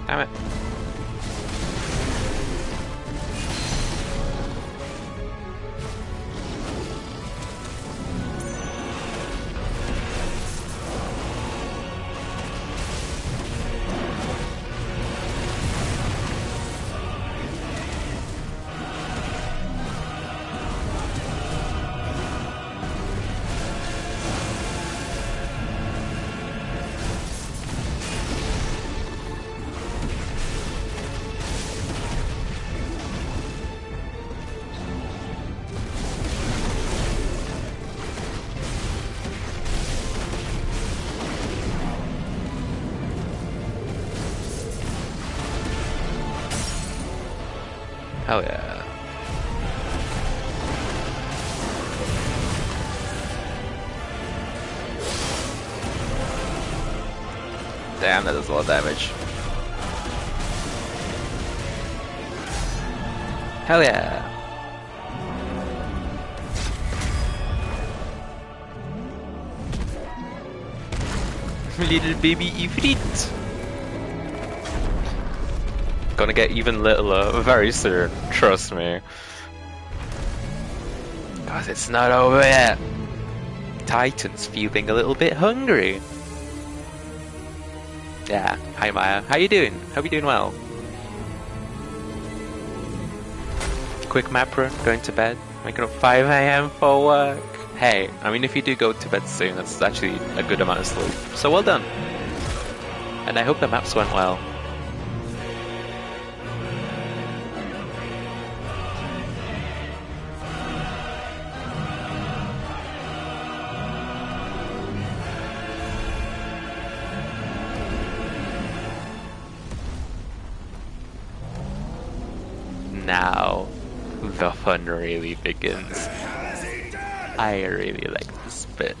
Damn it. Hell yeah. Damn, that does a lot of damage. Hell yeah. Little baby Ifrit. Gonna get even littler very soon, trust me. Cause it's not over yet. Titan's feeling a little bit hungry. Yeah, hi Maya. How you doing? Hope you're doing well. Quick map run, going to bed, waking up 5 AM for work. Hey, I mean if you do go to bed soon, that's actually a good amount of sleep. So well done. And I hope the maps went well. Now, the fun really begins. I really like this bit.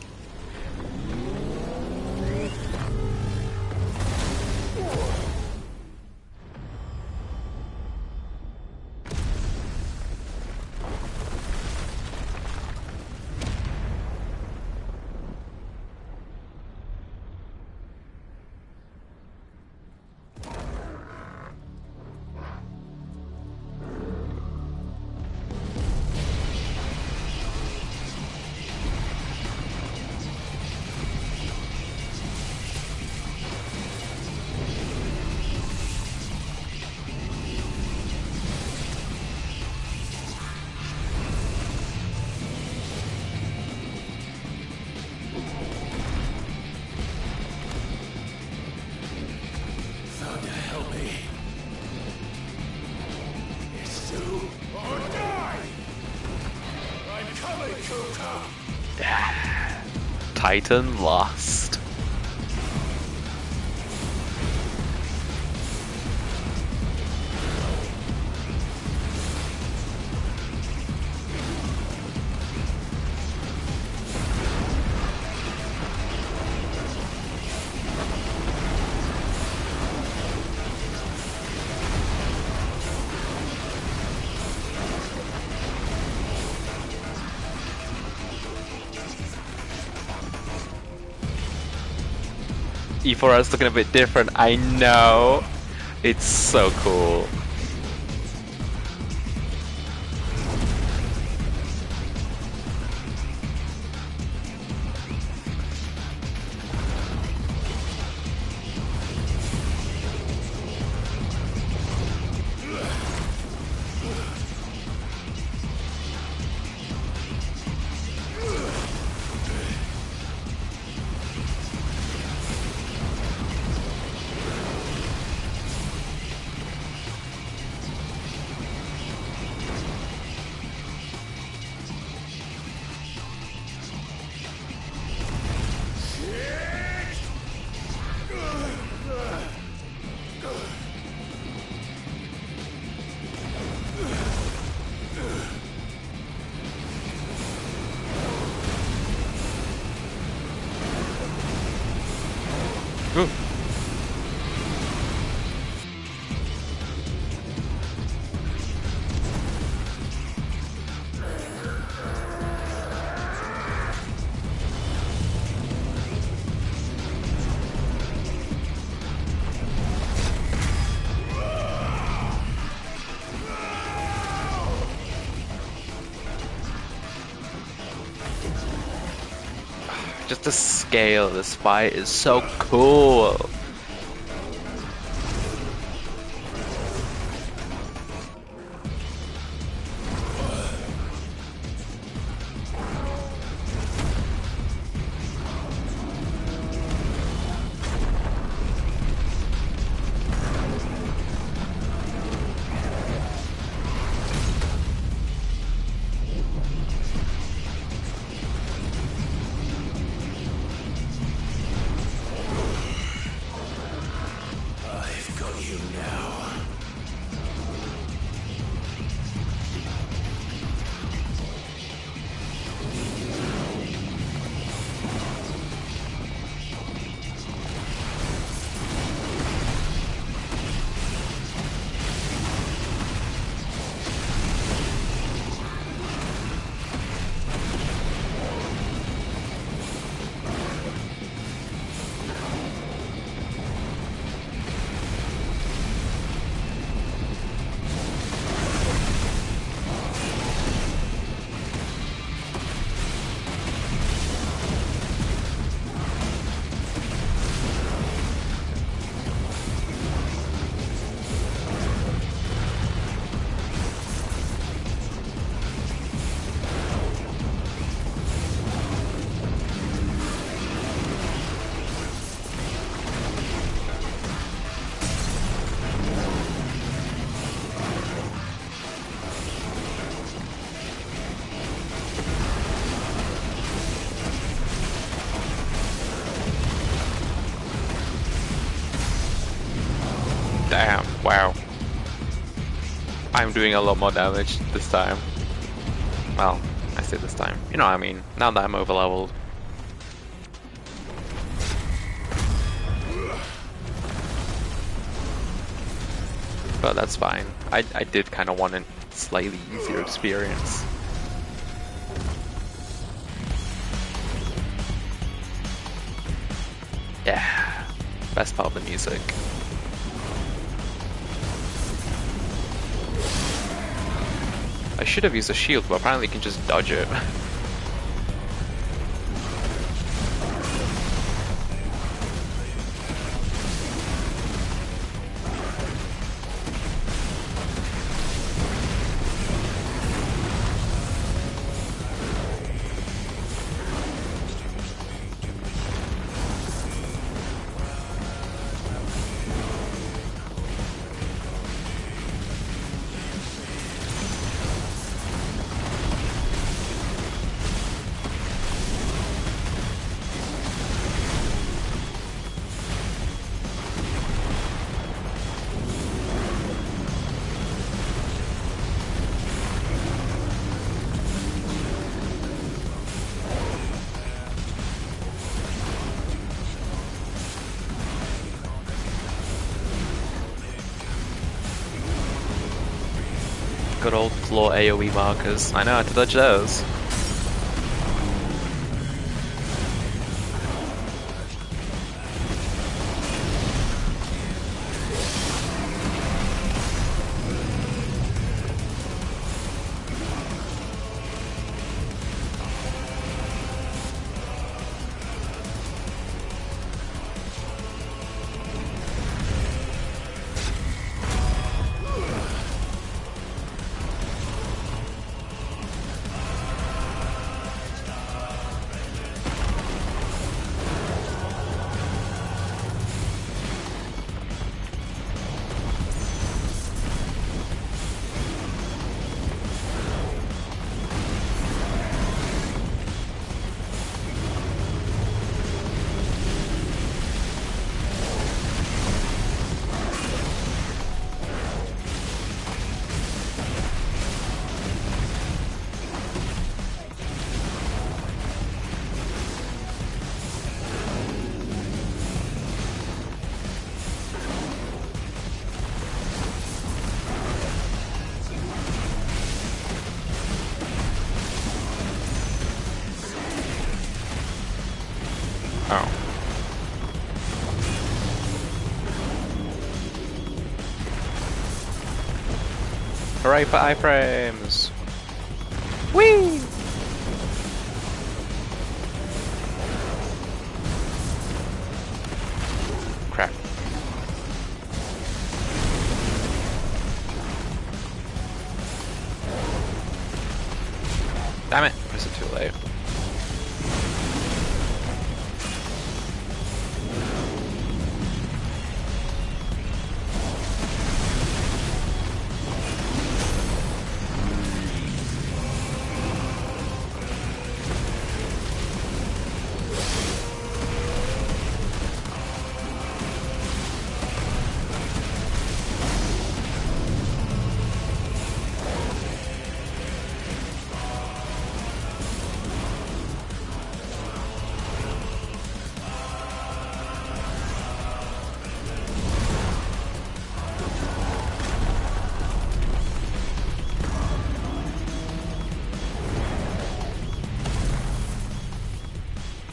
Titan lost. E4's looking a bit different, I know. It's so cool. Just the scale of this fight is so cool. doing a lot more damage this time. Well, I say this time. You know what I mean. Now that I'm over leveled. But that's fine. I did kind of want a slightly easier experience. Yeah, best part of the music. I should have used a shield, but apparently you can just dodge it. Good old claw AoE markers. I know how to dodge those. Oh. Hooray for iframes! Whee! Crap. Damn it! Press it too late.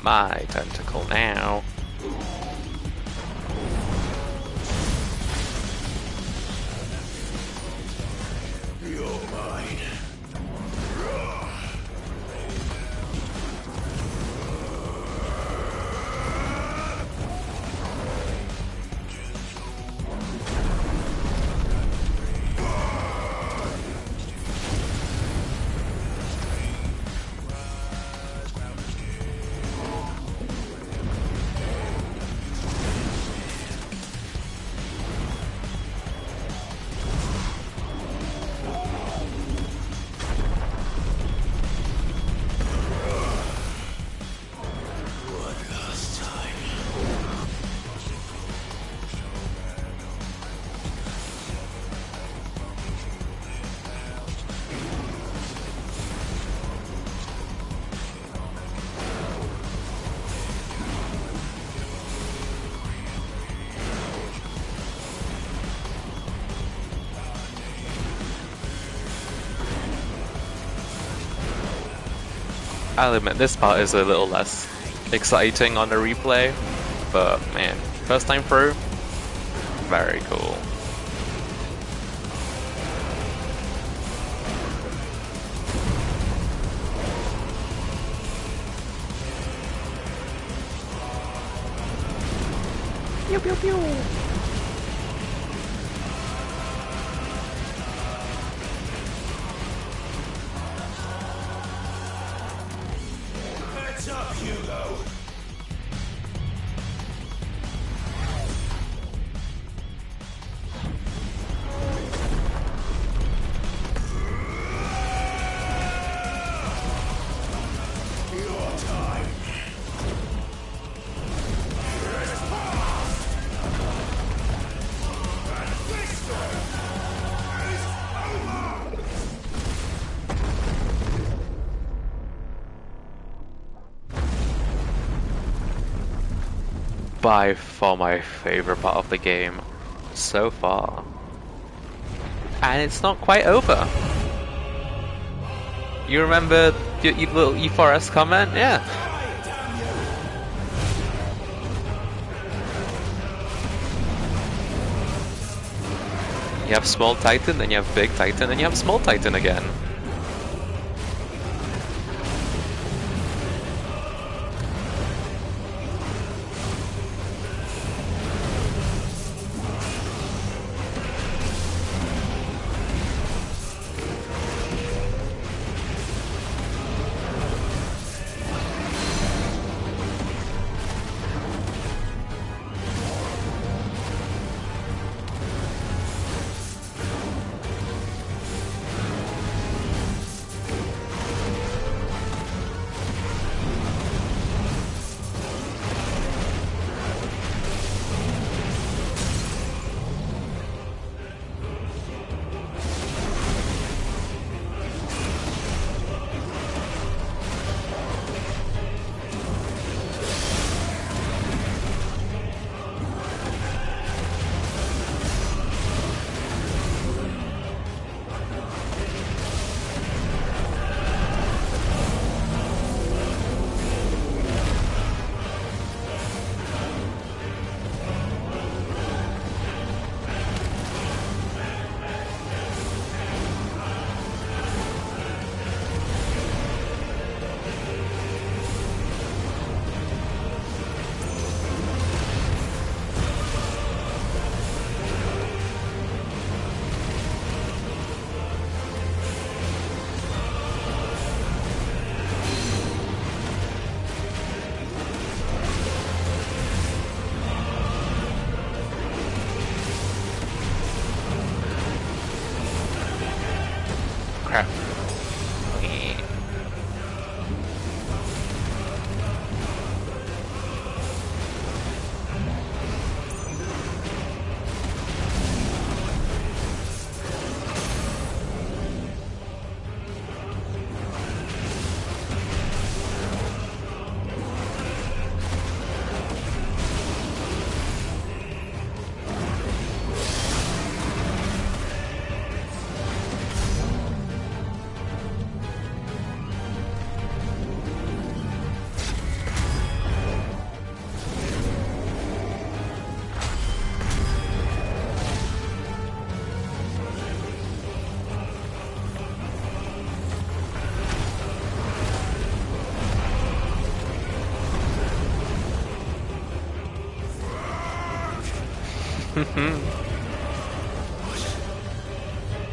My tentacle now. You're mine. I'll admit this part is a little less exciting on the replay, but man, first time through, very cool. Pew pew pew. Heads up, Hugo! Your time. By far my favorite part of the game so far. And it's not quite over. You remember your little E4S comment? Yeah. You have small Titan, then you have big Titan, then you have small Titan again. Crap.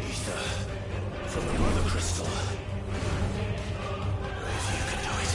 Ether from the Mothercrystal. If you can do it.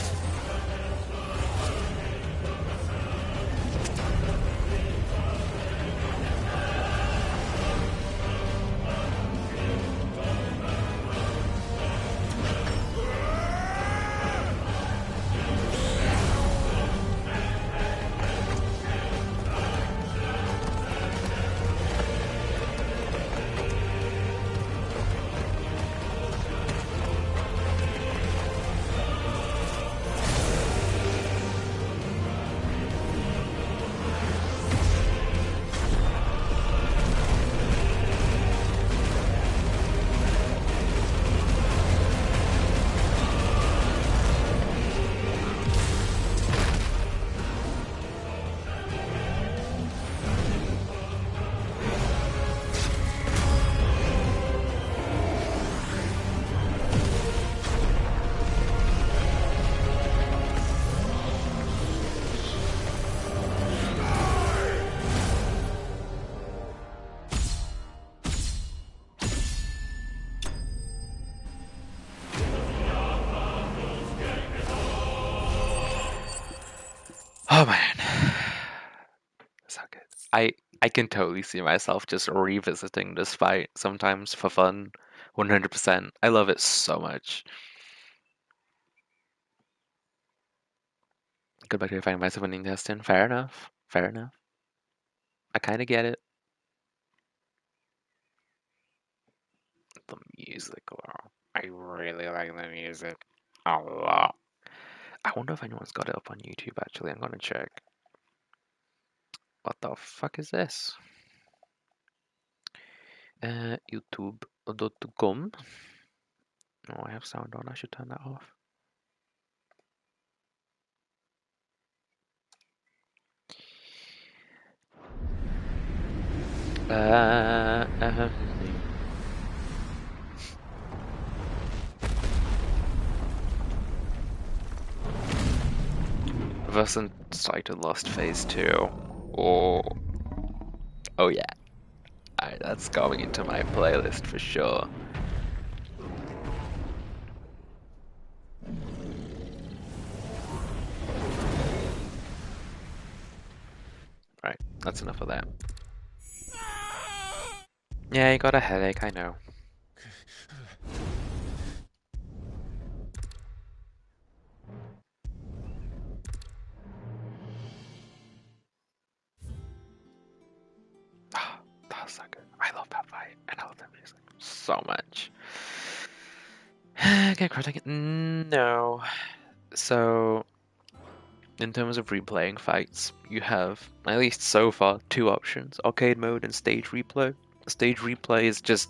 Oh man, so good. I can totally see myself just revisiting this fight sometimes for fun. 100%. I love it so much. Good bacteria myself in the intestine. Fair enough. Fair enough. I kind of get it. The music, though. I really like the music a lot. I wonder if anyone's got it up on YouTube, actually. I'm gonna check. What the fuck is this? YouTube.com. Oh, I have sound on. I should turn that off. Wasn't cited Lost Phase 2. Oh yeah. That's going into my playlist for sure. Right, that's enough of that. Yeah, you got a headache, I know. Oh, that was so good. I love that fight, and I love that music so much. Get critical? No. So, in terms of replaying fights, you have, at least so far, two options: arcade mode and stage replay. Stage replay is just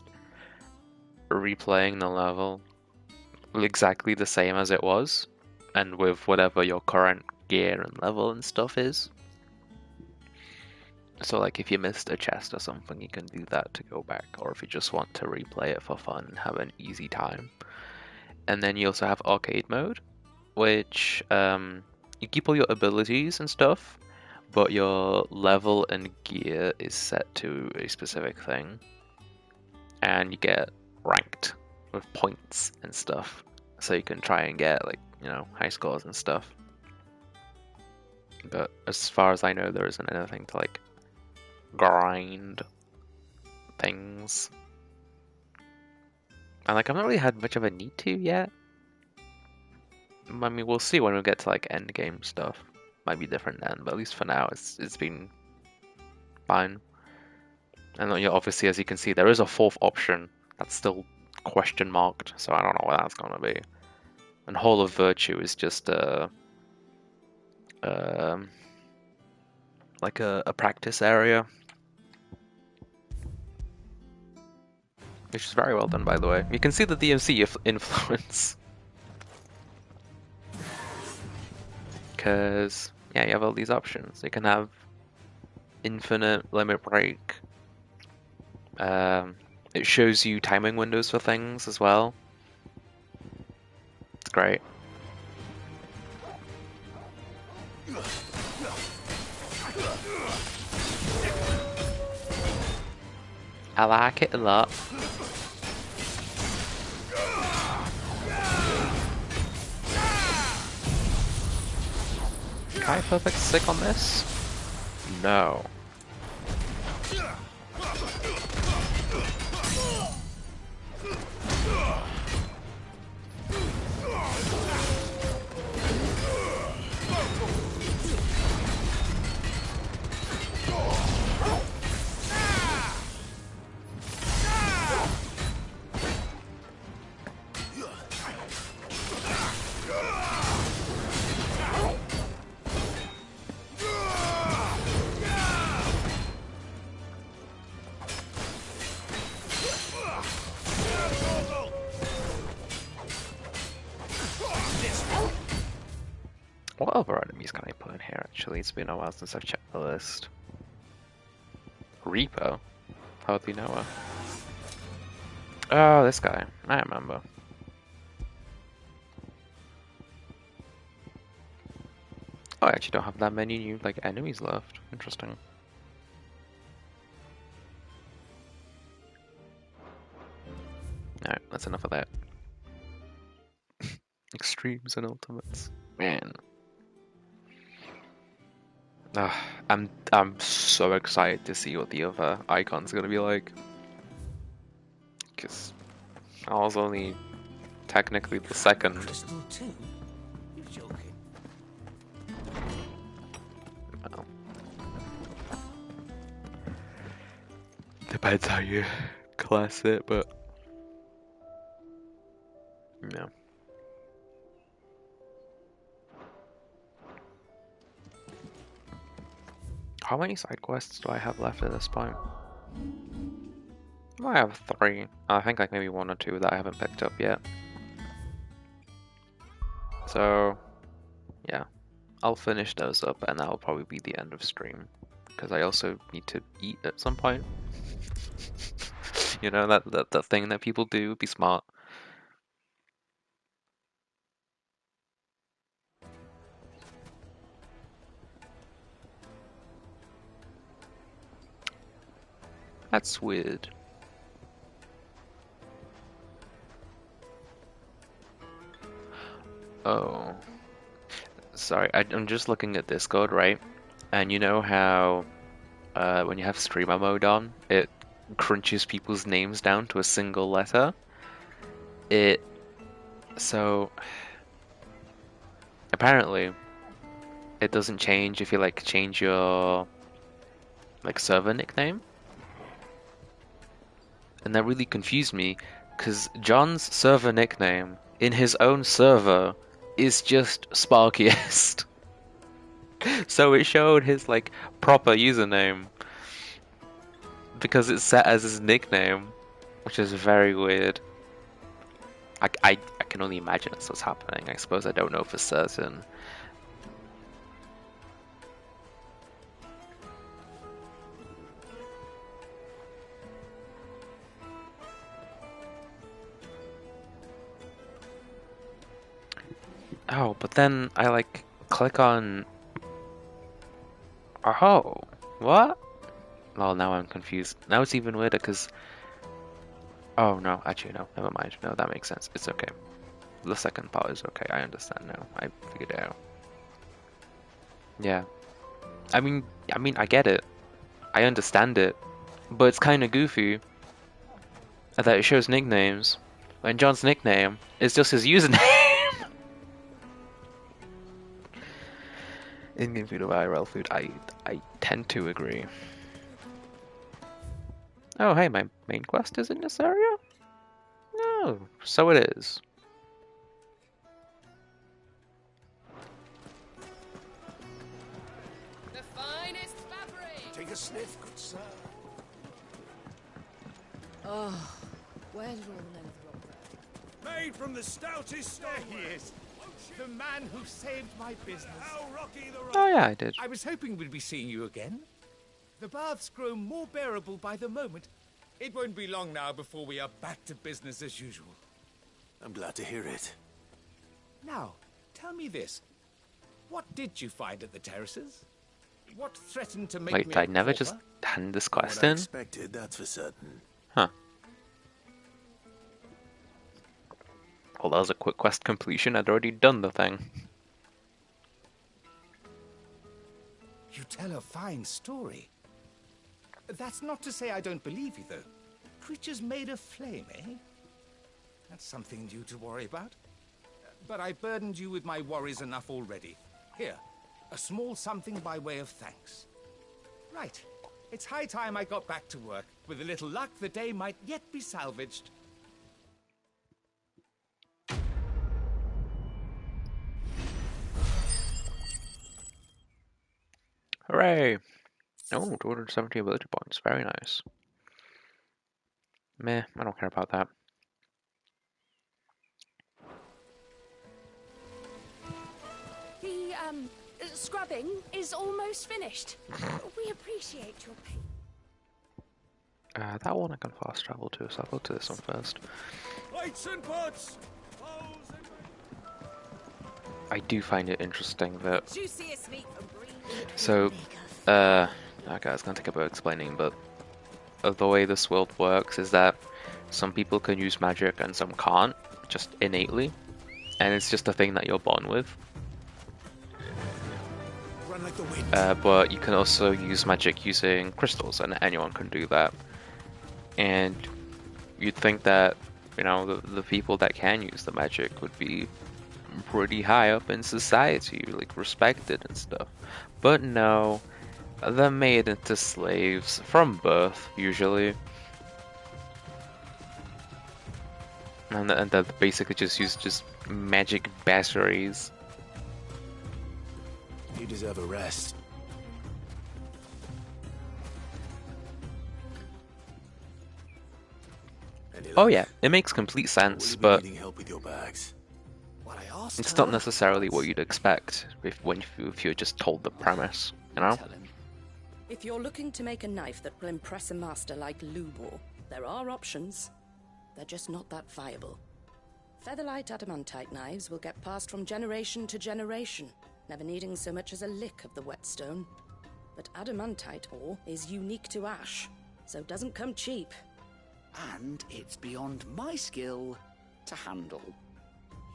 replaying the level exactly the same as it was, and with whatever your current gear and level and stuff is. So like if you missed a chest or something, you can do that to go back, or if you just want to replay it for fun and have an easy time. And then you also have arcade mode, which you keep all your abilities and stuff, but your level and gear is set to a specific thing, and you get ranked with points and stuff, so you can try and get like, you know, high scores and stuff. But as far as I know, there isn't anything to like grind things. And like I've not really had much of a need to yet. I mean, we'll see when we get to like end game stuff. Might be different then, but at least for now, it's been fine. And then, yeah, obviously, as you can see, there is a fourth option that's still question marked, so I don't know what that's gonna be. And Hall of Virtue is just like a practice area, which is very well done, by the way. You can see the DMC influence. Because, yeah, you have all these options. You can have infinite limit break. It shows you timing windows for things as well. It's great. I like it a lot. Can I perfect stick on this? No. What other enemies can I put in here, actually? It's been a while since I've checked the list. Reaper? How do you know her? Oh, this guy. I remember. Oh, I actually don't have that many new like enemies left. Interesting. Alright, that's enough of that. Extremes and ultimates. Man. I'm so excited to see what the other icon's gonna be like. Because I was only technically the second. Crystal too? You're joking. Well, depends how you class it, but yeah. How many side quests do I have left at this point? I have 3. I think like maybe 1 or 2 that I haven't picked up yet. So, yeah. I'll finish those up and that'll probably be the end of stream. Because I also need to eat at some point. You know, that thing that people do, be smart. That's weird. Oh. Sorry, I'm just looking at Discord, right? And you know how when you have streamer mode on, it crunches people's names down to a single letter? So apparently it doesn't change if you like change your like server nickname. And that really confused me because John's server nickname in his own server is just Sparkiest. So it showed his like proper username because it's set as his nickname, which is very weird. I can only imagine that's what's happening. I suppose I don't know for certain. Oh, but then I like click on. Oh, what? Well, now I'm confused. Now it's even weirder because. Oh no, actually no, never mind. No, that makes sense. It's okay. The second part is okay. I understand now. I figured it out. Yeah. I mean, I get it. I understand it, but it's kind of goofy that it shows nicknames when John's nickname is just his username. In-game food or IRL food, I tend to agree. Oh, hey, my main quest is in this area? No, so it is. The finest fabric! Take a sniff, good sir. Oh, where did all the men drop Made from the stoutest stone. There he is. The man who saved my business. How rocky the road. Oh yeah, I did. I was hoping we'd be seeing you again. The baths grow more bearable by the moment. It won't be long now before we are back to business as usual. I'm glad to hear it. Now, tell me this. What did you find at the terraces? What threatened to make Wait, me did I a never pauper? just hand this quest What I in? expected, that's for certain. Huh. Well, that was a quick quest completion. I'd already done the thing. You tell a fine story. That's not to say I don't believe you, though. Creatures made of flame, eh? That's something new to worry about. But I burdened you with my worries enough already. Here, a small something by way of thanks. Right. It's high time I got back to work. With a little luck, the day might yet be salvaged. Hooray! Oh, 270 ability points. Very nice. Meh, I don't care about that. The, scrubbing is almost finished. We appreciate your pain. That one I can fast travel to, so I'll go to this one first. Plates and pots. I do find it interesting that... Juiciest meat from green. So, okay, it's gonna take a bit of explaining, but the way this world works is that some people can use magic and some can't, just innately, and it's just a thing that you're born with. run like the wind. But you can also use magic using crystals, and anyone can do that. And you'd think that, you know, the people that can use the magic would be pretty high up in society, like respected and stuff. But no, they're made into slaves from birth, usually. And they're basically just use just magic batteries. You deserve a rest. Oh yeah, it makes complete sense, but Needing help with your bags. What I asked it's her not necessarily what you'd expect if you're just told the premise, you know? If you're looking to make a knife that will impress a master like Lubor, there are options. They're just not that viable. Featherlight adamantite knives will get passed from generation to generation, never needing so much as a lick of the whetstone. But adamantite ore is unique to ash, so it doesn't come cheap. And it's beyond my skill to handle.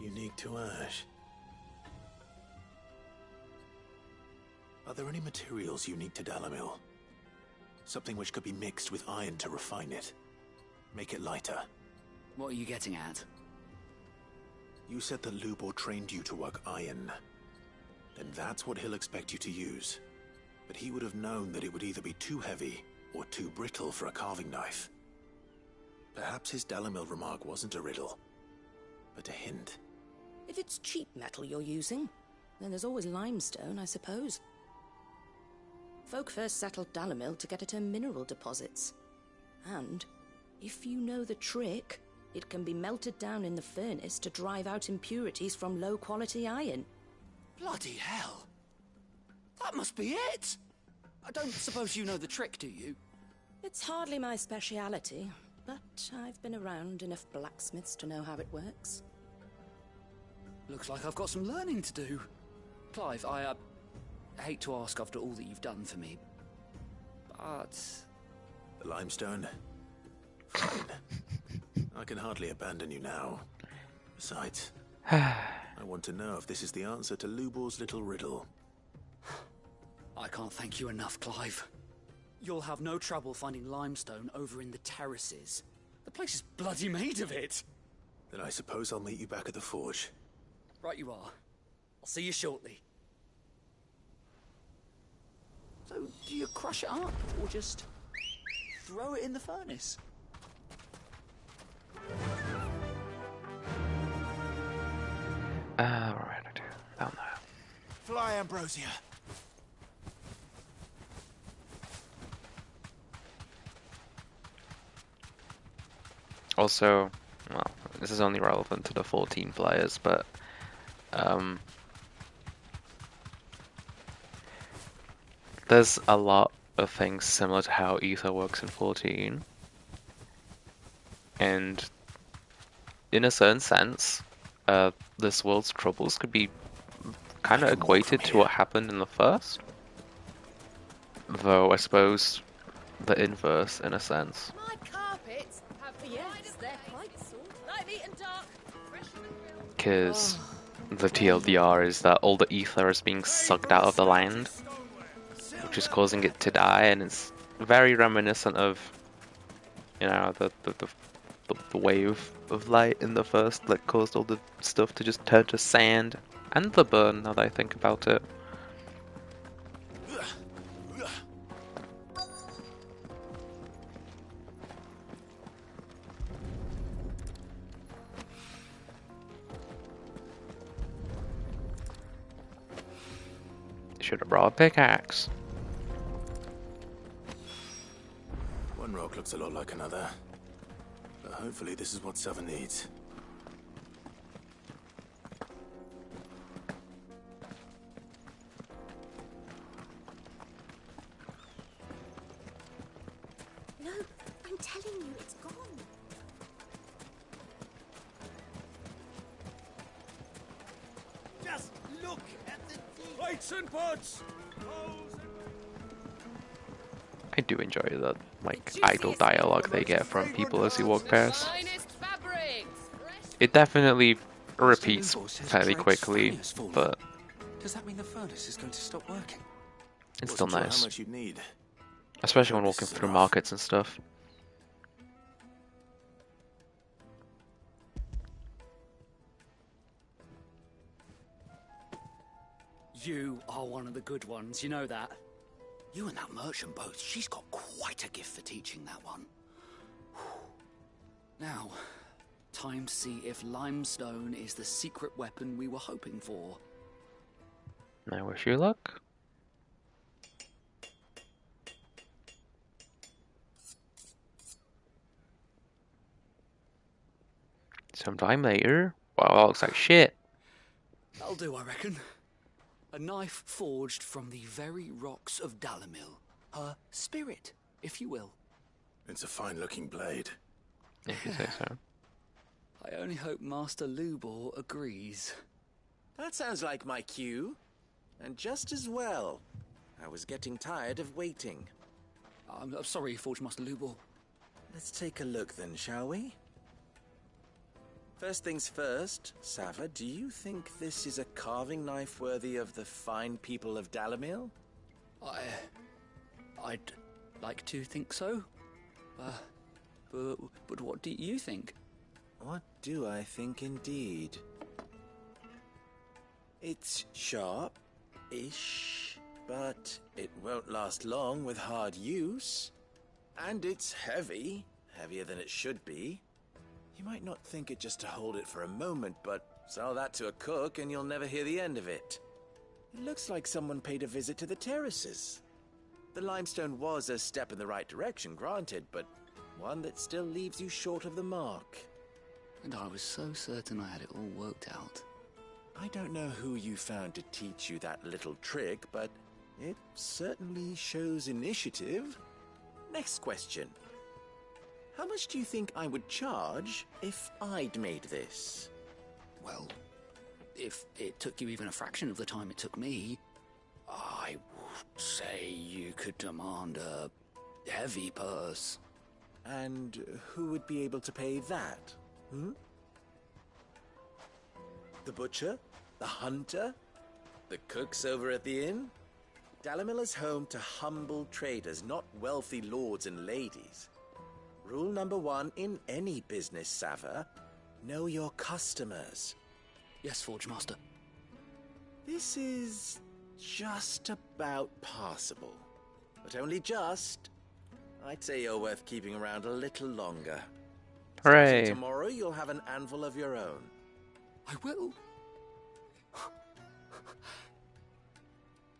Unique to ash. Are there any materials unique to Dalamil? Something which could be mixed with iron to refine it. Make it lighter. What are you getting at? You said that Lubor trained you to work iron. Then that's what he'll expect you to use. But he would have known that it would either be too heavy or too brittle for a carving knife. Perhaps his Dalamil remark wasn't a riddle, but a hint. If it's cheap metal you're using, then there's always limestone, I suppose. Folk first settled Dalamil to get at her mineral deposits. And, if you know the trick, it can be melted down in the furnace to drive out impurities from low-quality iron. Bloody hell! That must be it! I don't suppose you know the trick, do you? It's hardly my speciality, but I've been around enough blacksmiths to know how it works. Looks like I've got some learning to do. Clive, I hate to ask after all that you've done for me, but... The limestone? Fine. I can hardly abandon you now. Besides, I want to know if this is the answer to Lubor's little riddle. I can't thank you enough, Clive. You'll have no trouble finding limestone over in the terraces. The place is bloody made of it. Then I suppose I'll meet you back at the forge. Right you are. I'll see you shortly. So, do you crush it up, or just throw it in the furnace? Alright, I do. Down there. Fly, Ambrosia. Also, well, this is only relevant to the 14 players, but there's a lot of things similar to how Aether works in 14. And in a certain sense, this world's troubles could be kind of equated to what happened in the first. Though I suppose the inverse in a sense. My carpets have they're quite soft, light and dark, fresh and grilled. Because the TLDR is that all the ether is being sucked out of the land, which is causing it to die, and it's very reminiscent of, you know, the wave of light in the first that caused all the stuff to just turn to sand, and the burn, now that I think about it. Should have brought a pickaxe. One rock looks a lot like another. But hopefully this is what Seven needs. No, I'm telling you, it's gone. Just look at the plates and pots. I do enjoy the idle dialogue they get from people as you walk past. It definitely repeats fairly quickly, but Does that mean the furnace is going to stop working? It's still Wasn't sure nice. how much you'd need. Especially when walking through markets and stuff. You are one of the good ones, you know that? You and that merchant both, she's got quite a gift for teaching that one. Now, time to see if limestone is the secret weapon we were hoping for. I wish you luck. Sometime later. Wow, that looks like shit. That'll do, I reckon. A knife forged from the very rocks of Dalamil. Her spirit, if you will. It's a fine-looking blade. If you say so. I only hope Master Lubor agrees. That sounds like my cue. And just as well. I was getting tired of waiting. I'm sorry, Forge Master Lubor. Let's take a look then, shall we? First things first, Sava, do you think this is a carving knife worthy of the fine people of Dalamil? I'd like to think so. But what do you think? What do I think indeed? It's sharp-ish, but it won't last long with hard use. And it's heavy, heavier than it should be. You might not think it just to hold it for a moment, but sell that to a cook and you'll never hear the end of it. It looks like someone paid a visit to the terraces. The limestone was a step in the right direction, granted, but one that still leaves you short of the mark. And I was so certain I had it all worked out. I don't know who you found to teach you that little trick, but it certainly shows initiative. Next question. How much do you think I would charge if I'd made this? Well, if it took you even a fraction of the time it took me, I would say you could demand a heavy purse. And who would be able to pay that? The butcher? The hunter? The cooks over at the inn? Dalamil is home to humble traders, not wealthy lords and ladies. Rule number 1 in any business, Sava, know your customers. Yes, Forge Master. This is just about passable. But only just. I'd say you're worth keeping around a little longer. Hooray! So tomorrow you'll have an anvil of your own. I will.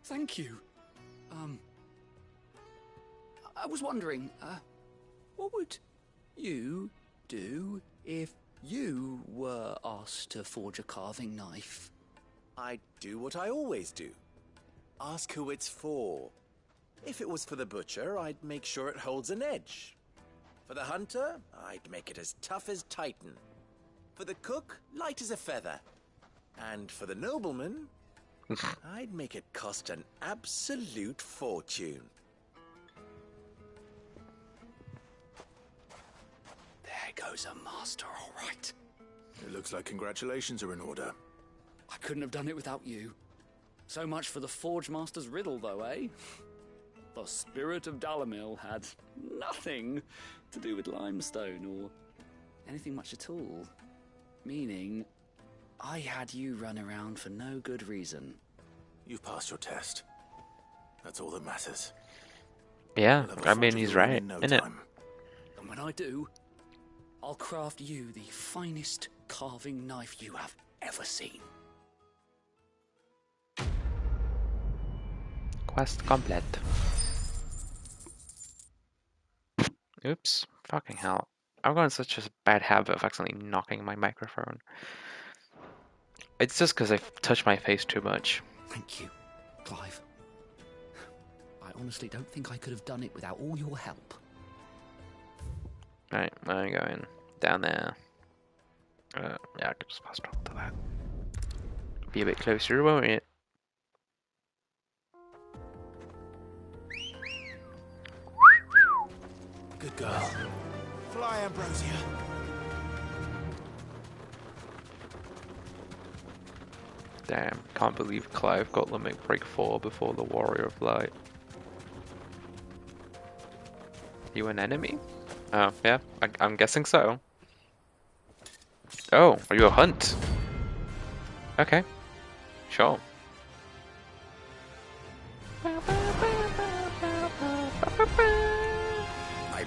Thank you. I was wondering, what would you do if you were asked to forge a carving knife? I'd do what I always do. Ask who it's for. If it was for the butcher, I'd make sure it holds an edge. For the hunter, I'd make it as tough as Titan. For the cook, light as a feather. And for the nobleman, I'd make it cost an absolute fortune. There goes a master, all right. It looks like congratulations are in order. I couldn't have done it without you. So much for the Forge Master's riddle, though, eh? The spirit of Dalamil had nothing to do with limestone or anything much at all. Meaning, I had you run around for no good reason. You've passed your test. That's all that matters. Yeah, We'll have a I fight mean, of he's your own right, in no innit? time. And when I do, I'll craft you the finest carving knife you have ever seen. Quest complete. Oops. Fucking hell. I've gotten such a bad habit of accidentally knocking my microphone. It's just because I've touched my face too much. Thank you, Clive. I honestly don't think I could have done it without all your help. Right, I'm going down there. Yeah, I could just fast travel to that. Be a bit closer, won't it? Good girl. Fly, Ambrosia. Damn, can't believe Clive got Limerick Break 4 before the Warrior of Light. You an enemy? Oh, yeah, I'm guessing so. Oh, are you a hunt? Okay, sure. My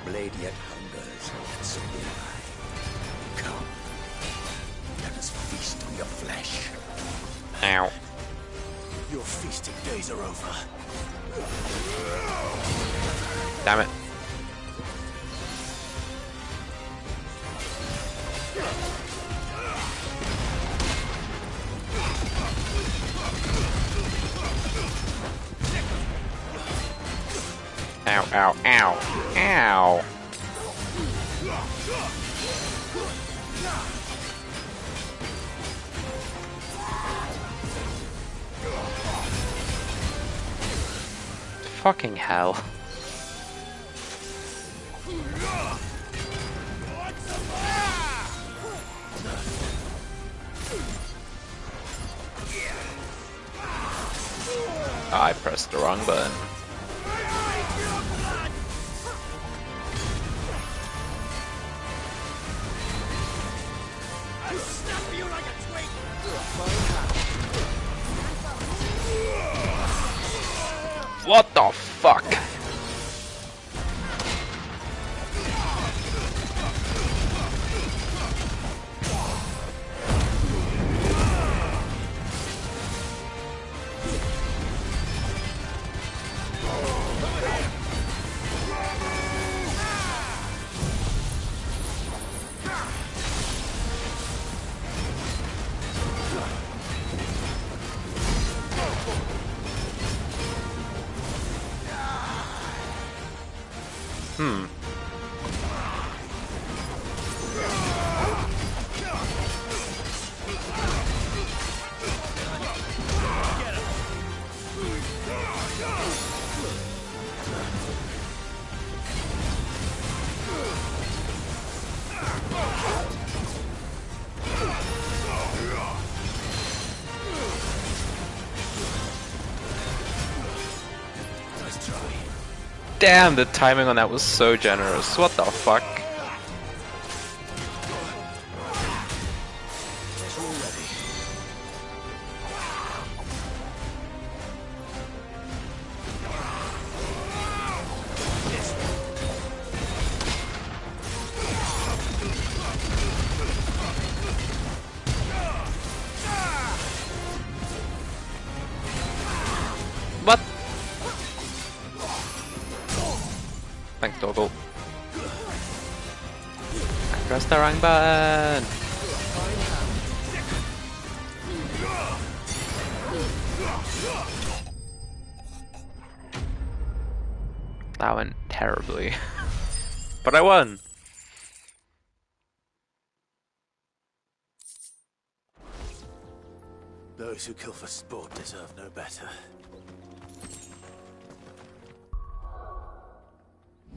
blade yet hungers, and so will I. Come, let us feast on your flesh. Ow. Your feasting days are over. Damn it. Ow, ow, ow, ow. Fucking hell. I pressed the wrong button. What the fuck? Damn, the timing on that was so generous. What the fuck? What? Thanks, Doggle. I pressed the wrong button. That went terribly. But I won! Those who kill for sport deserve no better.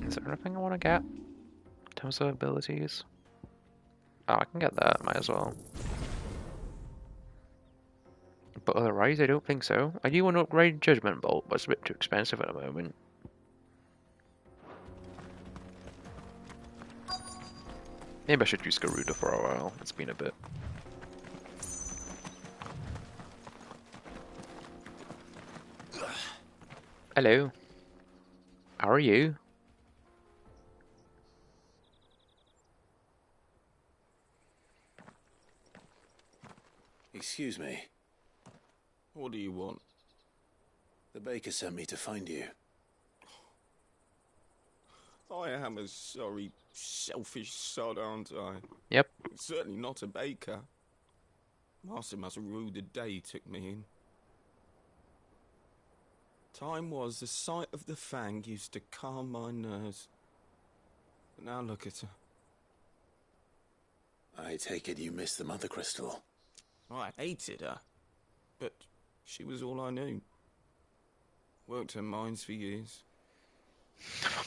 Is there anything I want to get in terms of abilities? Oh, I can get that, might as well. But otherwise, I don't think so. I do want to upgrade Judgment Bolt, but it's a bit too expensive at the moment. Maybe I should use Garuda for a while. It's been a bit. Hello. How are you? Excuse me. What do you want? The baker sent me to find you. I am a sorry, selfish sod, aren't I? Yep. Certainly not a baker. Master must have ruled the day he took me in. Time was the sight of the fang used to calm my nerves. But now look at her. I take it you missed the Mothercrystal. I hated her, but she was all I knew. Worked her mines for years.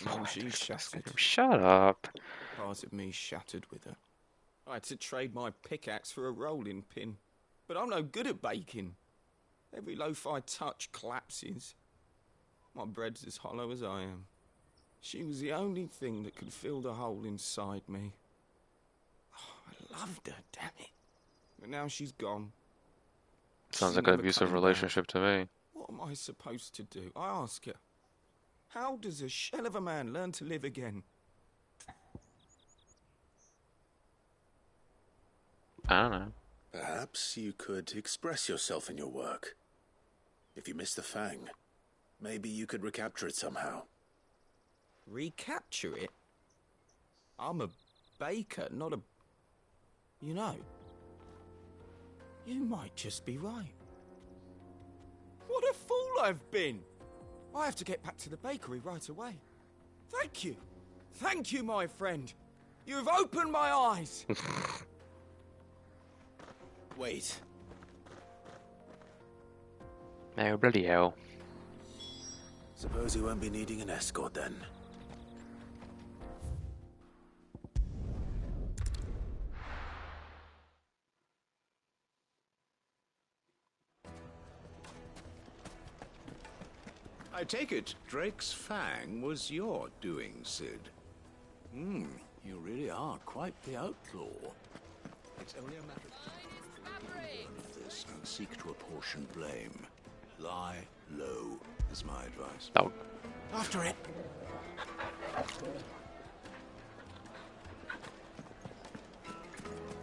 Now she's shattered. Shut up. Part of me shattered with her. I had to trade my pickaxe for a rolling pin, but I'm no good at baking. Every loaf I touch collapses. My bread's as hollow as I am. She was the only thing that could fill the hole inside me. Oh, I loved her, damn it. But now she's gone. Sounds She's like an never abusive coming relationship to me. What am I supposed to do? I ask her. How does a shell of a man learn to live again? I don't know. Perhaps you could express yourself in your work. If you miss the Fang, maybe you could recapture it somehow. Recapture it? I'm a baker, not a... You know, you might just be right. What a fool I've been! I have to get back to the bakery right away. Thank you. Thank you, my friend. You've opened my eyes. Wait. Oh, bloody hell. Suppose you won't be needing an escort then. I take it Drake's Fang was your doing, Sid. You really are quite the outlaw. It's only a matter of time of this and seek to apportion blame. Lie low is my advice. Oh. After it.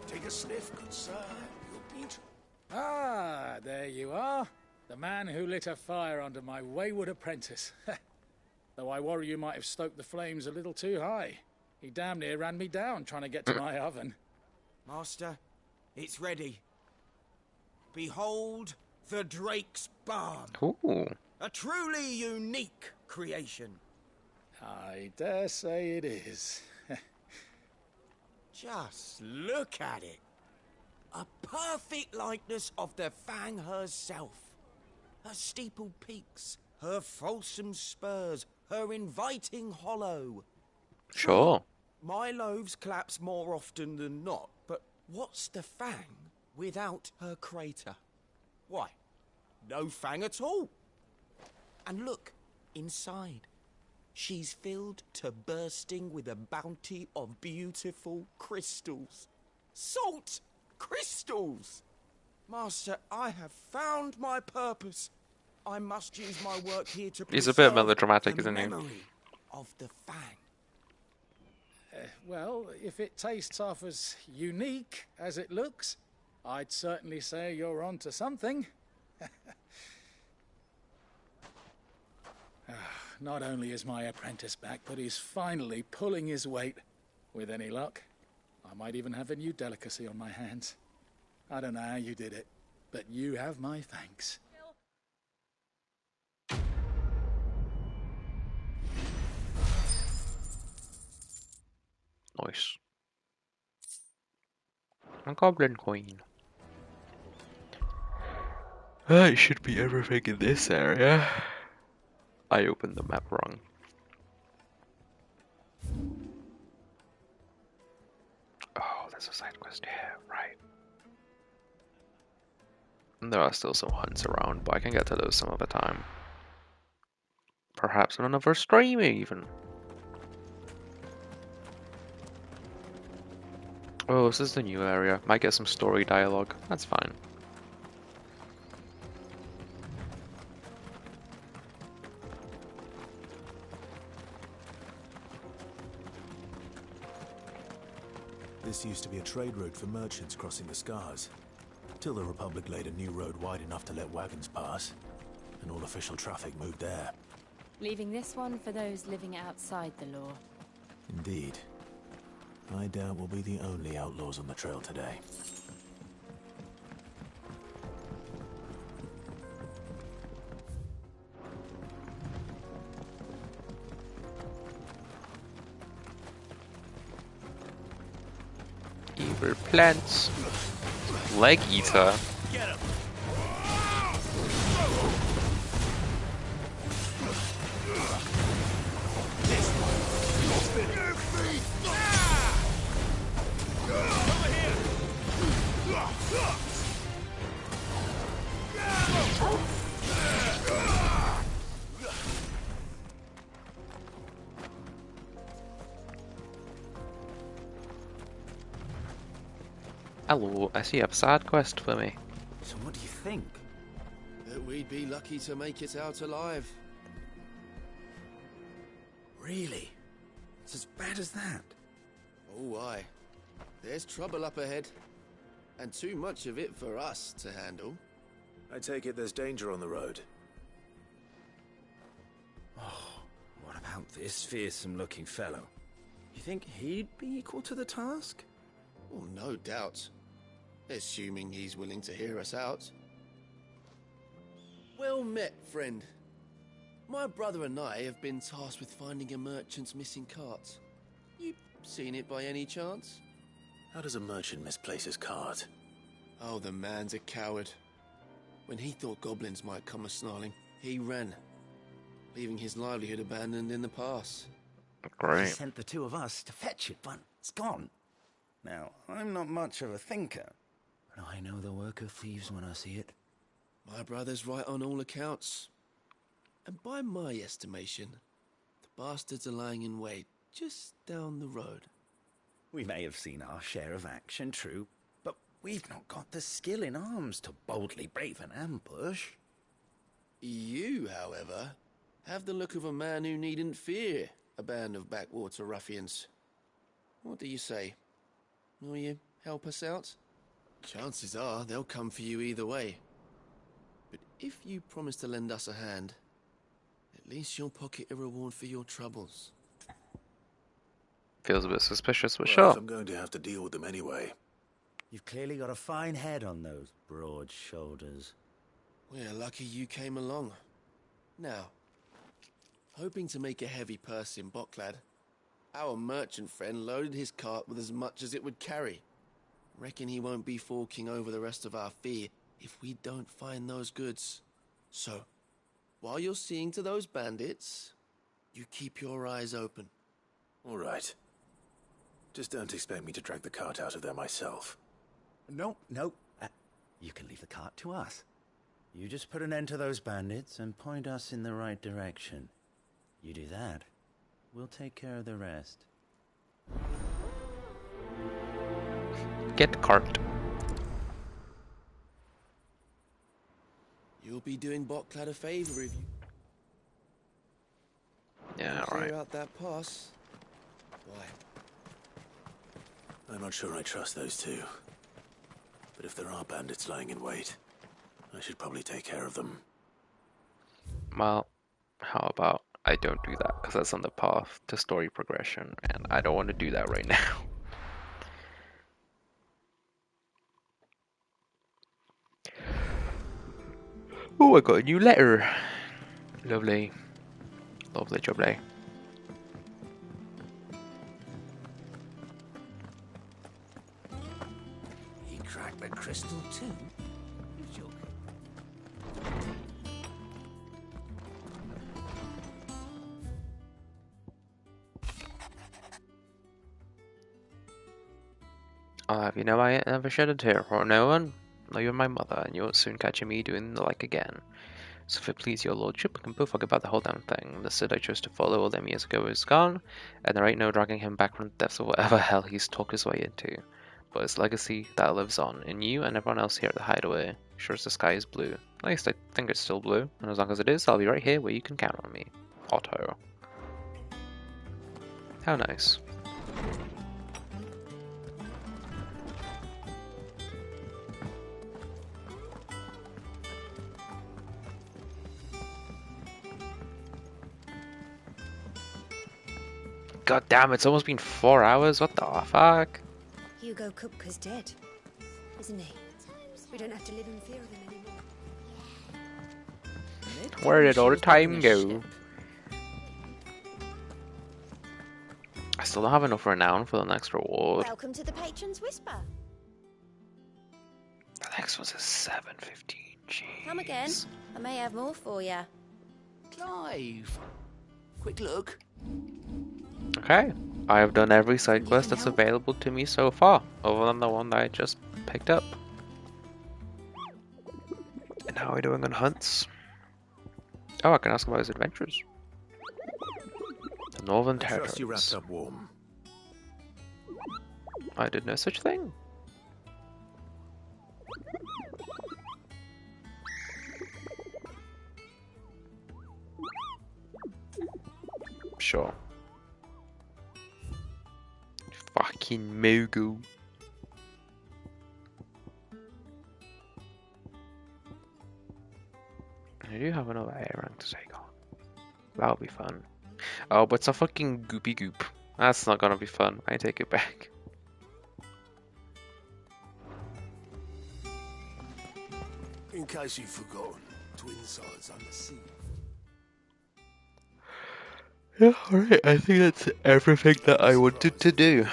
Take a sniff, good sir. You'll beat. Ah, there you are. The man who lit a fire under my wayward apprentice. Though I worry you might have stoked the flames a little too high. He damn near ran me down trying to get to my oven. Master, it's ready. Behold the Drake's Balm. Ooh. A truly unique creation. I dare say it is. Just look at it. A perfect likeness of the Fang herself. Her steepled peaks, her fulsome spurs, her inviting hollow. Sure. My loaves collapse more often than not, but what's the Fang without her crater? Why, no Fang at all. And look, inside. She's filled to bursting with a bounty of beautiful crystals. Salt crystals! Master, I have found my purpose. I must use my work here to He's a bit preserve melodramatic, the isn't he? memory of the Fang. Well, if it tastes half as unique as it looks, I'd certainly say you're on to something. Not only is my apprentice back, but he's finally pulling his weight. With any luck, I might even have a new delicacy on my hands. I don't know how you did it, but you have my thanks. Nice. A goblin coin. That should be everything in this area. I opened the map wrong. Oh, there's a side quest here, right. And there are still some hunts around, but I can get to those some other time. Perhaps on another stream even. Oh, this is the new area. Might get some story dialogue. That's fine. This used to be a trade route for merchants crossing the Scars, till the Republic laid a new road wide enough to let wagons pass, and all official traffic moved there. Leaving this one for those living outside the law. Indeed. I doubt we'll be the only outlaws on the trail today. Evil plants. Leg eater. Get him. Hello, I see you have a side quest for me. So what do you think? That we'd be lucky to make it out alive. Really? It's as bad as that? Oh, aye. There's trouble up ahead. And too much of it for us to handle. I take it there's danger on the road. Oh, what about this fearsome-looking fellow? You think he'd be equal to the task? Oh, no doubt. Assuming he's willing to hear us out. Well met, friend. My brother and I have been tasked with finding a merchant's missing cart. You seen it by any chance? How does a merchant misplace his cart? Oh, the man's a coward. When he thought goblins might come a-snarling, he ran, leaving his livelihood abandoned in the pass. Great. He sent the two of us to fetch it, but it's gone. Now, I'm not much of a thinker, but I know the work of thieves when I see it. My brother's right on all accounts. And by my estimation, the bastards are lying in wait just down the road. We may have seen our share of action, true, but we've not got the skill in arms to boldly brave an ambush. You, however, have the look of a man who needn't fear a band of backwater ruffians. What do you say? Will you help us out? Chances are they'll come for you either way. But if you promise to lend us a hand, at least you'll pocket a reward for your troubles. Feels a bit suspicious, but Well, sure. if I'm going to have to deal with them anyway. You've clearly got a fine head on those broad shoulders. We're lucky you came along. Now, hoping to make a heavy purse in Bocklad, our merchant friend loaded his cart with as much as it would carry. Reckon he won't be forking over the rest of our fee if we don't find those goods. So, while you're seeing to those bandits, you keep your eyes open. All right. Just don't expect me to drag the cart out of there myself. No. You can leave the cart to us. You just put an end to those bandits and point us in the right direction. You do that, we'll take care of the rest. Get the cart. You'll be doing Bocklad a favor if you Yeah, clear right. out that pass. Why? I'm not sure I trust those two. But if there are bandits lying in wait, I should probably take care of them. Well, how about I don't do that, because that's on the path to story progression, and I don't want to do that right now. Oh, I got a new letter. Lovely. Lovely jubbly. He cracked the crystal too? You're joking. I'll have you know I ain't never shed a tear for no one. Though you're my mother, and you'll soon catch me doing the like again. So if it please your lordship, we can both forget about the whole damn thing. The Sid I chose to follow all them years ago is gone, and there ain't no dragging him back from the depths of whatever hell he's talked his way into. But his legacy, that lives on, in you and everyone else here at the Hideaway. Sure as the sky is blue. At least I think it's still blue, and as long as it is, I'll be right here where you can count on me. Otto. How nice. God damn, it's almost been 4 hours. What the fuck? Hugo Kupka's dead, isn't he? We don't have to live in fear of him anymore. Where did all the time go? I still don't have enough renown for the next reward. Welcome to the Patron's Whisper. The next one's a 715. Jeez. Come again. I may have more for you. Clive, quick look. Okay, I have done every side quest that's available to me so far, other than the one that I just picked up. And how are we doing on hunts? Oh, I can ask about his adventures. The Northern I trust you Territories. wrapped up warm. I did no such thing. sure. Fucking mogul. I do have another A rank to take on. That'll be fun. Oh, but it's a fucking goopy goop. That's not gonna be fun. I take it back. In case you've forgotten, twin sides on the sea. Yeah, alright. I think that's everything that I wanted to do.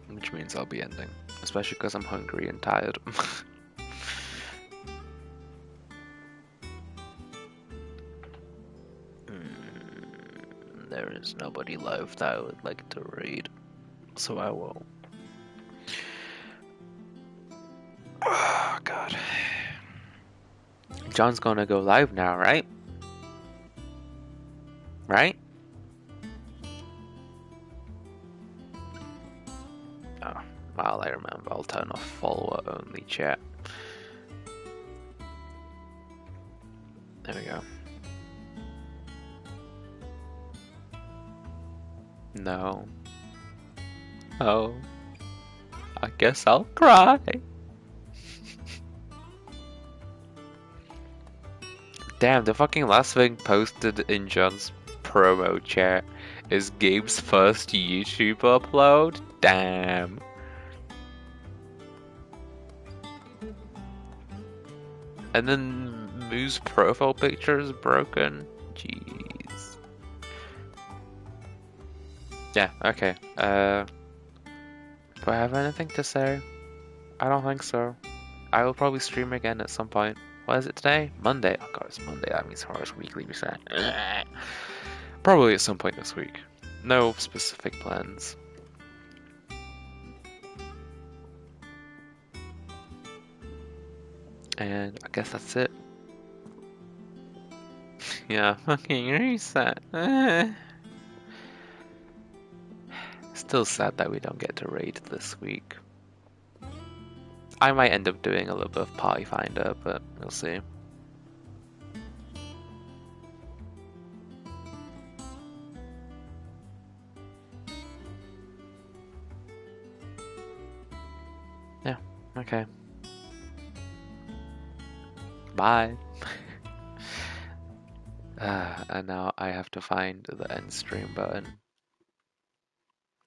Which means I'll be ending. Especially because I'm hungry and tired. There is nobody left I would like to read. So I will. Oh, God. John's gonna go live now, right? Right? Oh, well, I remember. I'll turn off follower only chat. There we go. No. Oh. I guess I'll cry. Damn, the fucking last thing posted in John's promo chat is Gabe's first YouTube upload? Damn. And then Moo's profile picture is broken? Jeez. Yeah, okay. Do I have anything to say? I don't think so. I will probably stream again at some point. What is it today? Monday. Oh god, it's Monday. That means Horror's Weekly reset. Probably at some point this week. No specific plans. And I guess that's it. Yeah, fucking reset. Still sad that we don't get to raid this week. I might end up doing a little bit of Party Finder, but we'll see. Yeah, okay. Bye. And now I have to find the end stream button.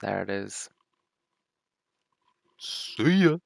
There it is. See ya.